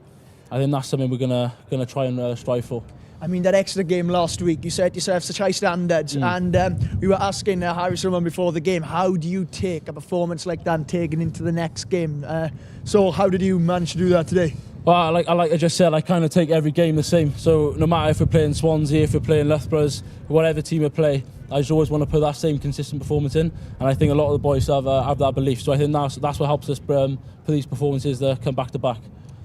I think that's something we're gonna try and strive for. I mean, that extra game last week, you set yourself such high standards, and we were asking Harris Roman before the game, how do you take a performance like that and take it into the next game? So how did you manage to do that today? Well, like I just said, I kind of take every game the same. So no matter if we're playing Swansea, if we're playing Loughborough's, whatever team we play, I just always want to put that same consistent performance in. And I think a lot of the boys have that belief. So I think that's what helps us for these performances that come back to back.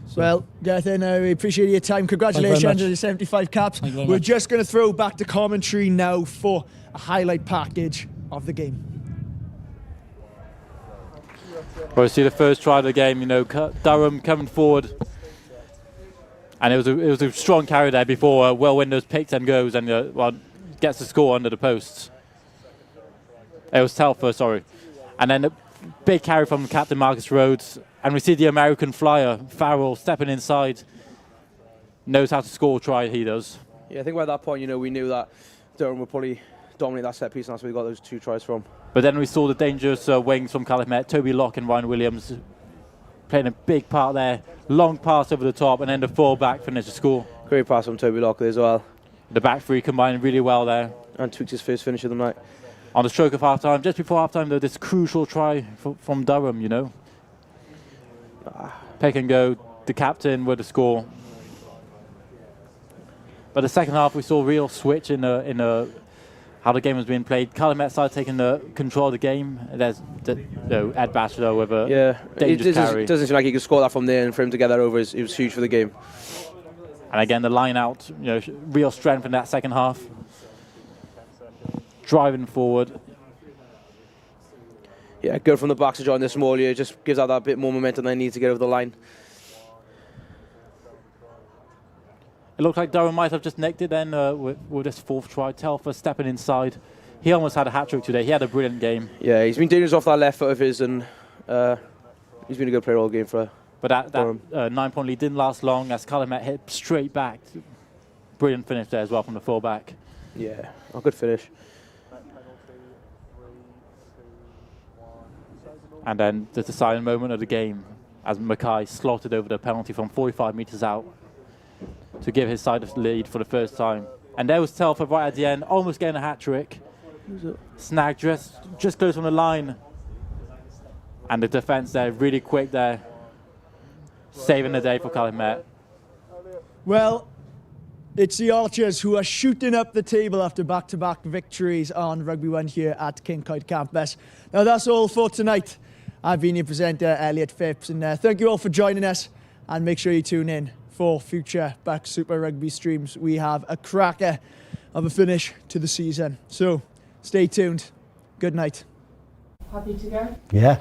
So. Well, Gethin, we appreciate your time. Congratulations on the 75 caps. We're just going to throw back to commentary now for a highlight package of the game. Well, we see the first try of the game, Durham coming forward. And it was a strong carry there before Will Windows picks and goes and gets the score under the posts. It was Telfer, sorry. And then a big carry from Captain Marcus Rhodes. And we see the American flyer, Farrell, stepping inside. Knows how to score try, he does. Yeah, I think by that point, we knew that Durham would probably dominate that set piece, and that's where we got those 2 tries from. But then we saw the dangerous wings from Cardiff Met, Toby Locke and Ryan Williams playing a big part there. Long pass over the top, and then the full-back finished the score. Great pass from Toby Locke as well. The back three combined really well there. And tweaked his first finish of the night. On the stroke of half-time, just before half-time, though, this crucial try from Durham, Pick and go, the captain with the score. But the second half, we saw a real switch in how the game was being played. Cardiff Met started taking the control of the game. There's Ed Batchelor with a dangerous carry. It doesn't seem like he could score that from there, and for him to get that over, it was huge for the game. And again, the line out, real strength in that second half. Driving forward. Yeah, good from the back to join the small area. Just gives out that bit more momentum they need to get over the line. It looked like Durham might have just nicked it then with this 4th try. Telfer stepping inside. He almost had a hat-trick today. He had a brilliant game. Yeah, he's been dangerous off that left foot of his, and he's been a good player all game for But that 9-point lead didn't last long as Cardiff Met hit straight back. Brilliant finish there as well from the full-back. Yeah, a good finish. And then the deciding moment of the game as Mackay slaughtered over the penalty from 45 metres out to give his side the lead for the first time. And there was Telfer right at the end, almost getting a hat-trick. Snagged just close on the line. And the defence there, really quick there. Saving the day for Cardiff Met. Well, it's the Archers who are shooting up the table after back-to-back victories on Rugby 1 here at Kincoid Campus. Now that's all for tonight. I've been your presenter, Elliot Phipps, and thank you all for joining us. And make sure you tune in for future BUCS Super Rugby streams. We have a cracker of a finish to the season. So stay tuned. Good night. Happy to go? Yeah.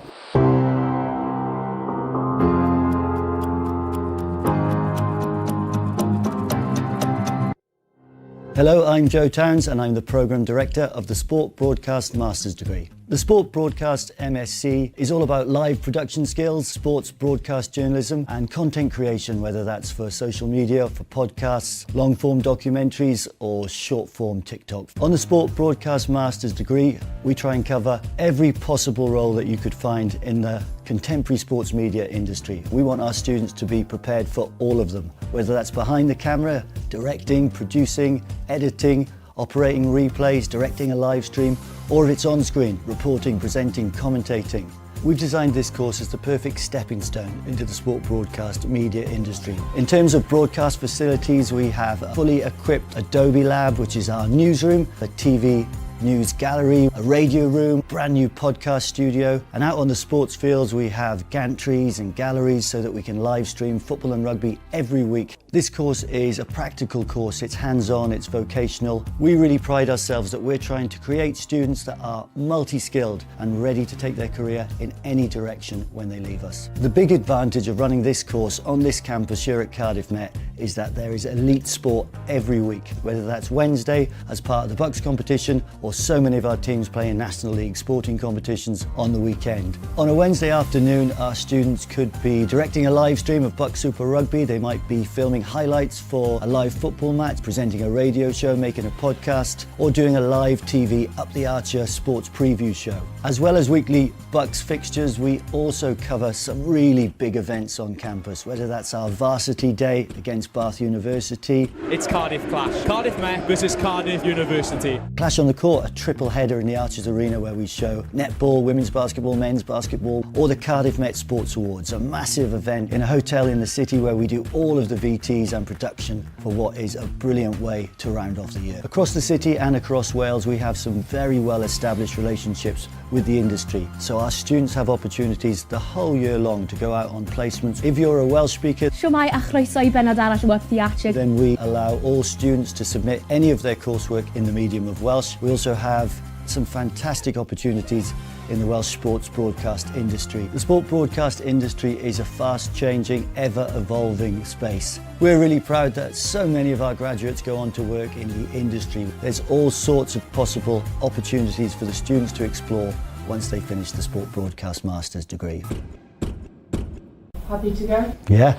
Hello, I'm Joe Towns and I'm the Programme Director of the Sport Broadcast Master's degree. The Sport Broadcast MSc is all about live production skills, sports broadcast journalism and content creation, whether that's for social media, for podcasts, long-form documentaries or short-form TikTok. On the Sport Broadcast Master's degree, we try and cover every possible role that you could find in the contemporary sports media industry. We want our students to be prepared for all of them, whether that's behind the camera, directing, producing, editing, operating replays, directing a live stream, or if it's on screen, reporting, presenting, commentating. We've designed this course as the perfect stepping stone into the sport broadcast media industry. In terms of broadcast facilities, we have a fully equipped Adobe Lab, which is our newsroom, a TV news gallery, a radio room, brand new podcast studio, and out on the sports fields we have gantries and galleries so that we can live stream football and rugby every week. This course is a practical course, it's hands-on, it's vocational. We really pride ourselves that we're trying to create students that are multi-skilled and ready to take their career in any direction when they leave us. The big advantage of running this course on this campus here at Cardiff Met is that there is elite sport every week, whether that's Wednesday as part of the BUCS competition or so many of our teams play in National League sporting competitions on the weekend. On a Wednesday afternoon, our students could be directing a live stream of BUCS Super Rugby. They might be filming highlights for a live football match, presenting a radio show, making a podcast, or doing a live TV Up the Archer sports preview show. As well as weekly BUCS fixtures, we also cover some really big events on campus, whether that's our varsity day against against Bath University. It's Cardiff clash. Cardiff Met versus Cardiff University. Clash on the court, a triple header in the Archers Arena where we show netball, women's basketball, men's basketball, or the Cardiff Met Sports Awards, a massive event in a hotel in the city where we do all of the VTs and production for what is a brilliant way to round off the year. Across the city and across Wales, we have some very well established relationships with the industry, so our students have opportunities the whole year long to go out on placements. If you're a Welsh speaker, Shwmae a chroeso I benod arall o Web Theatr. Then we allow all students to submit any of their coursework in the medium of Welsh. We also have some fantastic opportunities in the Welsh sports broadcast industry. The sport broadcast industry is a fast-changing, ever-evolving space. We're really proud that so many of our graduates go on to work in the industry. There's all sorts of possible opportunities for the students to explore once they finish the sport broadcast master's degree. Happy to go? Yeah.